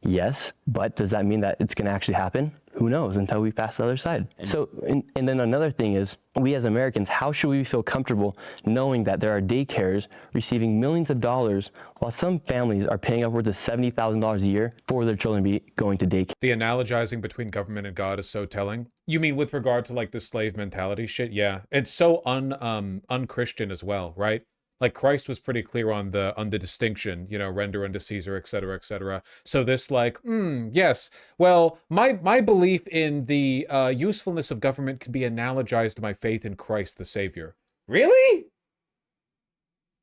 Yes. But does that mean that it's going to actually happen? Who knows until we pass the other side. So, and then another thing is, we as Americans, how should we feel comfortable knowing that there are daycares receiving millions of dollars while some families are paying upwards of $70,000 a year for their children to be going to daycare? The analogizing between government and God is so telling. You mean with regard to like the slave mentality shit? Yeah. It's so un-Christian as well, right? Like Christ was pretty clear on the distinction, you know, render unto Caesar, etc., etc. So this like, yes, well, my belief in the usefulness of government can be analogized to my faith in Christ the Savior. Really?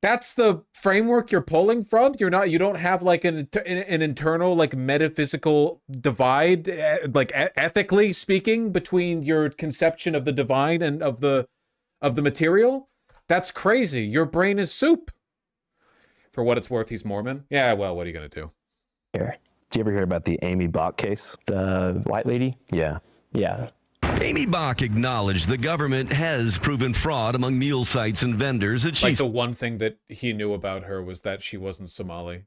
That's the framework you're pulling from? You don't have like an internal like metaphysical divide, like ethically speaking, between your conception of the divine and of the material? That's crazy. Your brain is soup. For what it's worth, he's Mormon. Yeah, well, what are you going to do? Here. Did you ever hear about the Amy Bach case? The white lady? Yeah. Yeah. Amy Bach acknowledged the government has proven fraud among meal sites and vendors. That like the one thing that he knew about her was that she wasn't Somali.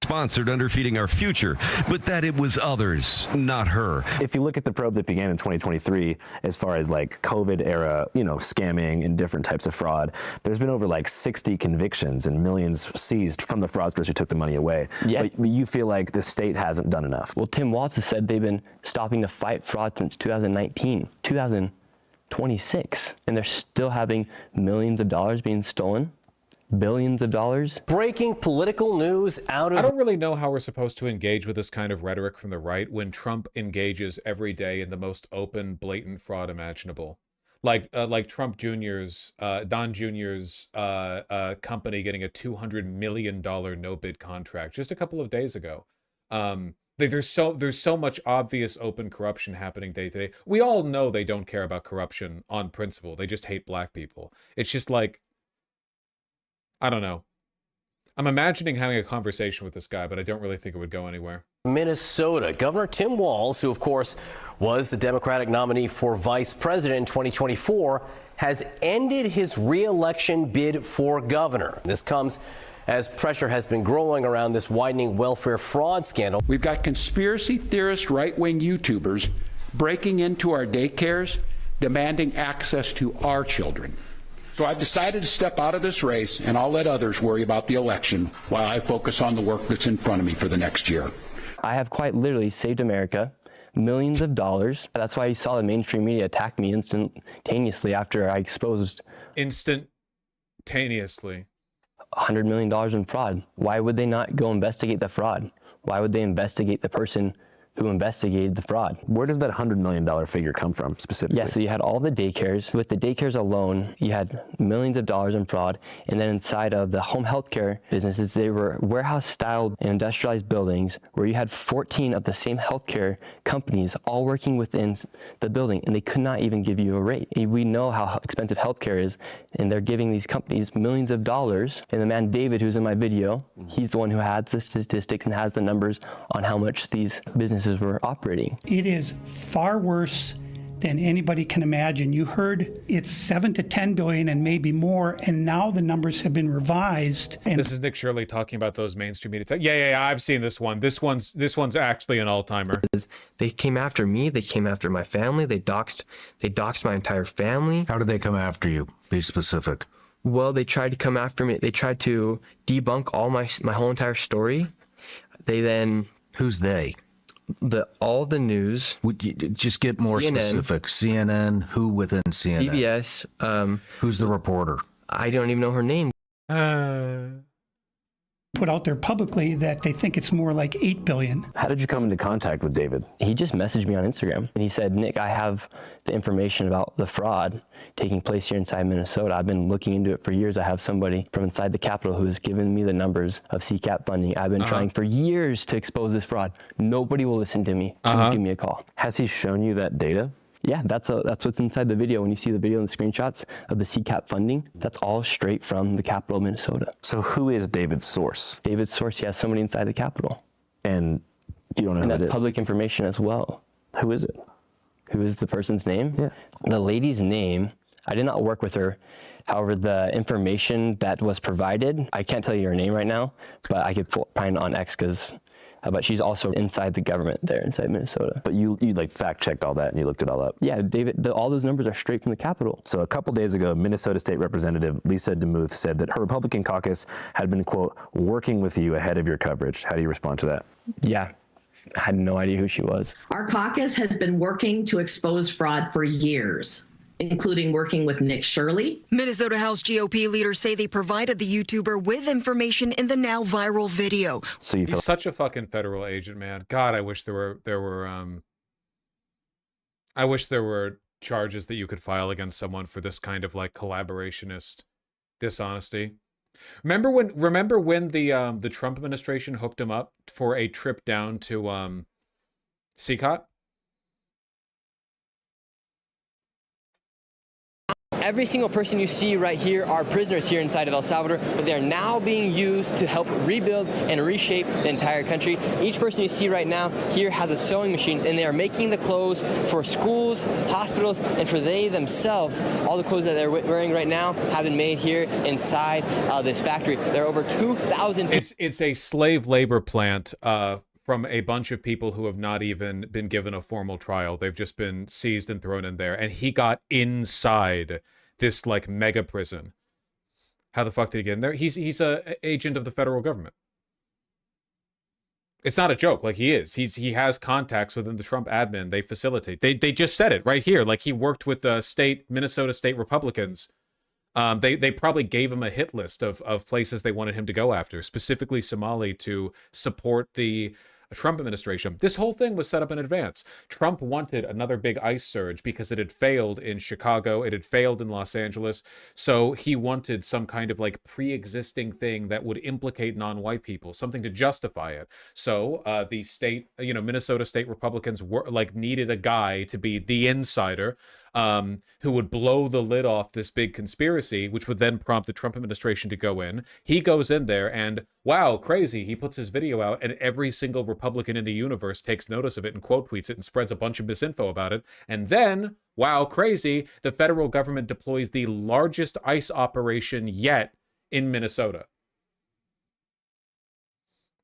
Sponsored under Feeding Our Future, but that it was others, not her. If you look at the probe that began in 2023, as far as like COVID era, you know, scamming and different types of fraud, there's been over like 60 convictions and millions seized from the fraudsters who took the money away. Yeah. But you feel like the state hasn't done enough. Well, Tim Walz has said they've been stopping to fight fraud since 2019, 2026, and they're still having millions of dollars being stolen. Billions of dollars. Breaking political news out of... I don't really know how we're supposed to engage with this kind of rhetoric from the right when Trump engages every day in the most open, blatant fraud imaginable. Like Trump Jr.'s, Don Jr.'s company getting a $200 million no-bid contract just a couple of days ago. There's so much obvious open corruption happening day to day. We all know they don't care about corruption on principle. They just hate black people. It's just like, I don't know. I'm imagining having a conversation with this guy, but I don't really think it would go anywhere. Minnesota. Governor Tim Walz, who of course was the Democratic nominee for vice president in 2024, has ended his re-election bid for governor. This comes as pressure has been growing around this widening welfare fraud scandal. We've got conspiracy theorist right-wing YouTubers breaking into our daycares, demanding access to our children. So I've decided to step out of this race, and I'll let others worry about the election while I focus on the work that's in front of me for the next year. I have quite literally saved America millions of dollars. That's why you saw the mainstream media attack me instantaneously after I exposed... Instantaneously. $100 million in fraud. Why would they not go investigate the fraud? Why would they investigate the person who investigated the fraud? Where does that $100 million figure come from specifically? Yeah, so you had all the daycares. With the daycares alone, you had millions of dollars in fraud. And then inside of the home healthcare businesses, they were warehouse-style and industrialized buildings where you had 14 of the same healthcare companies all working within the building, and they could not even give you a rate. We know how expensive healthcare is, and they're giving these companies millions of dollars. And the man David, who's in my video, he's the one who had the statistics and has the numbers on how much these businesses were operating. It is far worse than anybody can imagine. You heard it's 7 to 10 billion and maybe more, and now the numbers have been revised. And this is Nick Shirley talking about those mainstream media. Yeah, I've seen this one. This one's actually an all-timer. They came after me. They came after my family. They doxed my entire family. How did they come after you? Be specific. Well, they tried to come after me. They tried to debunk all my whole entire story. They then... Who's they? all the news. Would you just get more CNN, specific? CNN, who within CNN? CBS. Who's the reporter? I don't even know her name. Put out there publicly that they think it's more like 8 billion. How did you come into contact with David? He just messaged me on Instagram and he said, Nick, I have the information about the fraud taking place here inside Minnesota. I've been looking into it for years. I have somebody from inside the Capitol who has given me the numbers of CCAP funding. I've been trying for years to expose this fraud. Nobody will listen to me. Please give me a call. Has he shown you that data? Yeah, that's what's inside the video. When you see the video and the screenshots of the CCAP funding, that's all straight from the Capitol of Minnesota. So who is David's source? David's source, he has somebody inside the Capitol. And you don't know and who it that's is? public information as well. Who is it? Who is the person's name? Yeah. The lady's name, I did not work with her. However, the information that was provided, I can't tell you her name right now, but I could find it on X because but she's also inside the government there inside Minnesota. But you like fact checked all that and you looked it all up? Yeah, David, all those numbers are straight from the Capitol. So a couple days ago, Minnesota State Representative Lisa DeMuth said that her Republican caucus had been, quote, working with you ahead of your coverage. How do you respond to that? Yeah, I had no idea who she was. Our caucus has been working to expose fraud for years, including working with Nick Shirley. Minnesota House GOP leaders say they provided the YouTuber with information in the now viral video. So you He's such a fucking federal agent, man. God, I wish there were I wish there were charges that you could file against someone for this kind of like collaborationist dishonesty. Remember when the Trump administration hooked him up for a trip down to CCOT? Every single person you see right here are prisoners here inside of El Salvador, but they are now being used to help rebuild and reshape the entire country. Each person you see right now here has a sewing machine, and they are making the clothes for schools, hospitals, and for they themselves. All the clothes that they're wearing right now have been made here inside this factory. There are over 2,000. It's a slave labor plant from a bunch of people who have not even been given a formal trial. They've just been seized and thrown in there. And he got inside this like mega prison. How the fuck did he get in there? He's a agent of the federal government. It's not a joke. Like he is. He has contacts within the Trump admin. They facilitate. They just said it right here. Like he worked with the Minnesota state Republicans. They probably gave him a hit list of places they wanted him to go after, specifically Somali, to support the Trump administration. This whole thing was set up in advance. Trump wanted another big ICE surge because it had failed in Chicago, it had failed in Los Angeles, so he wanted some kind of like pre-existing thing that would implicate non-white people, something to justify it. So the state, Minnesota state Republicans needed a guy to be the insider, who would blow the lid off this big conspiracy, which would then prompt the Trump administration to go in. He goes in there and, wow, crazy, he puts his video out and every single Republican in the universe takes notice of it and quote tweets it and spreads a bunch of misinfo about it. And then, wow, crazy, the federal government deploys the largest ICE operation yet in Minnesota.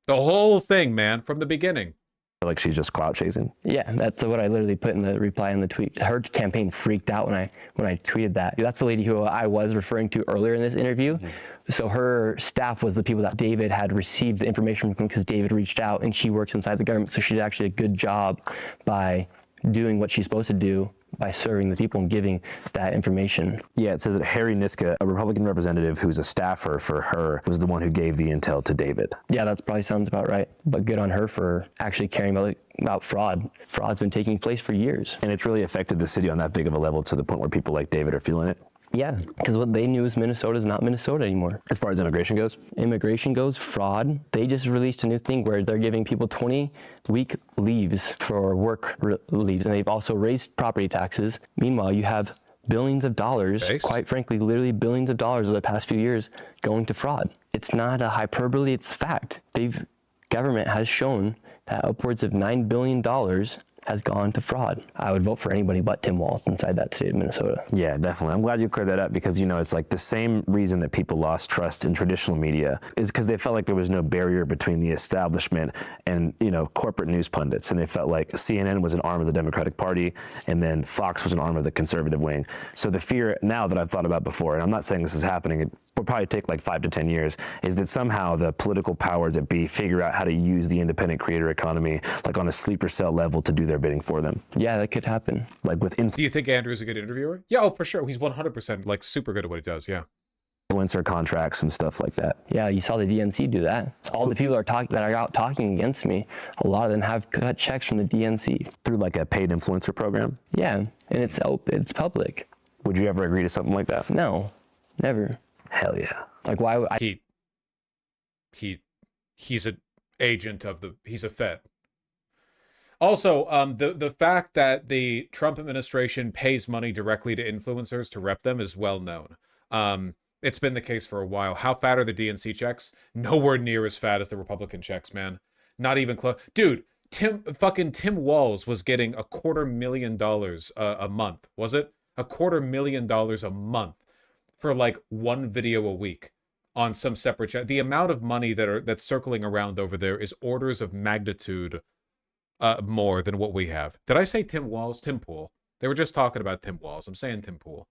The whole thing, man, from the beginning. Like she's just clout chasing. Yeah, that's what I literally put in the reply in the tweet. Her campaign freaked out when I tweeted that. That's the lady who I was referring to earlier in this interview. Mm-hmm. So her staff was the people that David had received the information from because David reached out, and she works inside the government. So she did actually a good job by doing what she's supposed to do, by serving the people and giving that information. Yeah, it says that Harry Niska, a Republican representative who's a staffer for her, was the one who gave the intel to David. Yeah, that probably sounds about right. But good on her for actually caring about fraud. Fraud's been taking place for years. And it's really affected the city on that big of a level to the point where people like David are feeling it. Yeah, because what they knew is Minnesota is not Minnesota anymore. As far as immigration goes? Immigration goes, fraud. They just released a new thing where they're giving people 20-week leaves for work leaves, and they've also raised property taxes. Meanwhile, you have billions of dollars, quite frankly, literally billions of dollars over the past few years going to fraud. It's not a hyperbole, it's fact. Government has shown that upwards of $9 billion has gone to fraud. I would vote for anybody but Tim Walz inside that state of Minnesota. Yeah, definitely. I'm glad you cleared that up because, it's like the same reason that people lost trust in traditional media is because they felt like there was no barrier between the establishment and, corporate news pundits. And they felt like CNN was an arm of the Democratic Party and then Fox was an arm of the conservative wing. So the fear now that I've thought about before, and I'm not saying this is happening, will probably take like 5 to 10 years, is that somehow the political powers that be figure out how to use the independent creator economy, like on a sleeper cell level, to do their bidding for them. Yeah, that could happen. Like with Do you think Andrew's a good interviewer? Yeah, oh, for sure. He's 100% like super good at what he does. Yeah. influencer contracts and stuff like that. Yeah, you saw the DNC do that. All the people that are out talking against me, a lot of them have cut checks from the DNC. Through like a paid influencer program? Yeah, and it's public. Would you ever agree to something like that? No, never. Hell yeah. Like, why would I? He's an agent of he's a Fed. Also, the fact that the Trump administration pays money directly to influencers to rep them is well known. It's been the case for a while. How fat are the DNC checks? Nowhere near as fat as the Republican checks, man. Not even close. Dude, Tim Walz was getting $250,000 a month, was it? $250,000 a month for like one video a week on some separate channel. The amount of money that's circling around over there is orders of magnitude more than what we have. Did I say Tim Walz? Tim Pool. They were just talking about Tim Walz. I'm saying Tim Pool.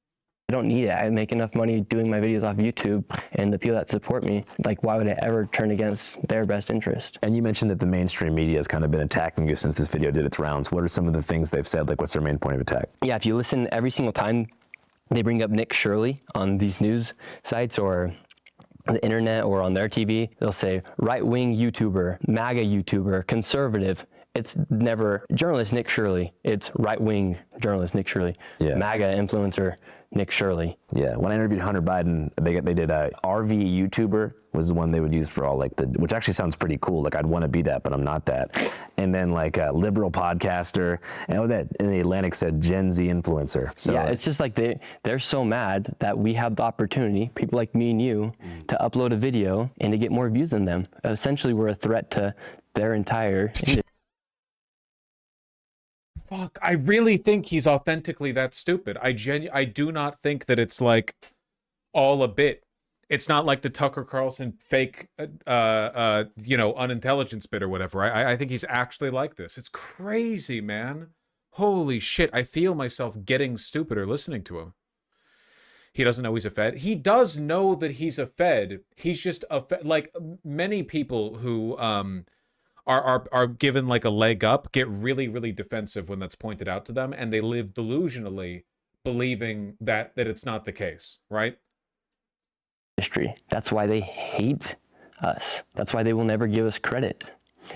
I don't need it. I make enough money doing my videos off YouTube, and the people that support me, like, why would I ever turn against their best interest? And you mentioned that the mainstream media has kind of been attacking you since this video did its rounds. What are some of the things they've said? Like, what's their main point of attack? Yeah, if you listen every single time they bring up Nick Shirley on these news sites or the internet or on their TV, they'll say right-wing YouTuber, MAGA YouTuber, conservative. It's never journalist Nick Shirley. It's right-wing journalist Nick Shirley. Yeah. MAGA influencer Nick Shirley. Yeah. When I interviewed Hunter Biden, they did a RV YouTuber was the one they would use for all like which actually sounds pretty cool. Like I'd want to be that, but I'm not that. And then like a liberal podcaster, and that in the Atlantic said Gen Z influencer. So yeah, it's just like they're so mad that we have the opportunity, people like me and you, to upload a video and to get more views than them. Essentially, we're a threat to their entire industry. Fuck, I really think he's authentically that stupid. I do not think that it's like all a bit. It's not like the Tucker Carlson fake, unintelligence bit or whatever. I think he's actually like this. It's crazy, man. Holy shit. I feel myself getting stupider listening to him. He doesn't know he's a Fed. He does know that he's a Fed. He's just a Fed. Like many people who are given like a leg up get really, really defensive when that's pointed out to them, and they live delusionally believing that it's not the case, right? History. That's why they hate us. That's why they will never give us credit.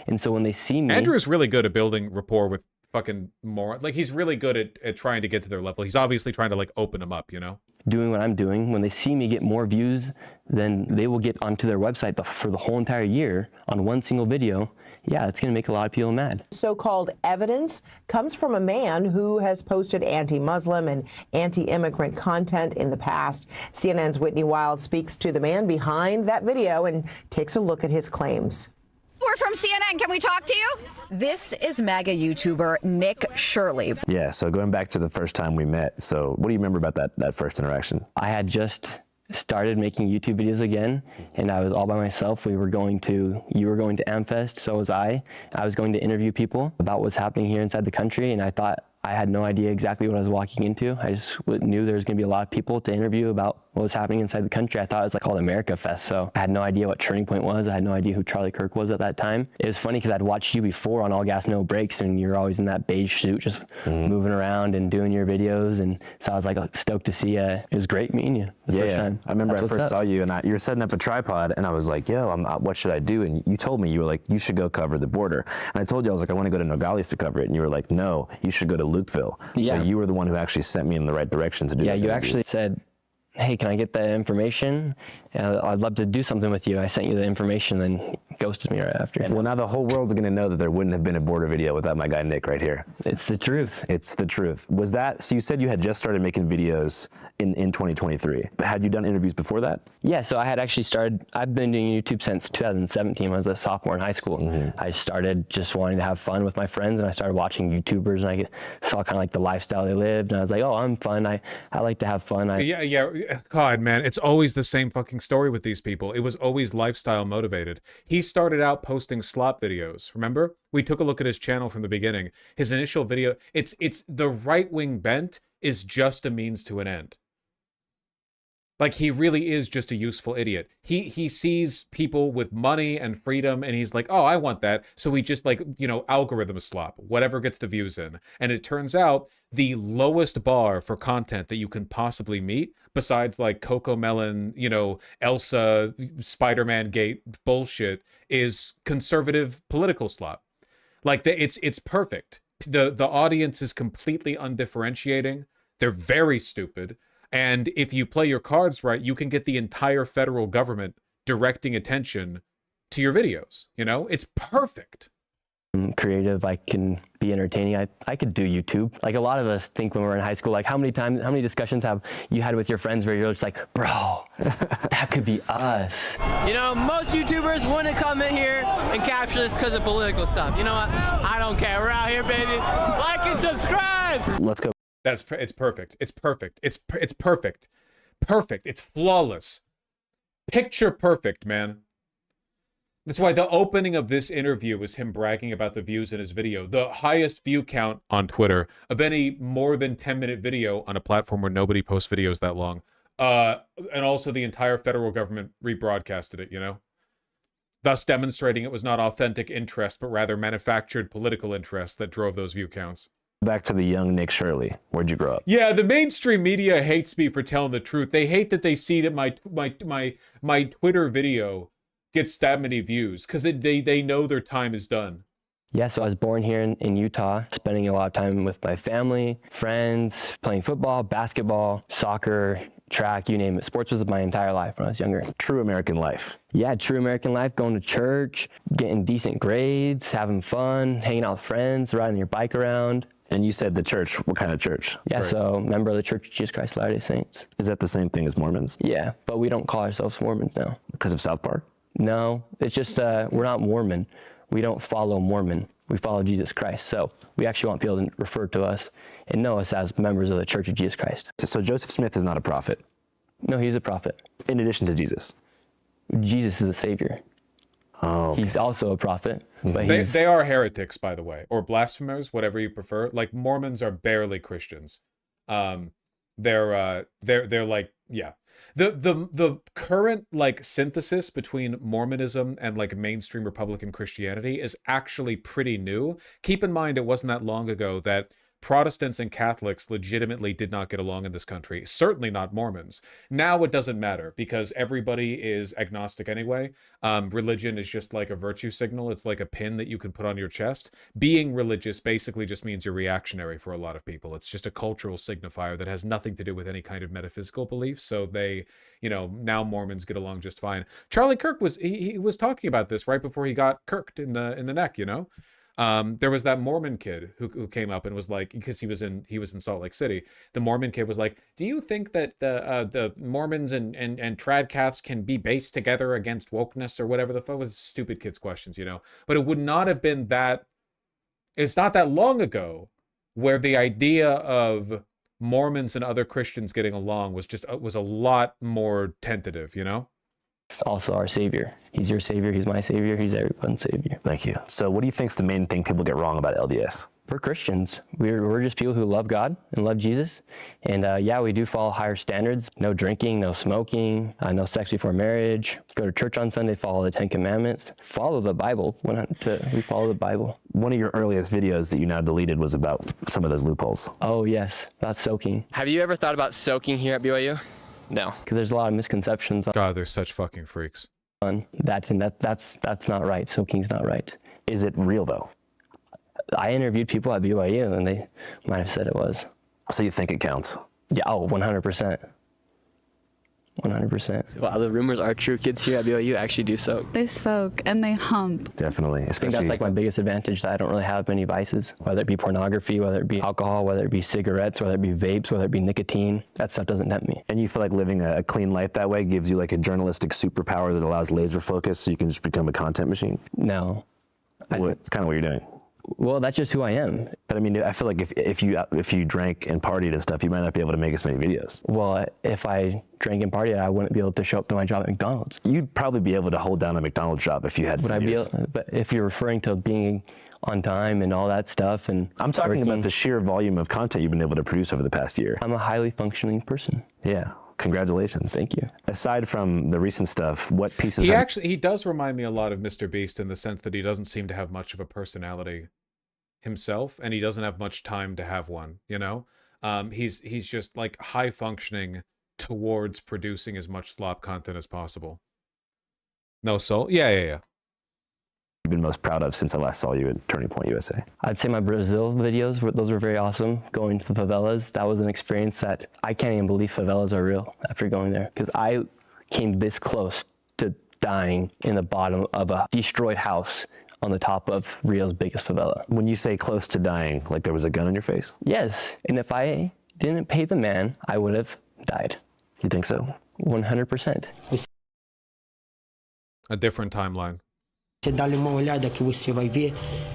And so when they see me, Andrew is really good at building rapport with fucking more. Like he's really good at trying to get to their level. He's obviously trying to like open them up, you know? Doing what I'm doing, when they see me get more views than they will get onto their website for the whole entire year on one single video, yeah, it's going to make a lot of people mad. So-called evidence comes from a man who has posted anti-Muslim and anti-immigrant content in the past. CNN's Whitney Wild speaks to the man behind that video and takes a look at his claims. We're from CNN. Can we talk to you? This is MAGA YouTuber Nick Shirley. Yeah, so going back to the first time we met, so what do you remember about that first interaction? I had just started making YouTube videos again, and I was all by myself. You were going to AmFest, so was I. I was going to interview people about what's happening here inside the country, and I thought I had no idea exactly what I was walking into. I just knew there was going to be a lot of people to interview about what was happening inside the country. I thought it was like called America Fest, so I had no idea what Turning Point was. I had no idea who Charlie Kirk was at that time. It was funny because I'd watched you before on All Gas No Brakes, and you're always in that beige suit, just moving around and doing your videos, and so I was like stoked to see. It was great meeting you the first time. I remember That's I first saw you, and you were setting up a tripod, and I was like, yo, what should I do? And you told me, you were like, you should go cover the border. And I told you, I was like, I want to go to Nogales to cover it. And you were like, no, you should go to Lukeville. Yeah. So you were the one who actually sent me in the right direction to do that. Yeah, you actually said, hey, can I get that information? I'd love to do something with you. I sent you the information, then ghosted me right after. Well, now the whole world's going to know that there wouldn't have been a border video without my guy Nick right here. It's the truth. It's the truth. Was that, so you said you had just started making videos in 2023, but had you done interviews before that? Yeah, so I had actually started, I've been doing YouTube since 2017 when I was a sophomore in high school. I started just wanting to have fun with my friends, and I started watching YouTubers, and I saw kind of like the lifestyle they lived, and I was like, oh, I'm fun. I like to have fun. Yeah. God, man, it's always the same fucking story with these people. It was always lifestyle motivated. He started out posting slop videos. Remember? We took a look at his channel from the beginning. His initial video, it's the right-wing bent is just a means to an end. Like, he really is just a useful idiot. He sees people with money and freedom, and he's like, oh, I want that. So he just, like, you know, algorithm slop, whatever gets the views in. And it turns out the lowest bar for content that you can possibly meet, besides, like, Coco Melon, you know, Elsa, Spider-Man Gate bullshit, is conservative political slop. Like, it's perfect. The audience is completely undifferentiating. They're very stupid. And if you play your cards right, you can get the entire federal government directing attention to your videos. You know, it's perfect. I'm creative. I can be entertaining. I could do YouTube. Like, a lot of us think when we're in high school, like, how many discussions have you had with your friends where you're just like, bro, that could be us. You know, most YouTubers wouldn't come in here and capture this because of political stuff. You know what? I don't care. We're out here, baby. Like and subscribe. Let's go. It's perfect. It's perfect. It's perfect. Perfect. It's flawless. Picture perfect, man. That's why the opening of this interview was him bragging about the views in his video. The highest view count on Twitter of any more than 10-minute video on a platform where nobody posts videos that long. And also the entire federal government rebroadcasted it, you know? Thus demonstrating it was not authentic interest, but rather manufactured political interest that drove those view counts. Back to the young Nick Shirley. Where'd you grow up? Yeah, the mainstream media hates me for telling the truth. They hate that they see that my Twitter video gets that many views because they know their time is done. Yeah, so I was born here in Utah, spending a lot of time with my family, friends, playing football, basketball, soccer, track, you name it. Sports was my entire life when I was younger. True American life. Yeah, true American life, going to church, getting decent grades, having fun, hanging out with friends, riding your bike around. And you said the church. What kind of church? Yeah, so member of the Church of Jesus Christ of Latter-day Saints. Is that the same thing as Mormons? Yeah, but we don't call ourselves Mormons now. Because of South Park? No, it's just we're not Mormon. We don't follow Mormon. We follow Jesus Christ. So we actually want people to refer to us and know us as members of the Church of Jesus Christ. So Joseph Smith is not a prophet? No, he's a prophet. In addition to Jesus? Jesus is a savior. Oh, okay. He's also a prophet. But they are heretics, by the way, or blasphemers, whatever you prefer. Like, Mormons are barely Christians. They're like, yeah. The current, like, synthesis between Mormonism and, like, mainstream Republican Christianity is actually pretty new. Keep in mind, it wasn't that long ago that Protestants and Catholics legitimately did not get along in this country. Certainly not Mormons. Now it doesn't matter because everybody is agnostic anyway. Religion is just like a virtue signal. It's like a pin that you can put on your chest. Being religious basically just means you're reactionary for a lot of people. It's just a cultural signifier that has nothing to do with any kind of metaphysical belief. So they, you know, now Mormons get along just fine. Charlie Kirk he was talking about this right before he got kirked in the neck, you know? There was that Mormon kid who came up and was like, because he was in Salt Lake City. The Mormon kid was like, "Do you think that the Mormons and trad caths can be based together against wokeness or whatever the fuck?" Was stupid kids' questions, you know. But it would not have been that. It's not that long ago where the idea of Mormons and other Christians getting along was a lot more tentative, you know. Also our savior. He's your savior. He's my savior. He's everyone's savior. Thank you. So what do you think is the main thing people get wrong about LDS? We're Christians. We're just people who love God and love Jesus. And yeah, we do follow higher standards. No drinking, no smoking, no sex before marriage. Go to church on Sunday, follow the 10 Commandments. Follow the Bible. We follow the Bible. One of your earliest videos that you now deleted was about some of those loopholes. Oh yes, about soaking. Have you ever thought about soaking here at BYU? No. Because there's a lot of misconceptions. God, they're such fucking freaks. That's not right. Soaking's not right. Is it real though? I interviewed people at BYU and they might have said it was. So you think it counts? Yeah, 100%. 100%. Wow, the rumors are true. Kids here at BYU actually do soak. They soak and they hump. Definitely. I think that's like my biggest advantage, that I don't really have many vices, whether it be pornography, whether it be alcohol, whether it be cigarettes, whether it be vapes, whether it be nicotine. That stuff doesn't tempt me. And you feel like living a clean life that way gives you like a journalistic superpower that allows laser focus so you can just become a content machine? No. It's kind of what you're doing. Well, that's just who I am. But I mean, I feel like if you drank and partied and stuff, you might not be able to make as many videos. Well, if I drank and partied, I wouldn't be able to show up to my job at McDonald's. You'd probably be able to hold down a McDonald's job if you had some years. But if you're referring to being on time and all that stuff, and I'm talking about the sheer volume of content you've been able to produce over the past year. I'm a highly functioning person. Yeah. Congratulations. Thank you. Aside from the recent stuff, what pieces He does remind me a lot of Mr. Beast in the sense that he doesn't seem to have much of a personality himself, and he doesn't have much time to have one, you know? He's just like high functioning towards producing as much slop content as possible. No soul? Yeah. you've been most proud of since I last saw you at Turning Point USA? I'd say my Brazil videos, those were very awesome. Going to the favelas, that was an experience that I can't even believe favelas are real after going there. Because I came this close to dying in the bottom of a destroyed house on the top of Rio's biggest favela. When you say close to dying, like there was a gun in your face? Yes, and if I didn't pay the man, I would have died. You think so? 100%. A different timeline. Você dá-lhe uma olhada que você vai ver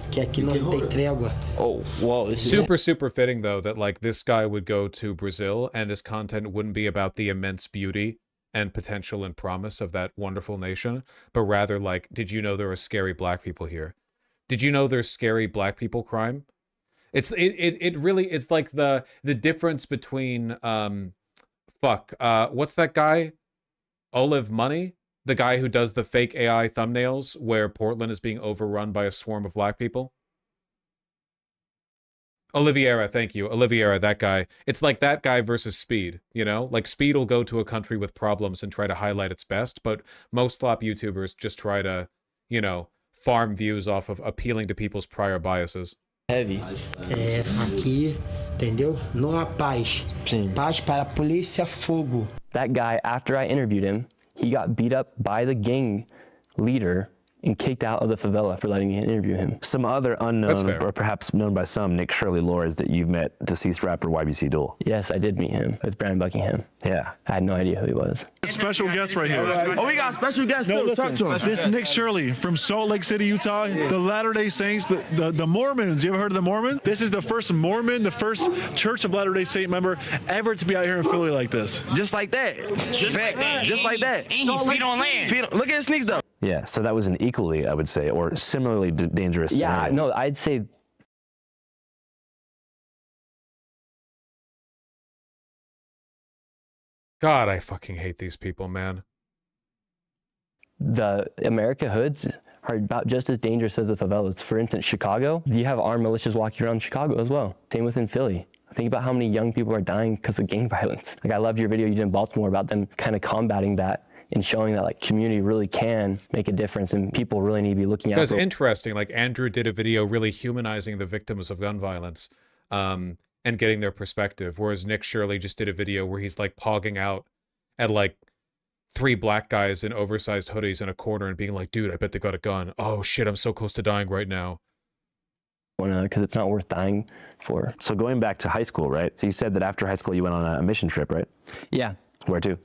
que aqui não tem trégua. Oh, wow. Super fitting though that like this guy would go to Brazil and his content wouldn't be about the immense beauty and potential and promise of that wonderful nation, but rather like, did you know there are scary black people here? Did you know there's scary black people crime? It really, it's like the difference between what's that guy? Olive Money? The guy who does the fake AI thumbnails where Portland is being overrun by a swarm of black people? Oliveira, thank you. Oliveira, that guy. It's like that guy versus Speed, you know? Like Speed will go to a country with problems and try to highlight its best, but most slop YouTubers just try to, you know, farm views off of appealing to people's prior biases. Heavy. Aqui, entendeu? Não há paz. Sim. Paz para a polícia, fogo. That guy, after I interviewed him, he got beat up by the gang leader and kicked out of the favela for letting me interview him. Some other unknown, or perhaps known by some, Nick Shirley lores that you've met deceased rapper YBC Duel. Yes, I did meet him. It was Brandon Buckingham. Yeah. I had no idea who he was. Special guest right here. Oh, we got a special guest too. Talk to us. This is Nick Shirley from Salt Lake City, Utah. The Latter-day Saints, the Mormons. You ever heard of the Mormons? This is the first Mormon, the first Church of Latter-day Saint member ever to be out here in Philly like this. Just like that. Just like that. Feet on land. Look at his sneaks though. Yeah, so that was an equally, I would say, or similarly dangerous Yeah, scenario. no, I'd say God, I fucking hate these people, man. the America hoods are about just as dangerous as the favelas. For instance, Chicago, you have armed militias walking around Chicago as well. Same within Philly. Think about how many young people are dying because of gang violence. Like I loved your video you did in Baltimore about them kind of combating that and showing that like community really can make a difference and people really need to be looking out. That's interesting. Like Andrew did a video really humanizing the victims of gun violence and getting their perspective. Whereas Nick Shirley just did a video where he's like pogging out at like 3 black guys in oversized hoodies in a corner and being like, dude, I bet they got a gun. Oh shit, I'm so close to dying right now. Because it's not worth dying for. So going back to high school, right? So you said that after high school you went on a mission trip, right? Yeah. Where to?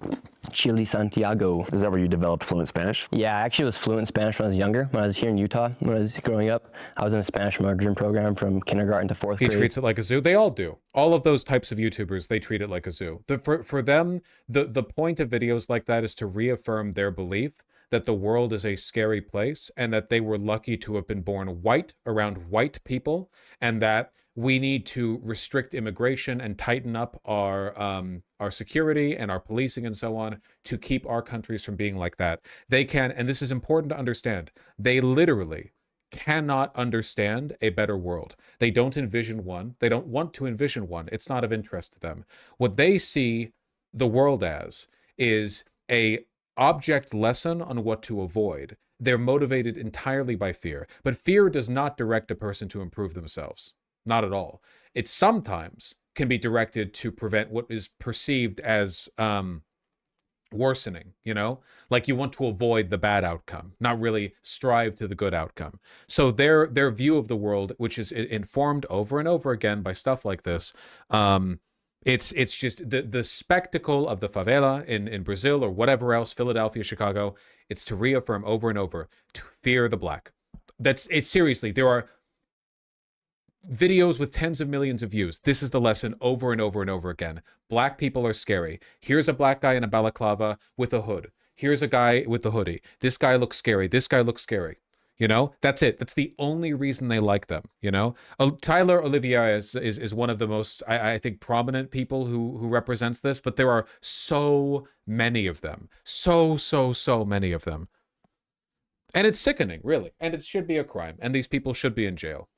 Chile, Santiago. Is that where you developed fluent Spanish? Yeah, I actually was fluent in Spanish when I was younger. When I was here in Utah, when I was growing up, I was in a Spanish immersion program from kindergarten to 4th grade. He treats it like a zoo. They all do. All of those types of YouTubers, they treat it like a zoo. For them, the point of videos like that is to reaffirm their belief that the world is a scary place and that they were lucky to have been born white around white people, and that we need to restrict immigration and tighten up our security and our policing and so on to keep our countries from being like that. They can, and this is important to understand, they literally cannot understand a better world. They don't envision one. They don't want to envision one. It's not of interest to them. What they see the world as is a object lesson on what to avoid. They're motivated entirely by fear, but fear does not direct a person to improve themselves. Not at all. It sometimes can be directed to prevent what is perceived as worsening, you know? Like you want to avoid the bad outcome, not really strive to the good outcome. So their view of the world, which is informed over and over again by stuff like this, it's just the spectacle of the favela in Brazil or whatever else, Philadelphia, Chicago, it's to reaffirm over and over to fear the black. It's seriously, there are videos with tens of millions of views. This is the lesson over and over and over again. Black people are scary. Here's a black guy in a balaclava with a hood. Here's a guy with a hoodie. This guy looks scary. This guy looks scary. You know, that's it. That's the only reason they like them. You know, Tyler Olivier is one of the most, I think, prominent people who represents this. But there are so many of them, so many of them, and it's sickening, really. And it should be a crime, and these people should be in jail.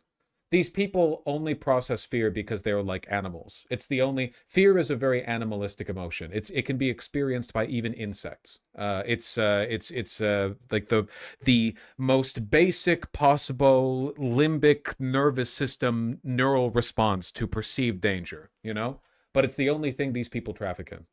These people only process fear because they're like animals. It's the only fear is a very animalistic emotion. It can be experienced by even insects. It's like the most basic possible limbic nervous system neural response to perceived danger. You know, but it's the only thing these people traffic in.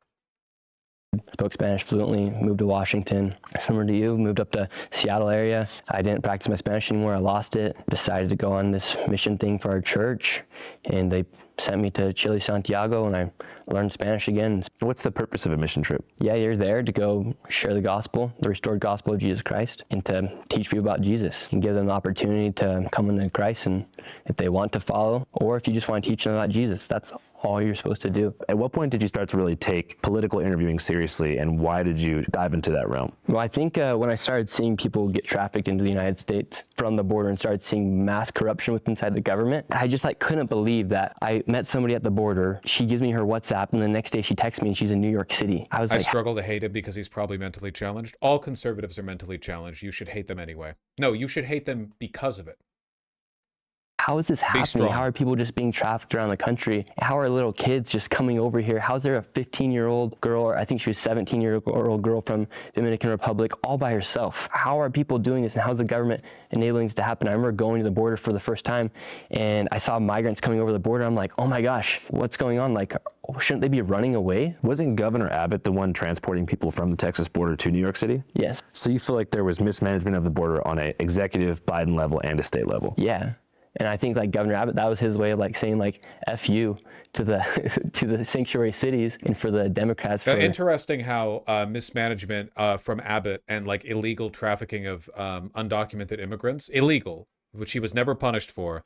Spoke Spanish fluently, moved to Washington. Similar to you, moved up to Seattle area. I didn't practice my Spanish anymore. I lost it. Decided to go on this mission thing for our church, and they sent me to Chile, Santiago, and I learned Spanish again. What's the purpose of a mission trip? Yeah, you're there to go share the gospel, the restored gospel of Jesus Christ, and to teach people about Jesus and give them the opportunity to come into Christ, and if they want to follow, or if you just want to teach them about Jesus, that's all you're supposed to do. At what point did you start to really take political interviewing seriously, and why did you dive into that realm? Well, I think when I started seeing people get trafficked into the United States from the border and started seeing mass corruption with inside the government, I just couldn't believe that. I met somebody at the border, she gives me her WhatsApp, and the next day she texts me and she's in New York City. I struggle to hate him because he's probably mentally challenged. All conservatives are mentally challenged. You should hate them anyway. No, you should hate them because of it. How is this happening? How are people just being trafficked around the country? How are little kids just coming over here? How's there a 15-year-old girl, or I think she was 17-year-old girl from Dominican Republic, all by herself? How are people doing this, and how's the government enabling this to happen? I remember going to the border for the first time, and I saw migrants coming over the border. I'm like, oh my gosh, what's going on? Like, shouldn't they be running away? Wasn't Governor Abbott the one transporting people from the Texas border to New York City? Yes. So you feel like there was mismanagement of the border on an executive Biden level and a state level? Yeah. And I think like Governor Abbott, that was his way of like saying like F you to the to the sanctuary cities, and for the Democrats. Interesting how mismanagement from Abbott and like illegal trafficking of undocumented immigrants, illegal, which he was never punished for,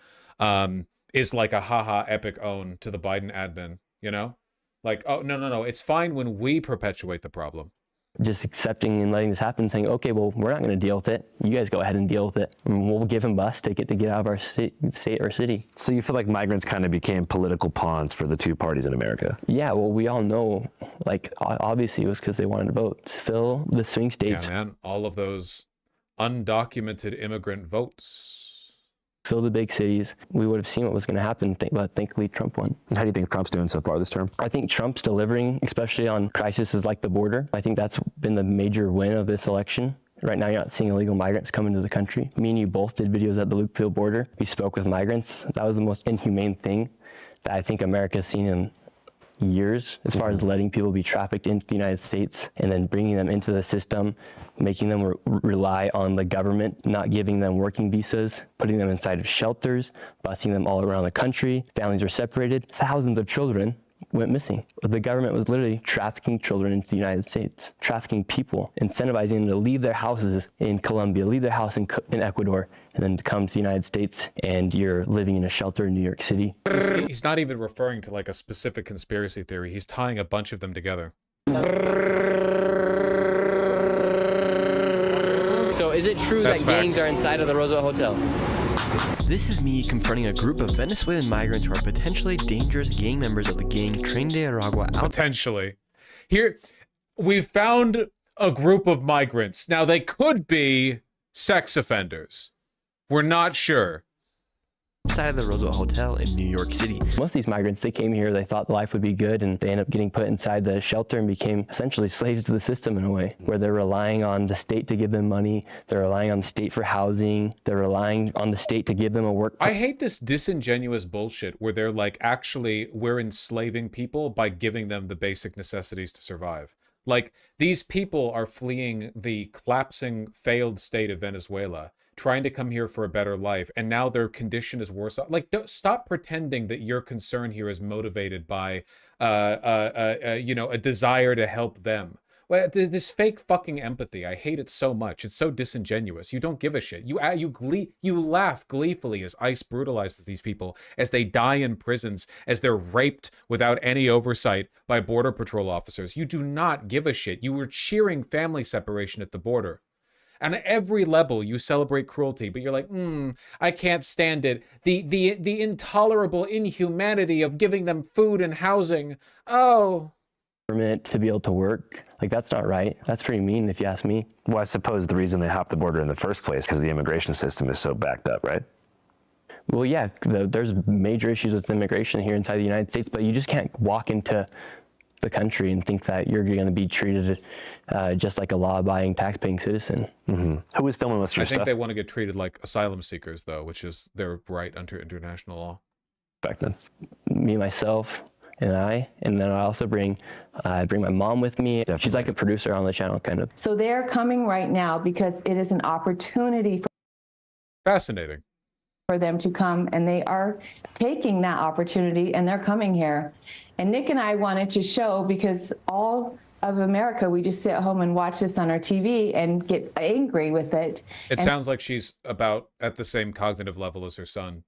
is like a haha epic own to the Biden admin, you know? Like, oh, no, it's fine when we perpetuate the problem. Just accepting and letting this happen, saying, okay, well, we're not going to deal with it. You guys go ahead and deal with it. And we'll give him bus ticket to get out of our state or city. So you feel like migrants kind of became political pawns for the two parties in America? Yeah, well, we all know, like, obviously it was because they wanted to vote. Fill the swing states. Yeah, man, all of those undocumented immigrant votes. Fill the big cities, we would have seen what was going to happen, but thankfully Trump won. How do you think Trump's doing so far this term? I think Trump's delivering, especially on crises like the border. I think that's been the major win of this election. Right now, you're not seeing illegal migrants come into the country. Me and you both did videos at the Loopfield border. We spoke with migrants. That was the most inhumane thing that I think America's seen in years, as far as letting people be trafficked into the United States and then bringing them into the system, making them rely on the government, not giving them working visas, putting them inside of shelters, busing them all around the country. Families were separated. Thousands of children went missing. The government was literally trafficking children into the United States, trafficking people, incentivizing them to leave their houses in Colombia, leave their house in Ecuador, and then to come to the United States, and you're living in a shelter in New York City. He's not even referring to like a specific conspiracy theory. He's tying a bunch of them together. So is it true that gangs are inside of the Roosevelt Hotel? This is me confronting a group of Venezuelan migrants who are potentially dangerous gang members of the gang Tren de Aragua. Potentially. Here, we've found a group of migrants. Now, they could be sex offenders. We're not sure. Inside of the Roosevelt Hotel in New York City. Most of these migrants, they came here, they thought life would be good, and they end up getting put inside the shelter and became essentially slaves to the system in a way, where they're relying on the state to give them money, they're relying on the state for housing, they're relying on the state to give them a work. I hate this disingenuous bullshit where they're like, actually, we're enslaving people by giving them the basic necessities to survive. Like, these people are fleeing the collapsing, failed state of Venezuela, trying to come here for a better life, and now their condition is worse. Like, stop pretending that your concern here is motivated by, you know, a desire to help them. Well, this fake fucking empathy, I hate it so much. It's so disingenuous. You don't give a shit. You laugh gleefully as ICE brutalizes these people, as they die in prisons, as they're raped without any oversight by Border Patrol officers. You do not give a shit. You were cheering family separation at the border. And at every level, you celebrate cruelty, but you're like, I can't stand it. The intolerable inhumanity of giving them food and housing. Oh. To be able to work, like that's not right. That's pretty mean if you ask me. Well, I suppose the reason they hopped the border in the first place because the immigration system is so backed up, right? Well, yeah, there's major issues with immigration here inside the United States, but you just can't walk into the country and think that you're going to be treated just like a law-abiding, tax-paying citizen. Who was filming this I stuff? think they want to get treated like asylum seekers, though, which is their right under international law. Back then. Me, myself, and then I also bring my mom with me. Definitely. She's like a producer on the channel, kind of. So they're coming right now because it is an opportunity for fascinating for them to come, and they are taking that opportunity and they're coming here. And Nick and I wanted to show, because all of America, we just sit at home and watch this on our TV and get angry with it. It sounds like she's about at the same cognitive level as her son.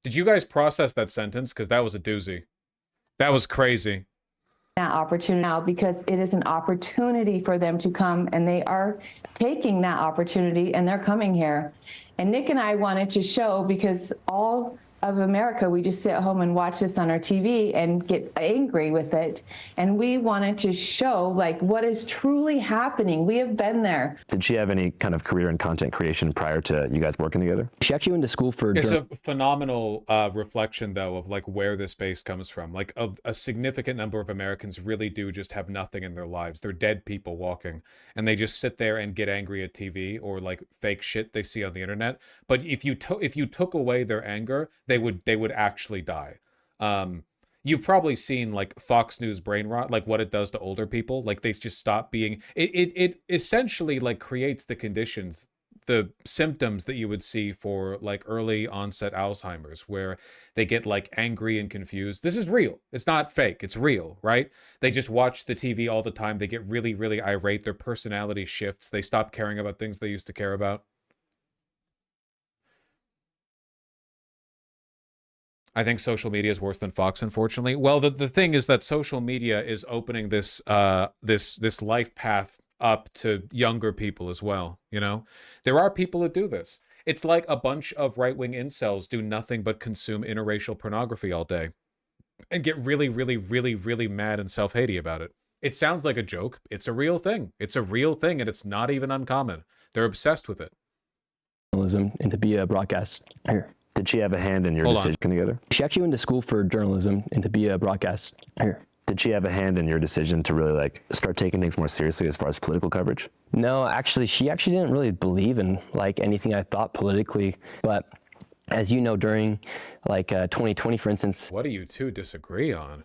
Did you guys process that sentence? Because that was a doozy. That was crazy. That opportunity now, because it is an opportunity for them to come, and they are taking that opportunity and they're coming here. And Nick and I wanted to show, because all of America, we just sit at home and watch this on our TV and get angry with it. And we wanted to show like what is truly happening. We have been there. Did she have any kind of career in content creation prior to you guys working together? She actually went to school for... It's a phenomenal reflection, though, of like where this base comes from. Like a significant number of Americans really do just have nothing in their lives. They're dead people walking, and they just sit there and get angry at TV or like fake shit they see on the internet. But if you took away their anger, they would actually die. You've probably seen like Fox News brain rot, like what it does to older people. Like they just stop being. It essentially like creates the conditions, the symptoms that you would see for like early onset Alzheimer's, where they get like angry and confused. This is real. It's not fake. It's real, right? They just watch the TV all the time. They get really, really irate. Their personality shifts. They stop caring about things they used to care about. I think social media is worse than Fox, unfortunately. Well, the thing is that social media is opening this this life path up to younger people as well, you know? There are people that do this. It's like a bunch of right-wing incels do nothing but consume interracial pornography all day and get really, really, really, really mad and self-hatey about it. It sounds like a joke. It's a real thing. It's a real thing, and it's not even uncommon. They're obsessed with it. And to be a broadcast here. Did she have a hand in your decision together? She actually went to school for journalism and to be a broadcast here. Did she have a hand in your decision to really like start taking things more seriously as far as political coverage? No, actually, she didn't really believe in like anything I thought politically. But as you know, during like 2020, for instance. What do you two disagree on?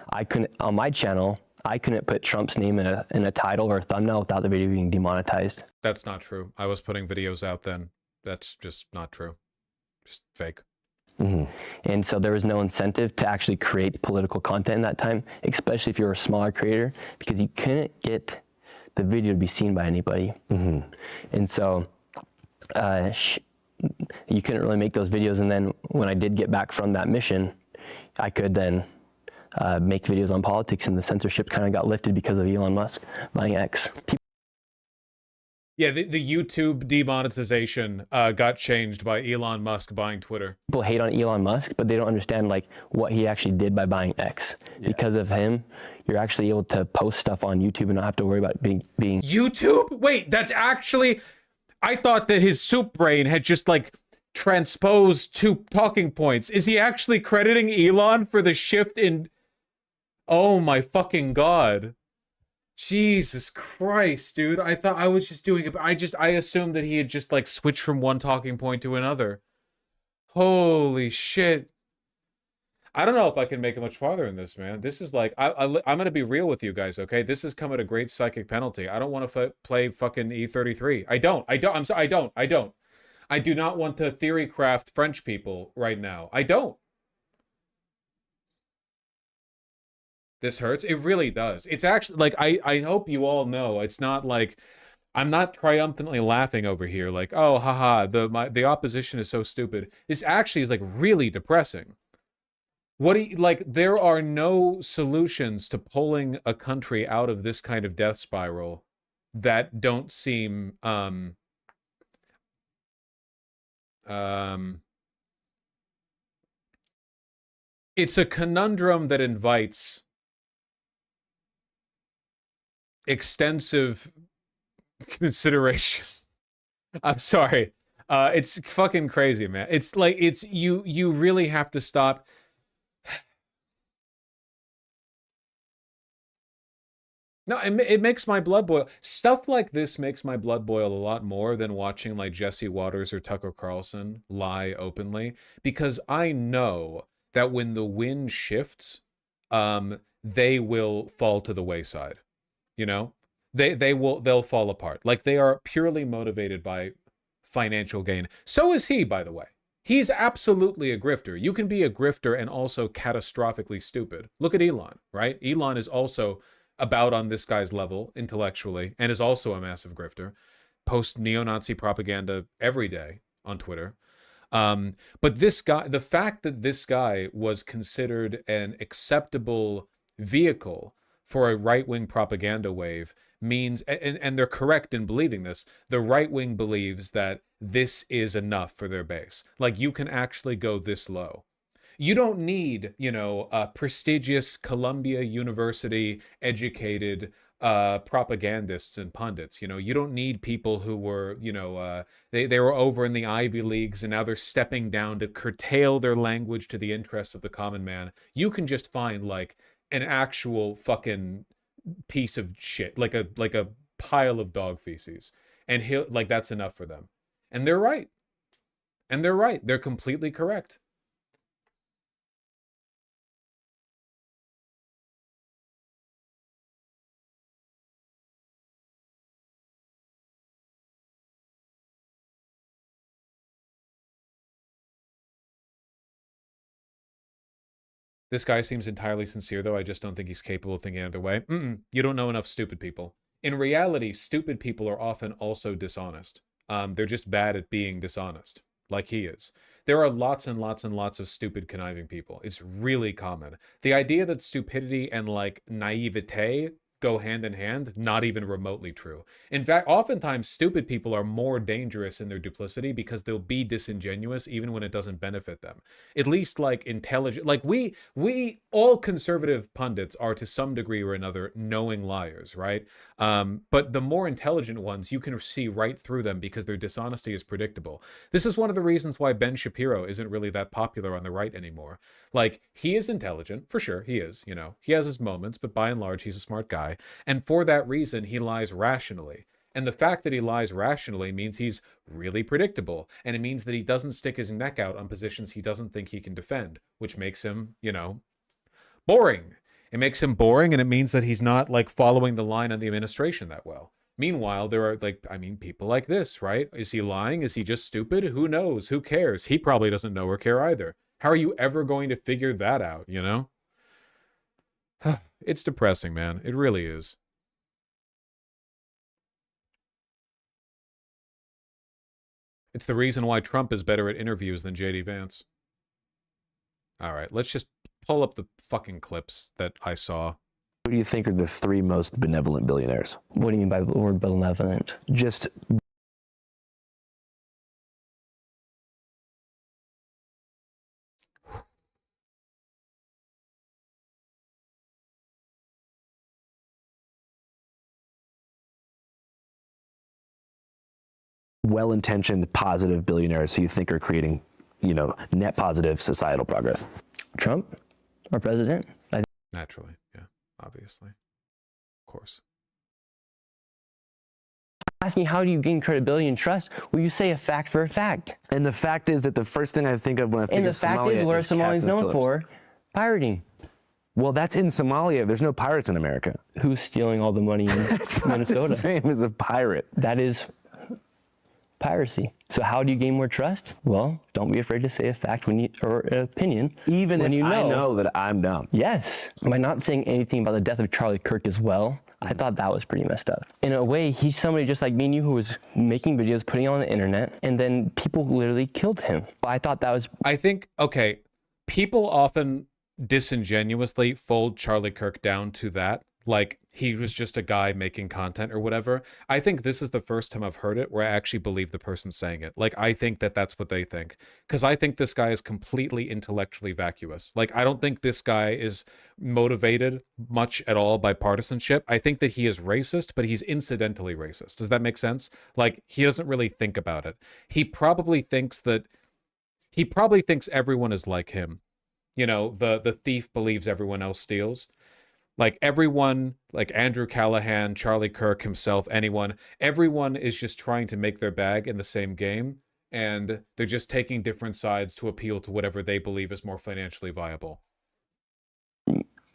I couldn't, on my channel, I couldn't put Trump's name in a title or a thumbnail without the video being demonetized. That's not true. I was putting videos out then. That's just not true. Just fake. And so there was no incentive to actually create political content in that time, especially if you're a smaller creator, because you couldn't get the video to be seen by anybody. And so you couldn't really make those videos. And then when I did get back from that mission, I could then make videos on politics, and the censorship kind of got lifted because of Elon Musk buying X. Yeah, the YouTube demonetization got changed by Elon Musk buying Twitter. People hate on Elon Musk, but they don't understand like what he actually did by buying X. Yeah. Because of him, you're actually able to post stuff on YouTube and not have to worry about being YouTube? Wait, that's actually... I thought that his soup brain had just like transposed two talking points. Is he actually crediting Elon for the shift in... Oh my fucking god. Jesus Christ, dude. I thought I was just doing it. I assumed that he had just like switched from one talking point to another. Holy shit. I don't know if I can make it much farther in this, man. This is like, I'm going to be real with you guys, okay? This has come at a great psychic penalty. I don't want to play fucking E33. I don't. I'm sorry, I don't. I do not want to theory craft French people right now. I don't. This hurts. It really does. It's actually like, I hope you all know, it's not like, I'm not triumphantly laughing over here like, oh, haha, the opposition is so stupid. This actually is like really depressing. What do you, like, there are no solutions to pulling a country out of this kind of death spiral that don't seem it's a conundrum that invites extensive consideration. I'm sorry. It's fucking crazy, man. It's like, it's, you really have to stop. No, it makes my blood boil. Stuff like this makes my blood boil a lot more than watching like Jesse Waters or Tucker Carlson lie openly, because I know that when the wind shifts, they will fall to the wayside. You know, they'll fall apart. Like, they are purely motivated by financial gain. So is he, by the way. He's absolutely a grifter. You can be a grifter and also catastrophically stupid. Look at Elon, right? Elon is also about on this guy's level intellectually and is also a massive grifter. Posts neo-Nazi propaganda every day on Twitter. But this guy, the fact that this guy was considered an acceptable vehicle for a right-wing propaganda wave means, and they're correct in believing this, the right wing believes that this is enough for their base. Like, you can actually go this low. You don't need, you know, prestigious Columbia University educated propagandists and pundits. You know, you don't need people who were, you know, they were over in the Ivy Leagues and now they're stepping down to curtail their language to the interests of the common man. You can just find like an actual fucking piece of shit, like a pile of dog feces, and he'll, like, that's enough for them. And they're right. And they're right. They're completely correct. This guy seems entirely sincere, though. I just don't think he's capable of thinking another way. You don't know enough stupid people. In reality, stupid people are often also dishonest. They're just bad at being dishonest, like he is. There are lots and lots and lots of stupid, conniving people. It's really common. The idea that stupidity and, like, naivete go hand in hand, not even remotely true. In fact, oftentimes stupid people are more dangerous in their duplicity because they'll be disingenuous even when it doesn't benefit them. At least, like, intelligent, like, we all conservative pundits are to some degree or another knowing liars, right? But the more intelligent ones, you can see right through them because their dishonesty is predictable. This is one of the reasons why Ben Shapiro isn't really that popular on the right anymore. Like, he is intelligent, for sure, he is, you know, he has his moments, but by and large, he's a smart guy. And for that reason, he lies rationally. And the fact that he lies rationally means he's really predictable. And it means that he doesn't stick his neck out on positions he doesn't think he can defend, which makes him, you know, boring. It makes him boring, and it means that he's not, like, following the line on the administration that well. Meanwhile, there are, like, I mean, people like this, right? Is he lying? Is he just stupid? Who knows? Who cares? He probably doesn't know or care either. How are you ever going to figure that out, you know? It's depressing, man. It really is. It's the reason why Trump is better at interviews than JD Vance. All right, let's just pull up the fucking clips that I saw. Who do you think are the three most benevolent billionaires? What do you mean by the word benevolent? Just well-intentioned, positive billionaires who you think are creating, you know, net positive societal progress. Trump, our president? Naturally, yeah, obviously. Of course. Asking how do you gain credibility and trust? Well, you say a fact for a fact. And the fact is that the first thing I think of when I think of Somalia, and the fact is, what are Somalians known for? Pirating. Well, that's in Somalia. There's no pirates in America. Who's stealing all the money in Minnesota? Not the same as a pirate. That is piracy. So how do you gain more trust? Well, don't be afraid to say a fact when you, or an opinion. Even when if you I know that I'm dumb. Yes. By not saying anything about the death of Charlie Kirk as well, I thought that was pretty messed up. In a way, he's somebody just like me and you who was making videos, putting it on the internet, and then people literally killed him. I thought that was... I think, okay, people often disingenuously fold Charlie Kirk down to that, like he was just a guy making content or whatever. I think this is the first time I've heard it where I actually believe the person saying it. Like, I think that that's what they think, because I think this guy is completely intellectually vacuous. Like, I don't think this guy is motivated much at all by partisanship. I think that he is racist, but he's incidentally racist. Does that make sense? Like, he doesn't really think about it. He probably thinks everyone is like him. You know, the thief believes everyone else steals. Like, everyone, like Andrew Callahan, Charlie Kirk himself, everyone is just trying to make their bag in the same game, and they're just taking different sides to appeal to whatever they believe is more financially viable.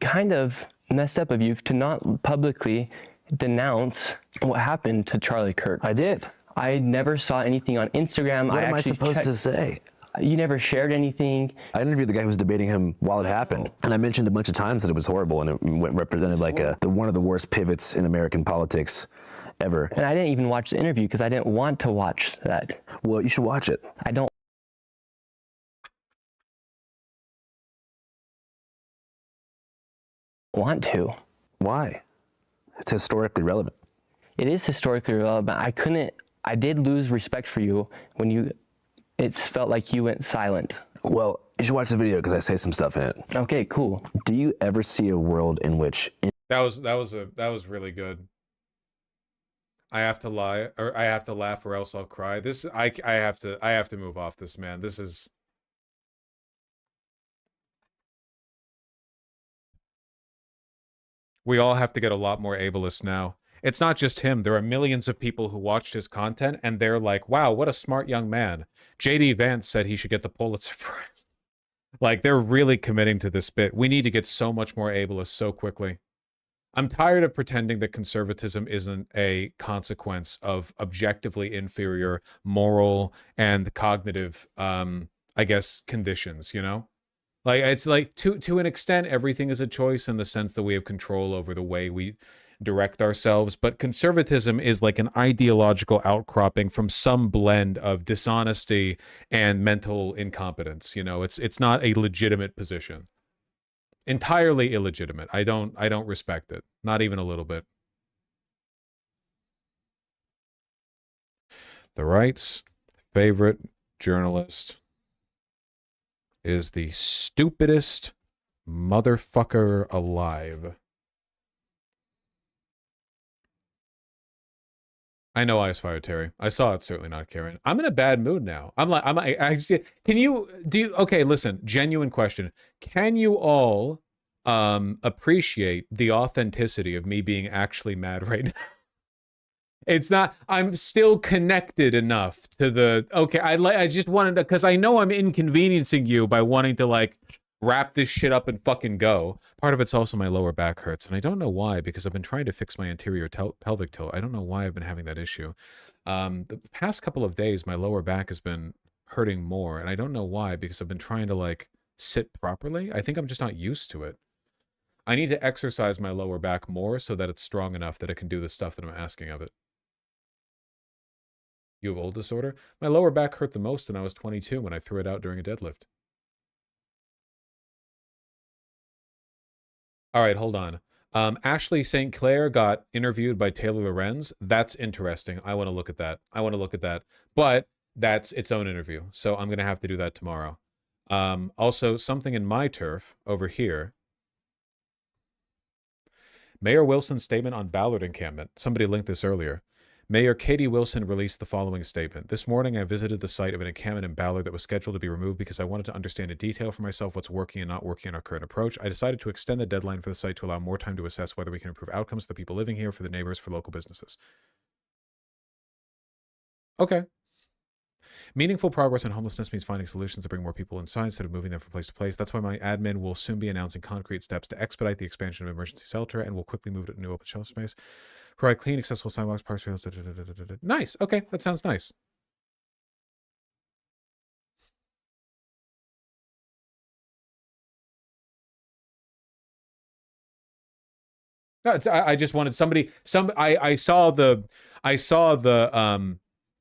Kind of messed up of you to not publicly denounce what happened to Charlie Kirk. I did. I never saw anything on Instagram. What am I supposed to say? You never shared anything. I interviewed the guy who was debating him while it happened, and I mentioned a bunch of times that it was horrible, and it represented like one of the worst pivots in American politics ever. And I didn't even watch the interview because I didn't want to watch that. Well, you should watch it. I don't want to. Why? It's historically relevant. It is historically relevant. I did lose respect for you when it felt like you went silent. Well, you should watch the video because I say some stuff in it. Okay, cool. Do you ever see a world in which That was really good. I have to lie, or I have to laugh, or else I'll cry. I have to move off this, man. This is. We all have to get a lot more ableist now. It's not just him. There are millions of people who watched his content, and they're like, wow, what a smart young man. JD Vance said he should get the Pulitzer Prize. Like, they're really committing to this bit. We need to get so much more ableist so quickly. I'm tired of pretending that conservatism isn't a consequence of objectively inferior moral and cognitive, I guess, conditions, you know? Like, it's like, to an extent, everything is a choice in the sense that we have control over the way we direct ourselves, but conservatism is like an ideological outcropping from some blend of dishonesty and mental incompetence. You know, it's not a legitimate position. Entirely illegitimate. I don't respect it. Not even a little bit. The right's favorite journalist is the stupidest motherfucker alive. I know I was fired, Terry. I saw it, certainly not Karen. I'm in a bad mood now. Okay, listen, genuine question. Can you all appreciate the authenticity of me being actually mad right now? It's not, I'm still connected enough to the, okay, I just wanted to, because I know I'm inconveniencing you by wanting to, like, wrap this shit up and fucking go. Part of it's also my lower back hurts, and I don't know why, because I've been trying to fix my anterior pelvic tilt. I don't know why I've been having that issue. The past couple of days, my lower back has been hurting more, and I don't know why, because I've been trying to, like, sit properly. I think I'm just not used to it. I need to exercise my lower back more so that it's strong enough that it can do the stuff that I'm asking of it. You have old disorder? My lower back hurt the most when I was 22 when I threw it out during a deadlift. All right, hold on. Ashley St. Clair got interviewed by Taylor Lorenz. That's interesting. I want to look at that. But that's its own interview. So I'm going to have to do that tomorrow. Also, something in my turf over here. Mayor Wilson's statement on Ballard encampment. Somebody linked this earlier. Mayor Katie Wilson released the following statement. This morning, I visited the site of an encampment in Ballard that was scheduled to be removed because I wanted to understand in detail for myself what's working and not working in our current approach. I decided to extend the deadline for the site to allow more time to assess whether we can improve outcomes for the people living here, for the neighbors, for local businesses. Okay. Meaningful progress on homelessness means finding solutions to bring more people inside instead of moving them from place to place. That's why my admin will soon be announcing concrete steps to expedite the expansion of emergency shelter and will quickly move to new open shelter space. Provide clean, accessible sidewalks, parks, trails. Nice. Okay, that sounds nice. No, I just wanted somebody. I saw the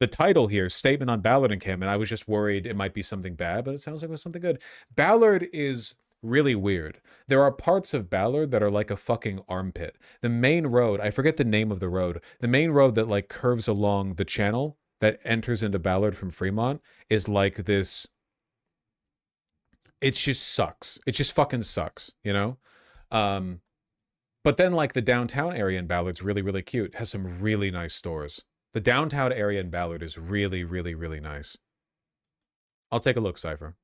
title here, statement on Ballard encampment. I was just worried it might be something bad, but it sounds like it was something good. Ballard is really weird. There are parts of Ballard that are like a fucking armpit. The main road, I forget the name of the road, the main road that like curves along the channel that enters into Ballard from Fremont is like this. It just sucks. It just fucking sucks, you know? But then like the downtown area in Ballard's really, really cute. It has some really nice stores. The downtown area in Ballard is really, really, really nice. I'll take a look, Cypher.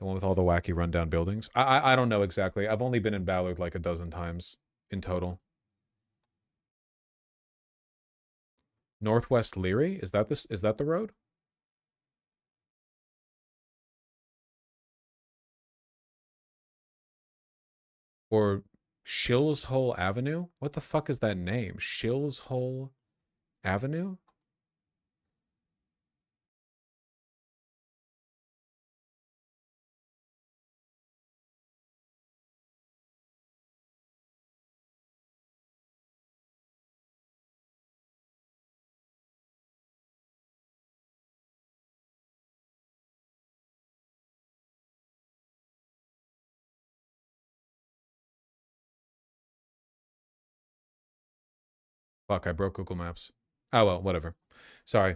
The one with all the wacky rundown buildings. I don't know exactly. I've only been in Ballard like a dozen times in total. Northwest Leary? Is that this? Is that the road? Or Shillshole Avenue? What the fuck is that name? Shillshole Avenue? Fuck, I broke Google Maps. Oh, well, whatever. Sorry.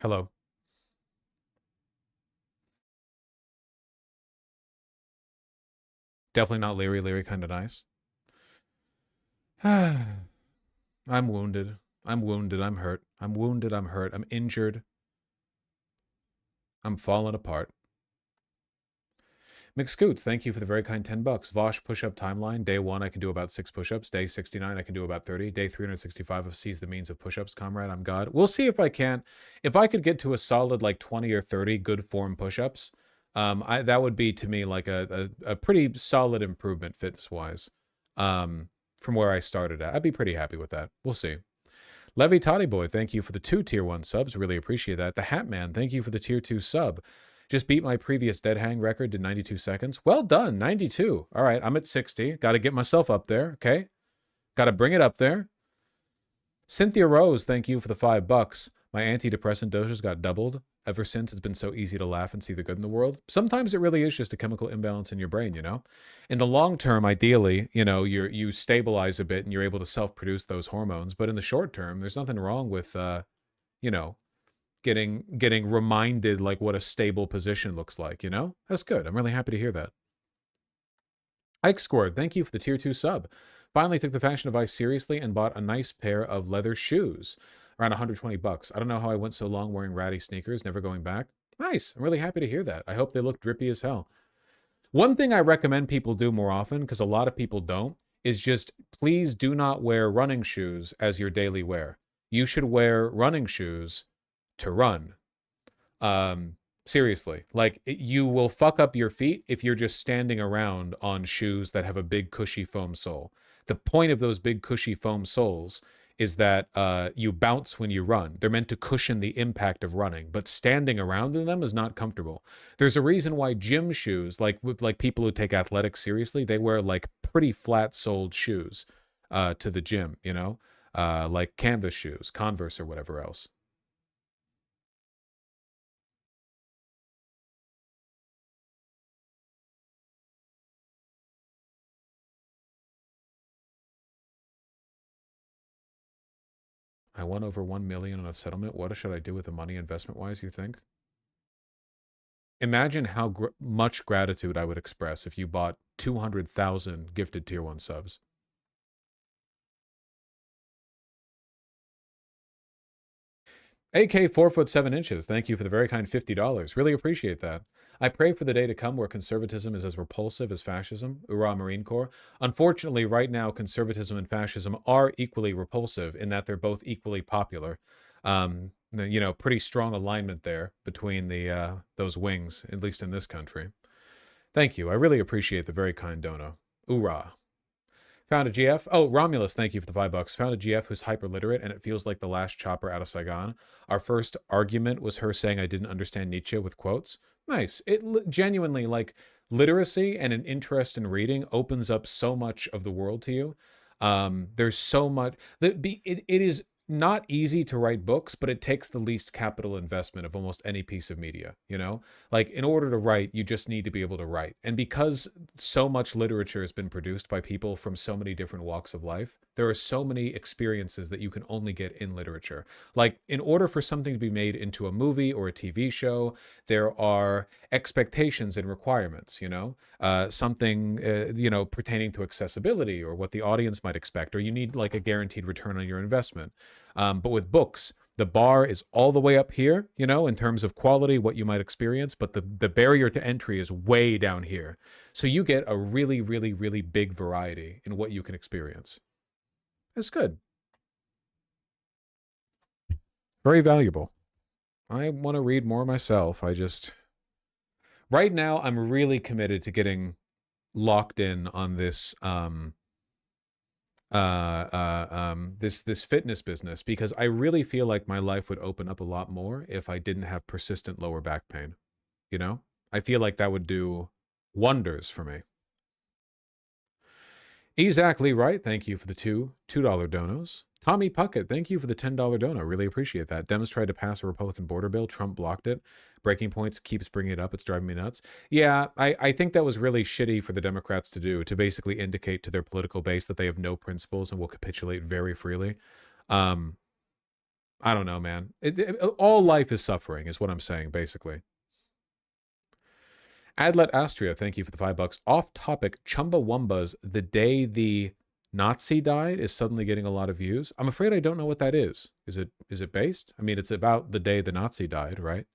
Hello. Definitely not Leary. Leary kind of nice. I'm wounded. I'm wounded. I'm hurt. I'm wounded. I'm hurt. I'm injured. I'm falling apart. McScoots, thank you for the very kind $10. Vosh push-up timeline. Day 1, I can do about 6 push-ups. Day 69, I can do about 30. Day 365 of Seize the Means of push-ups. Comrade, I'm God. We'll see if I can. If I could get to a solid like 20 or 30 good form push-ups, that would be to me like a pretty solid improvement fitness-wise from where I started at. I'd be pretty happy with that. We'll see. Levy Toddy Boy, thank you for the 2 tier 1 subs. Really appreciate that. The Hat Man, thank you for the tier 2 sub. Just beat my previous dead hang record to 92 seconds. Well done, 92. All right, I'm at 60. Got to get myself up there, okay? Got to bring it up there. Cynthia Rose, thank you for the $5. My antidepressant doses got doubled. Ever since, it's been so easy to laugh and see the good in the world. Sometimes it really is just a chemical imbalance in your brain, you know? In the long term, ideally, you know, you stabilize a bit and you're able to self-produce those hormones. But in the short term, there's nothing wrong with, you know, getting reminded like what a stable position looks like, you know? That's good. I'm really happy to hear that. Ike Squared, thank you for the tier 2 sub. Finally took the fashion advice seriously and bought a nice pair of leather shoes. Around $120. I don't know how I went so long wearing ratty sneakers, never going back. Nice. I'm really happy to hear that. I hope they look drippy as hell. One thing I recommend people do more often, because a lot of people don't, is just please do not wear running shoes as your daily wear. You should wear running shoes to run. Seriously, like you will fuck up your feet if you're just standing around on shoes that have a big cushy foam sole. The point of those big cushy foam soles is that you bounce when you run. They're meant to cushion the impact of running, but standing around in them is not comfortable. There's a reason why gym shoes, like people who take athletics seriously, they wear like pretty flat-soled shoes to the gym, you know, like canvas shoes, Converse or whatever else. I won over 1 million on a settlement. What should I do with the money investment-wise, you think? Imagine how much gratitude I would express if you bought 200,000 gifted tier 1 subs. AK 4'7". Thank you for the very kind $50. Really appreciate that. I pray for the day to come where conservatism is as repulsive as fascism. Hoorah, Marine Corps. Unfortunately, right now, conservatism and fascism are equally repulsive in that they're both equally popular. You know, pretty strong alignment there between the those wings, at least in this country. Thank you. I really appreciate the very kind dono. Hoorah. Found a GF. Oh, Romulus, thank you for the $5. Found a GF who's hyper-literate, and it feels like the last chopper out of Saigon. Our first argument was her saying I didn't understand Nietzsche with quotes. Nice. It genuinely, like, literacy and an interest in reading opens up so much of the world to you. There's so much that it is not easy to write books, but it takes the least capital investment of almost any piece of media, you know? Like, in order to write, you just need to be able to write. And because so much literature has been produced by people from so many different walks of life, there are so many experiences that you can only get in literature. Like, in order for something to be made into a movie or a TV show, there are expectations and requirements, you know? Something, you know, pertaining to accessibility or what the audience might expect, or you need like a guaranteed return on your investment. But with books, the bar is all the way up here, you know, in terms of quality, what you might experience, but the barrier to entry is way down here. So you get a really, really, really big variety in what you can experience. It's good. Very valuable. I want to read more myself. Right now, I'm really committed to getting locked in on this this fitness business, because I really feel like my life would open up a lot more if I didn't have persistent lower back pain. You know, I feel like that would do wonders for me. Exactly right. Thank you for the $2 donos. Tommy Puckett, thank you for the $10 dono. Really appreciate that. Dems tried to pass a Republican border bill. Trump blocked it. Breaking Points keeps bringing it up. It's driving me nuts. Yeah, I think that was really shitty for the Democrats to do, to basically indicate to their political base that they have no principles and will capitulate very freely. I don't know, man. All life is suffering is what I'm saying, basically. Adlet Astria, thank you for the $5. Off topic, Chumbawamba's The Day the Nazi Died is suddenly getting a lot of views. I'm afraid I don't know what that is. Is it based? I mean, it's about the day the Nazi died, right?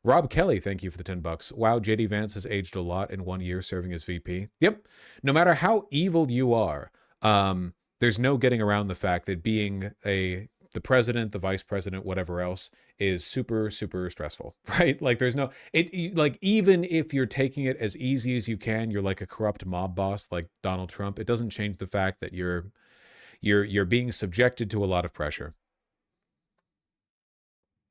Rob Kelly, thank you for the $10. Wow, JD Vance has aged a lot in 1 year serving as VP. Yep. No matter how evil you are, there's no getting around the fact that being the president, the vice president, whatever else, is super, super stressful, right? Like, there's no, like, even if you're taking it as easy as you can, you're like a corrupt mob boss like Donald Trump, it doesn't change the fact that you're being subjected to a lot of pressure.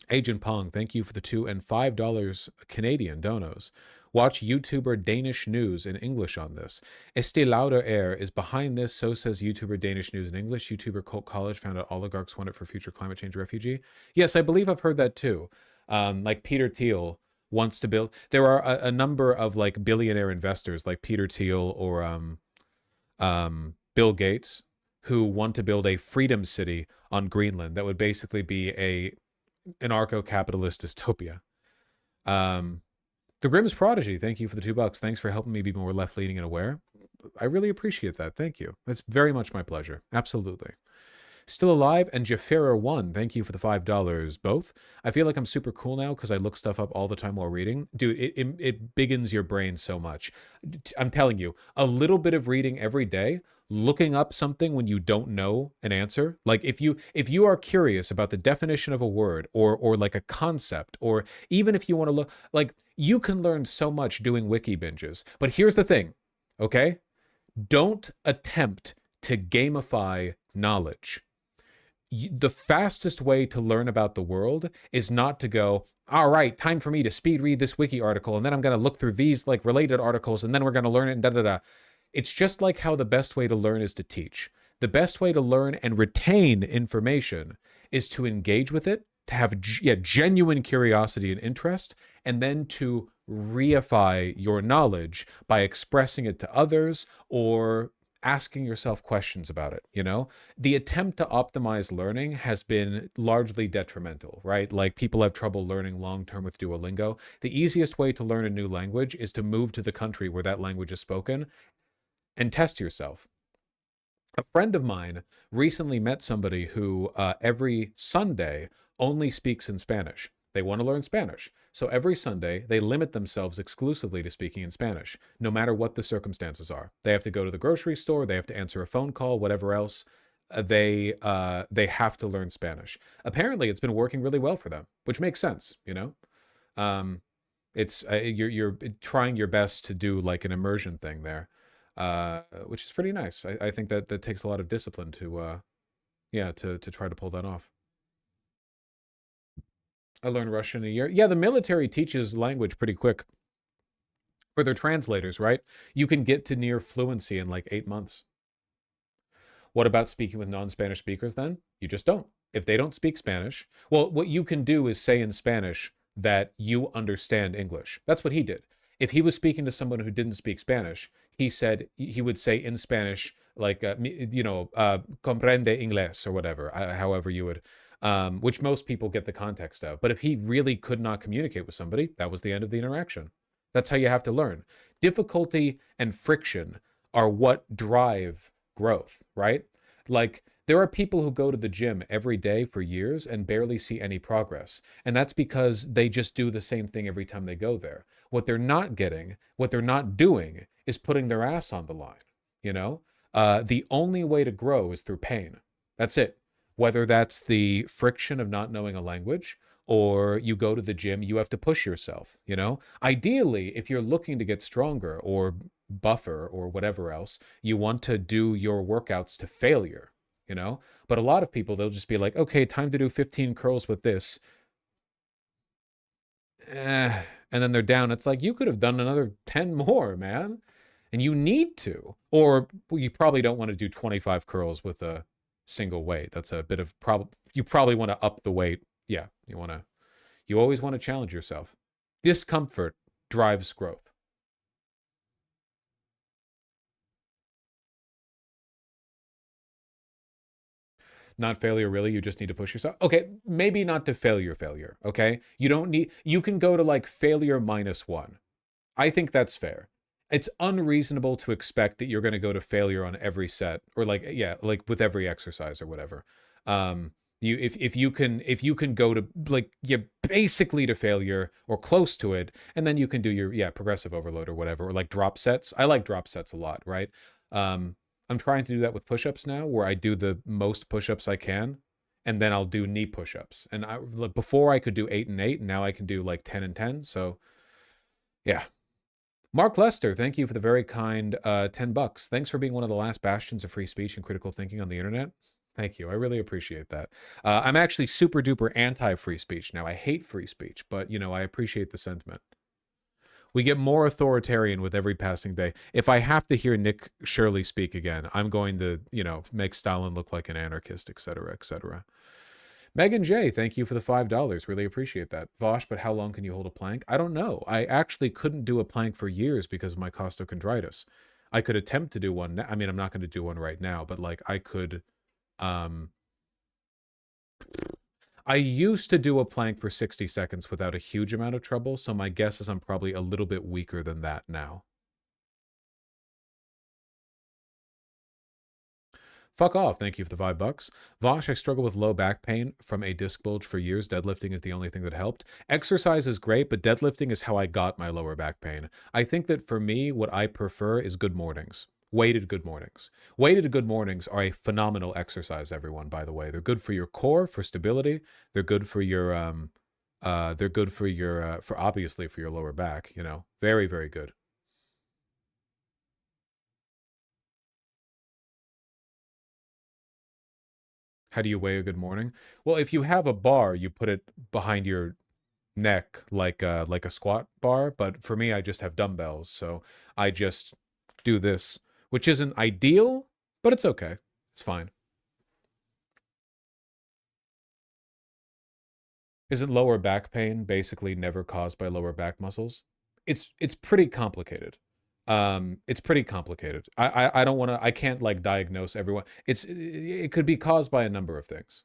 Agent Pong, thank you for the $2 and $5 Canadian donos. Watch YouTuber Danish News in English on this. Estee Lauder Air is behind this, so says YouTuber Danish News in English. YouTuber Colt College found out oligarchs want it for future climate change refugee. Yes, I believe I've heard that too. Like Peter Thiel wants to build... There are a number of like billionaire investors like Peter Thiel or Bill Gates who want to build a freedom city on Greenland that would basically be a anarcho-capitalist dystopia. The Grimm's Prodigy, thank you for the $2. Thanks for helping me be more left-leaning and aware. I really appreciate that. Thank you. It's very much my pleasure. Absolutely. Still Alive and Jafarer1, thank you for the $5 both. I feel like I'm super cool now because I look stuff up all the time while reading. Dude, it biggins your brain so much. I'm telling you, a little bit of reading every day, looking up something when you don't know an answer. Like if you are curious about the definition of a word or like a concept, or even if you want to look, like, you can learn so much doing wiki binges. But here's the thing, okay? Don't attempt to gamify knowledge. The fastest way to learn about the world is not to go, all right, time for me to speed read this wiki article, and then I'm going to look through these like related articles, and then we're going to learn it, and da-da-da. It's just like how the best way to learn is to teach. The best way to learn and retain information is to engage with it, to have genuine curiosity and interest, and then to reify your knowledge by expressing it to others or asking yourself questions about it, you know? The attempt to optimize learning has been largely detrimental, right? Like, people have trouble learning long-term with Duolingo. The easiest way to learn a new language is to move to the country where that language is spoken and test yourself. A friend of mine recently met somebody who every Sunday only speaks in Spanish. They want to learn Spanish. So every Sunday, they limit themselves exclusively to speaking in Spanish, no matter what the circumstances are. They have to go to the grocery store, they have to answer a phone call, whatever else. They have to learn Spanish. Apparently, it's been working really well for them, which makes sense, you know? It's you're trying your best to do like an immersion thing there, which is pretty nice. I think that takes a lot of discipline to try to pull that off. I learned Russian in a year. Yeah, the military teaches language pretty quick. For their translators, right? You can get to near fluency in like 8 months. What about speaking with non-Spanish speakers then? You just don't. If they don't speak Spanish, well, what you can do is say in Spanish that you understand English. That's what he did. If he was speaking to someone who didn't speak Spanish, he would say in Spanish, like, comprende inglés or whatever, however you would, which most people get the context of. But if he really could not communicate with somebody, that was the end of the interaction. That's how you have to learn. Difficulty and friction are what drive growth, right? Like, there are people who go to the gym every day for years and barely see any progress. And that's because they just do the same thing every time they go there. What they're not getting, what they're not doing is putting their ass on the line, you know? The only way to grow is through pain. That's it. Whether that's the friction of not knowing a language, or you go to the gym, you have to push yourself, you know? Ideally, if you're looking to get stronger or buffer or whatever else, you want to do your workouts to failure, you know? But a lot of people, they'll just be like, okay, time to do 15 curls with this. And then they're down. It's like, you could have done another 10 more, man. And you need to. Or you probably don't want to do 25 curls with a single weight. That's a bit of you probably want to up the weight. Yeah, you always want to challenge yourself. Discomfort drives growth. Not failure, really. You just need to push yourself. Okay, maybe not to failure, okay? You can go to like failure -1. I think that's fair. It's unreasonable to expect that you're going to go to failure on every set, or like, yeah, like with every exercise or whatever. If you can go to like, yeah, basically to failure or close to it, and then you can do your progressive overload or whatever, or like drop sets. I like drop sets a lot, right? I'm trying to do that with push-ups now, where I do the most push-ups I can, and then I'll do knee push-ups. And before I could do 8 and 8, and now I can do like 10 and 10. So yeah. Mark Lester, thank you for the very kind $10. Thanks for being one of the last bastions of free speech and critical thinking on the internet. Thank you. I really appreciate that. I'm actually super duper anti-free speech now. I hate free speech, but, you know, I appreciate the sentiment. We get more authoritarian with every passing day. If I have to hear Nick Shirley speak again, I'm going to, you know, make Stalin look like an anarchist, etc., etc. Megan J, thank you for the $5. Really appreciate that. Vosh, but how long can you hold a plank? I don't know. I actually couldn't do a plank for years because of my costochondritis. I could attempt to do one. I mean, I'm not going to do one right now, but like I could... I used to do a plank for 60 seconds without a huge amount of trouble, so my guess is I'm probably a little bit weaker than that now. Fuck off, thank you for the $5. Vosh, I struggle with low back pain from a disc bulge for years. Deadlifting is the only thing that helped. Exercise is great, but deadlifting is how I got my lower back pain. I think that for me, what I prefer is good mornings. Weighted good mornings. Weighted good mornings are a phenomenal exercise, everyone, by the way. They're good for your core, for stability. They're good for your, for obviously for your lower back, you know. Very, very good. How do you weigh a good morning? Well, if you have a bar, you put it behind your neck like a squat bar. But for me, I just have dumbbells, so I just do this, which isn't ideal, but it's okay. It's fine. Isn't lower back pain basically never caused by lower back muscles? It's pretty complicated. It's pretty complicated. I don't want to, I can't like diagnose everyone. It could be caused by a number of things.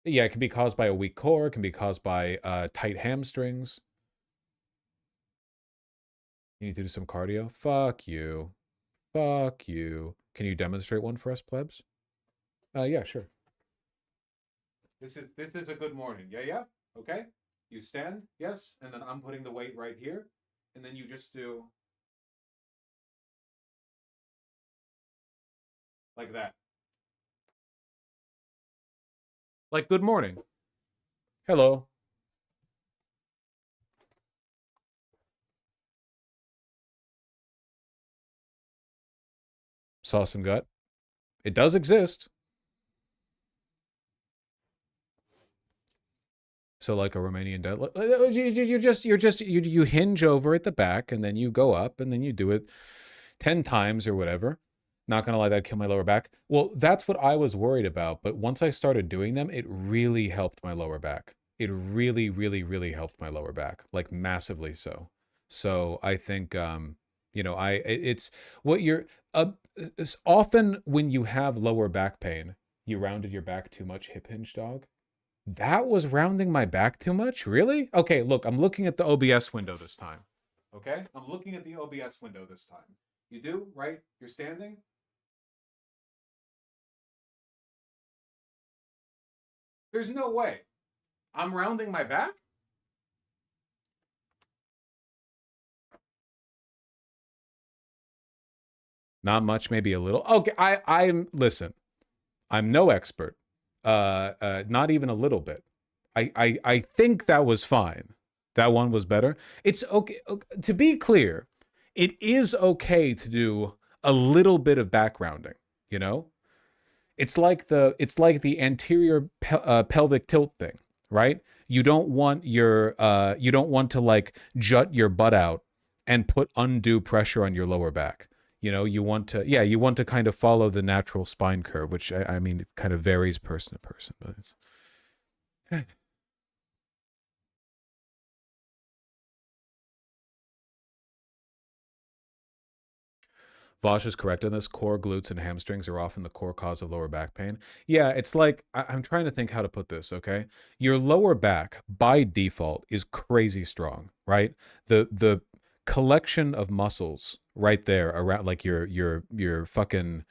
Yeah, it can be caused by a weak core. It can be caused by tight hamstrings. You need to do some cardio? Fuck you. Fuck you. Can you demonstrate one for us, plebs? Yeah, sure. This is a good morning. Yeah. Okay. You stand, yes, and then I'm putting the weight right here, and then you just do like that. Like good morning. Hello. Saw some gut. It does exist. So like a Romanian deadlift, you hinge over at the back, and then you go up, and then you do it 10 times or whatever. Not gonna lie, that'd kill my lower back. Well, that's what I was worried about. But once I started doing them, it really helped my lower back. It really, really, really helped my lower back, like massively so. So I think, you know, it's what you're, it's often when you have lower back pain, you rounded your back too much, hip hinge dog. That was rounding my back too much? Really? Okay, look, I'm looking at the OBS window this time. Okay? I'm looking at the OBS window this time. You do, right? You're standing? There's no way. I'm rounding my back? Not much, maybe a little. Okay, listen. I'm no expert. Not even a little bit. I think that was fine. That one was better. It's okay. To be clear, it is okay to do a little bit of backgrounding, you know? It's like the anterior pelvic tilt thing, right? You don't want to like jut your butt out and put undue pressure on your lower back. You know, you want to kind of follow the natural spine curve, which I mean, it kind of varies person to person, but it's. Vosh is correct on this. Core, glutes, and hamstrings are often the core cause of lower back pain. Yeah, it's like, I'm trying to think how to put this, okay? Your lower back, by default, is crazy strong, right? The collection of muscles right there around, like your fucking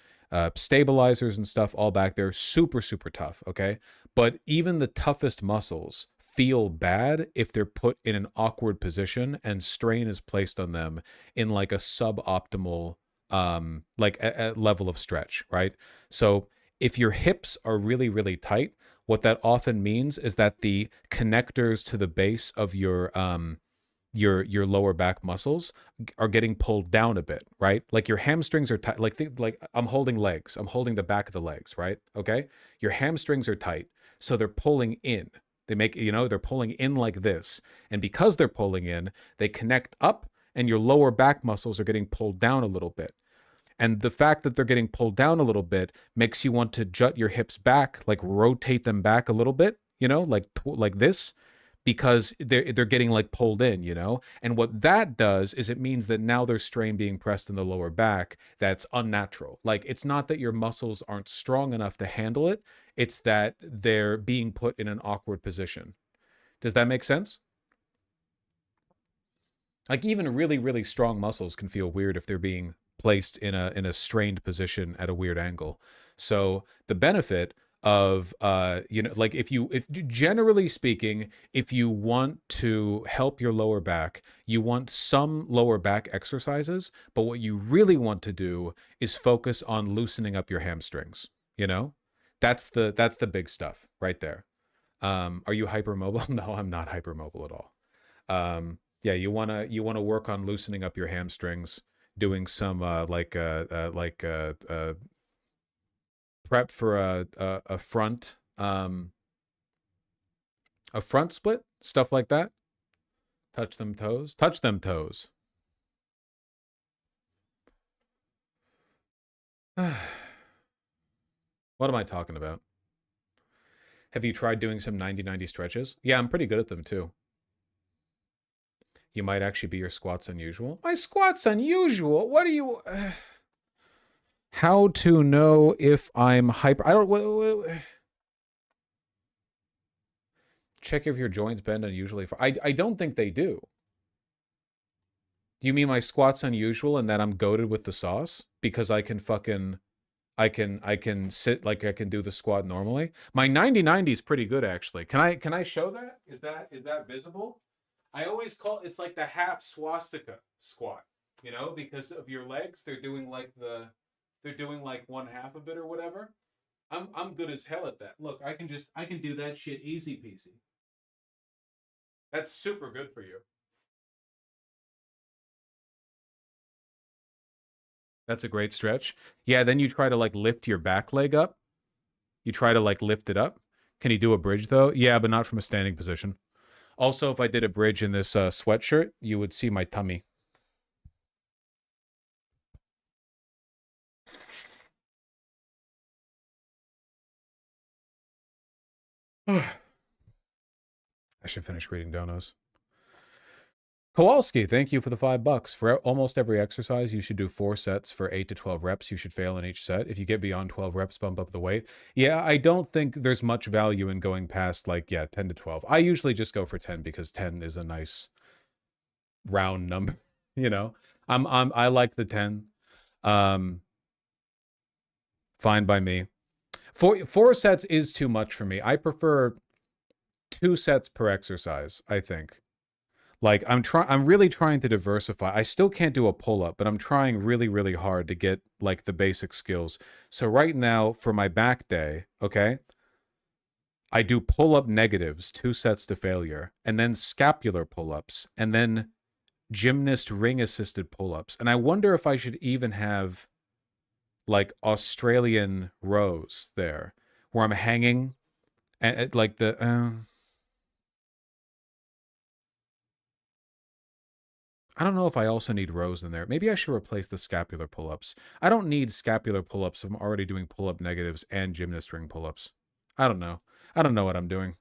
stabilizers and stuff all back there, super, super tough, okay? But even the toughest muscles feel bad if they're put in an awkward position and strain is placed on them in like a suboptimal like a level of stretch, right? So if your hips are really, really tight, what that often means is that the connectors to the base of your lower back muscles are getting pulled down a bit, right? Like your hamstrings are tight. Like I'm holding legs. I'm holding the back of the legs, right? Okay? Your hamstrings are tight, so they're pulling in. They make, you know, they're pulling in like this. And because they're pulling in, they connect up and your lower back muscles are getting pulled down a little bit. And the fact that they're getting pulled down a little bit makes you want to jut your hips back, like rotate them back a little bit, you know, like this, because they're getting like pulled in, you know? And what that does is it means that now there's strain being pressed in the lower back that's unnatural. Like, it's not that your muscles aren't strong enough to handle it, it's that they're being put in an awkward position. Does that make sense? Like, even really, really strong muscles can feel weird if they're being placed in a strained position at a weird angle. So the benefit of you know, like if generally speaking, if you want to help your lower back, you want some lower back exercises, but what you really want to do is focus on loosening up your hamstrings, you know? That's the big stuff right there. Are you hypermobile? No, I'm not hypermobile at all. Yeah, you wanna work on loosening up your hamstrings, doing some prep for a front split, stuff like that. Touch them toes. Touch them toes. What am I talking about? Have you tried doing some 90-90 stretches? Yeah, I'm pretty good at them too. You might actually be your squats unusual. My squats unusual? What are you... How to know if I'm hyper... I don't... Check if your joints bend unusually. I don't think they do. Do you mean my squats unusual and that I'm goated with the sauce? Because I can fucking... I can sit like I can do the squat normally. My 90-90 is pretty good, actually. Can I show that? Is that visible? I always call it's like the half swastika squat, you know, because of your legs. They're doing like one half of it or whatever. I'm good as hell at that. Look, I can do that shit easy peasy. That's super good for you. That's a great stretch. Yeah, then you try to like lift your back leg up. You try to like lift it up. Can you do a bridge though? Yeah, but not from a standing position. Also, if I did a bridge in this sweatshirt, you would see my tummy. I should finish reading donos. Kowalski, thank you for the $5. For almost every exercise, you should do 4 sets for 8 to 12 reps. You should fail in each set. If you get beyond 12 reps, bump up the weight. Yeah, I don't think there's much value in going past, like, 10 to 12. I usually just go for 10 because 10 is a nice round number, you know? I like the 10. Fine by me. 4 sets is too much for me. I prefer 2 sets per exercise, I think. Like, I'm really trying to diversify. I still can't do a pull-up, but I'm trying really, really hard to get, like, the basic skills. So right now, for my back day, okay, I do pull-up negatives, 2 sets to failure, and then scapular pull-ups, and then gymnast ring-assisted pull-ups. And I wonder if I should even have, like, Australian rows there, where I'm hanging, and like the... I don't know if I also need rows in there. Maybe I should replace the scapular pull-ups. I don't need scapular pull-ups if I'm already doing pull-up negatives and gymnast ring pull-ups. I don't know. I don't know what I'm doing.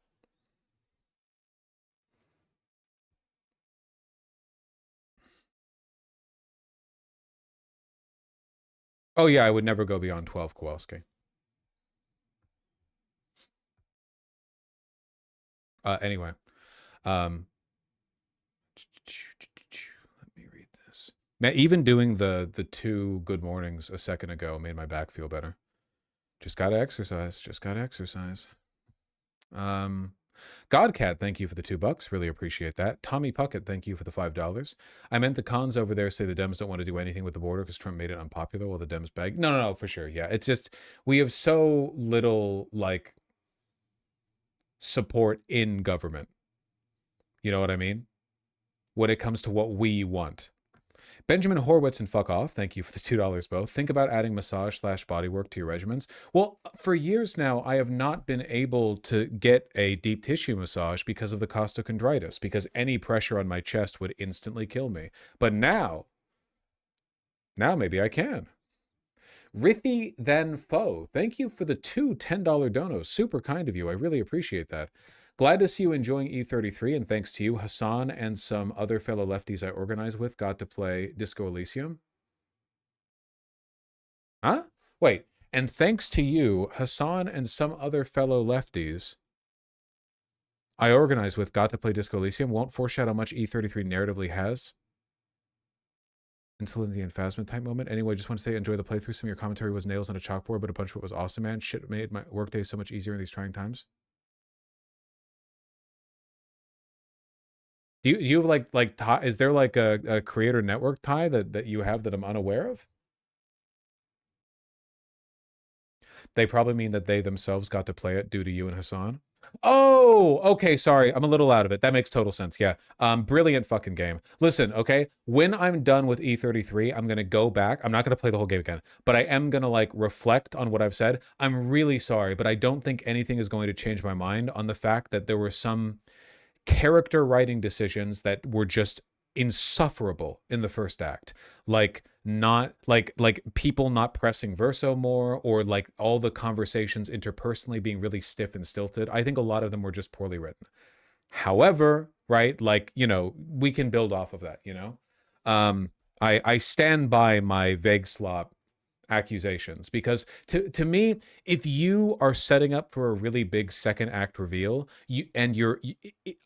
Oh yeah, I would never go beyond 12, Kowalski. Anyway. Let me read this. Man, even doing the 2 good mornings a second ago made my back feel better. Just gotta exercise. Just gotta exercise. Godcat, thank you for the $2. Really appreciate that. Tommy Puckett, thank you for the $5. I meant the cons over there say the Dems don't want to do anything with the border because Trump made it unpopular while the Dems beg. No, for sure. Yeah, it's just we have so little, like, support in government. You know what I mean? When it comes to what we want. Benjamin Horwitz and fuck off, thank you for the $2 both. Think about adding massage/bodywork to your regimens. Well, for years now, I have not been able to get a deep tissue massage because of the costochondritis, because any pressure on my chest would instantly kill me. But now maybe I can. Rithi Then Foe, thank you for the 2 $10 donos. Super kind of you. I really appreciate that. Glad to see you enjoying E33, and thanks to you, Hassan and some other fellow lefties I organize with got to play Disco Elysium. Huh? Wait, and thanks to you, Hassan and some other fellow lefties I organize with got to play Disco Elysium. Won't foreshadow much E33 narratively has. Insulin the Phasma type moment. Anyway, just want to say enjoy the playthrough. Some of your commentary was nails on a chalkboard, but a bunch of it was awesome, man. Shit made my workday so much easier in these trying times. Do you have like tie, is there like a creator network tie that you have that I'm unaware of? They probably mean that they themselves got to play it due to you and Hassan. Oh, okay, sorry. I'm a little out of it. That makes total sense. Yeah. Brilliant fucking game. Listen, okay, when I'm done with E33, I'm going to go back. I'm not going to play the whole game again, but I am going to like reflect on what I've said. I'm really sorry, but I don't think anything is going to change my mind on the fact that there were some character writing decisions that were just insufferable in the first act, like not like people not pressing verso more, or like all the conversations interpersonally being really stiff and stilted. I think a lot of them were just poorly written. However, right, like, you know, we can build off of that, you know. I stand by my vague slop accusations, because to me, if you are setting up for a really big second act reveal, you're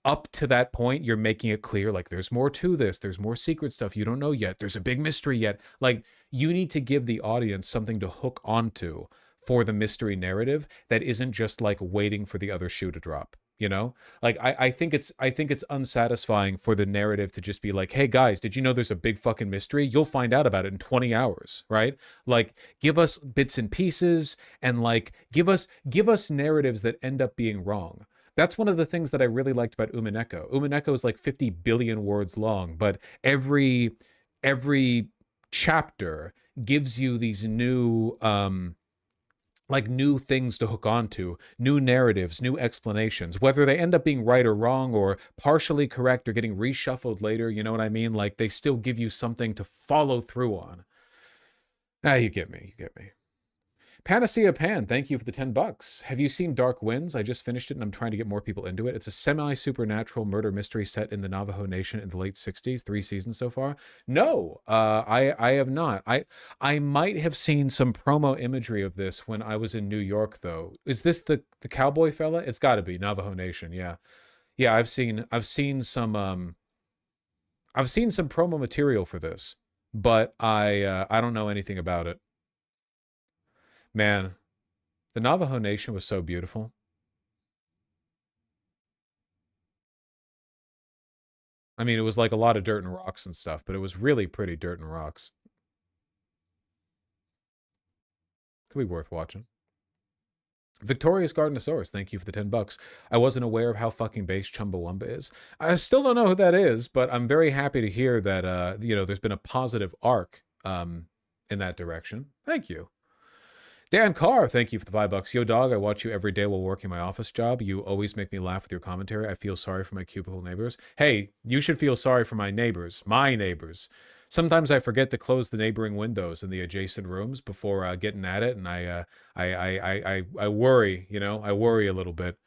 up to that point, you're making it clear like there's more to this, there's more secret stuff you don't know yet, there's a big mystery yet, like you need to give the audience something to hook onto for the mystery narrative that isn't just like waiting for the other shoe to drop. You know, like I think it's unsatisfying for the narrative to just be like, hey guys, did you know there's a big fucking mystery? You'll find out about it in 20 hours, right? Like, give us bits and pieces, and like give us narratives that end up being wrong. That's one of the things that I really liked about Umineko. Umineko is like 50 billion words long, but every chapter gives you these new like new things to hook onto, new narratives, new explanations, whether they end up being right or wrong or partially correct or getting reshuffled later, you know what I mean? Like they still give you something to follow through on. You get me. Panacea Pan, thank you for the $10. Have you seen Dark Winds? I just finished it and I'm trying to get more people into it. It's a semi-supernatural murder mystery set in the Navajo Nation in the late 60s. 3 seasons so far. No, I have not. I might have seen some promo imagery of this when I was in New York, though. Is this the cowboy fella? It's got to be Navajo Nation. Yeah, yeah. I've seen some promo material for this, but I don't know anything about it. Man, the Navajo Nation was so beautiful. I mean, it was like a lot of dirt and rocks and stuff, but it was really pretty dirt and rocks. Could be worth watching. Victorious Gardenosaurus, thank you for the $10. I wasn't aware of how fucking base Chumbawamba is. I still don't know who that is, but I'm very happy to hear that, there's been a positive arc in that direction. Thank you. Dan Carr, thank you for the $5. Yo, dog, I watch you every day while working my office job. You always make me laugh with your commentary. I feel sorry for my cubicle neighbors. Hey, you should feel sorry for my neighbors. My neighbors. Sometimes I forget to close the neighboring windows in the adjacent rooms before getting at it, and I worry. I worry a little bit.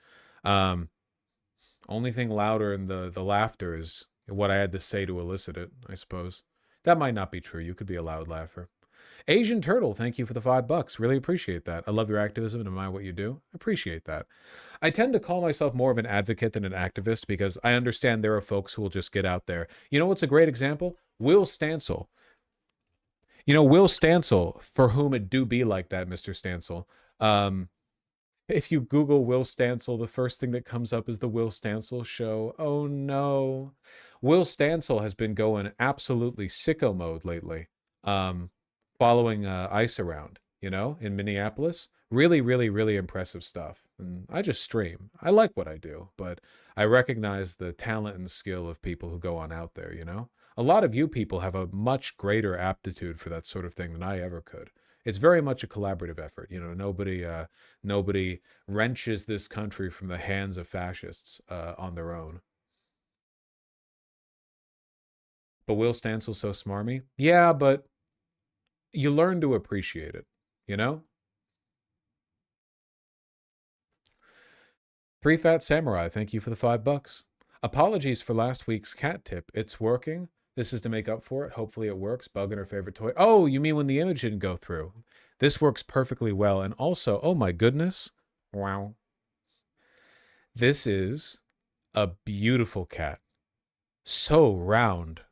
Only thing louder than the laughter is what I had to say to elicit it, I suppose. That might not be true. You could be a loud laugher. Asian Turtle, thank you for the $5. Really appreciate that. I love your activism and admire what you do. Appreciate that. I tend to call myself more of an advocate than an activist because I understand there are folks who will just get out there. You know what's a great example? Will Stancil. Will Stancil, for whom it do be like that, Mr. Stancil. If you Google Will Stancil, the first thing that comes up is the Will Stancil Show. Oh no. Will Stancil has been going absolutely sicko mode lately. Following ICE around, in Minneapolis. Really, really, really impressive stuff. And I just stream. I like what I do, but I recognize the talent and skill of people who go on out there, A lot of you people have a much greater aptitude for that sort of thing than I ever could. It's very much a collaborative effort. Nobody wrenches this country from the hands of fascists on their own. But Will Stancil's so smarmy? Yeah, but you learn to appreciate it, Three Fat Samurai, thank you for the $5. Apologies for last week's cat tip. It's working. This is to make up for it. Hopefully it works. Bug in her favorite toy. Oh, you mean when the image didn't go through? This works perfectly well. And also, oh my goodness. Wow. This is a beautiful cat. So round.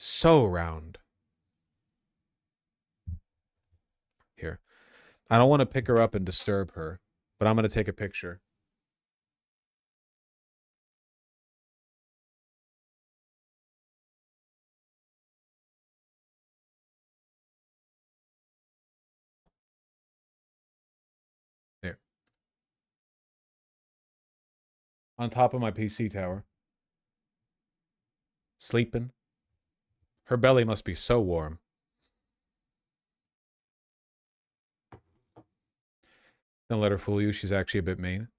So round. Here. I don't want to pick her up and disturb her, but I'm going to take a picture. Here. On top of my PC tower. Sleeping. Her belly must be so warm. Don't let her fool you. She's actually a bit mean.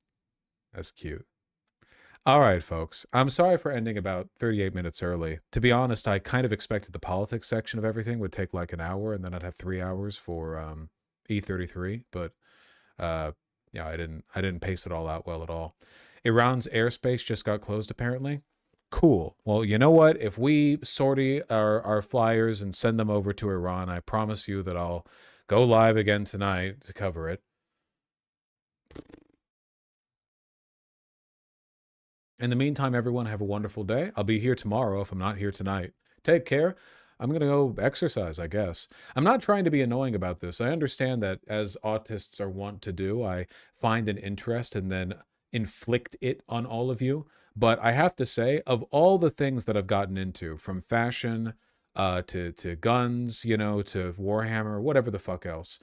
That's cute. All right, folks. I'm sorry for ending about 38 minutes early. To be honest, I kind of expected the politics section of everything would take like an hour, and then I'd have 3 hours for E33. But yeah, I didn't pace it all out well at all. Iran's airspace just got closed, apparently. Cool. Well, you know what? If we sortie our flyers and send them over to Iran, I promise you that I'll go live again tonight to cover it. In the meantime, everyone, have a wonderful day. I'll be here tomorrow if I'm not here tonight. Take care. I'm going to go exercise, I guess. I'm not trying to be annoying about this. I understand that as autists are wont to do, I find an interest and then inflict it on all of you. But I have to say, of all the things that I've gotten into, from fashion to guns, to Warhammer, whatever the fuck else,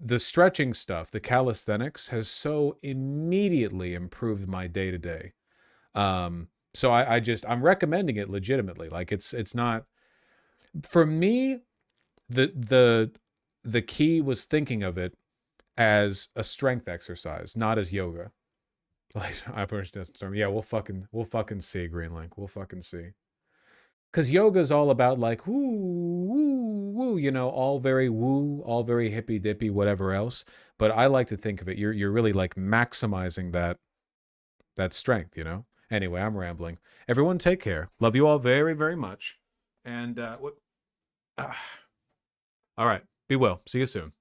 the stretching stuff, the calisthenics, has so immediately improved my day-to-day. So I'm recommending it legitimately. Like it's not, for me, the key was thinking of it as a strength exercise, not as yoga. Like, yeah, we'll fucking see, GREENLAND. We'll fucking see. Because yoga's all about like woo, woo, woo, you know, all very woo, all very hippy dippy, whatever else. But I like to think of it, you're really like maximizing that strength, you know? Anyway, I'm rambling. Everyone take care. Love you all very, very much. And all right, be well. See you soon.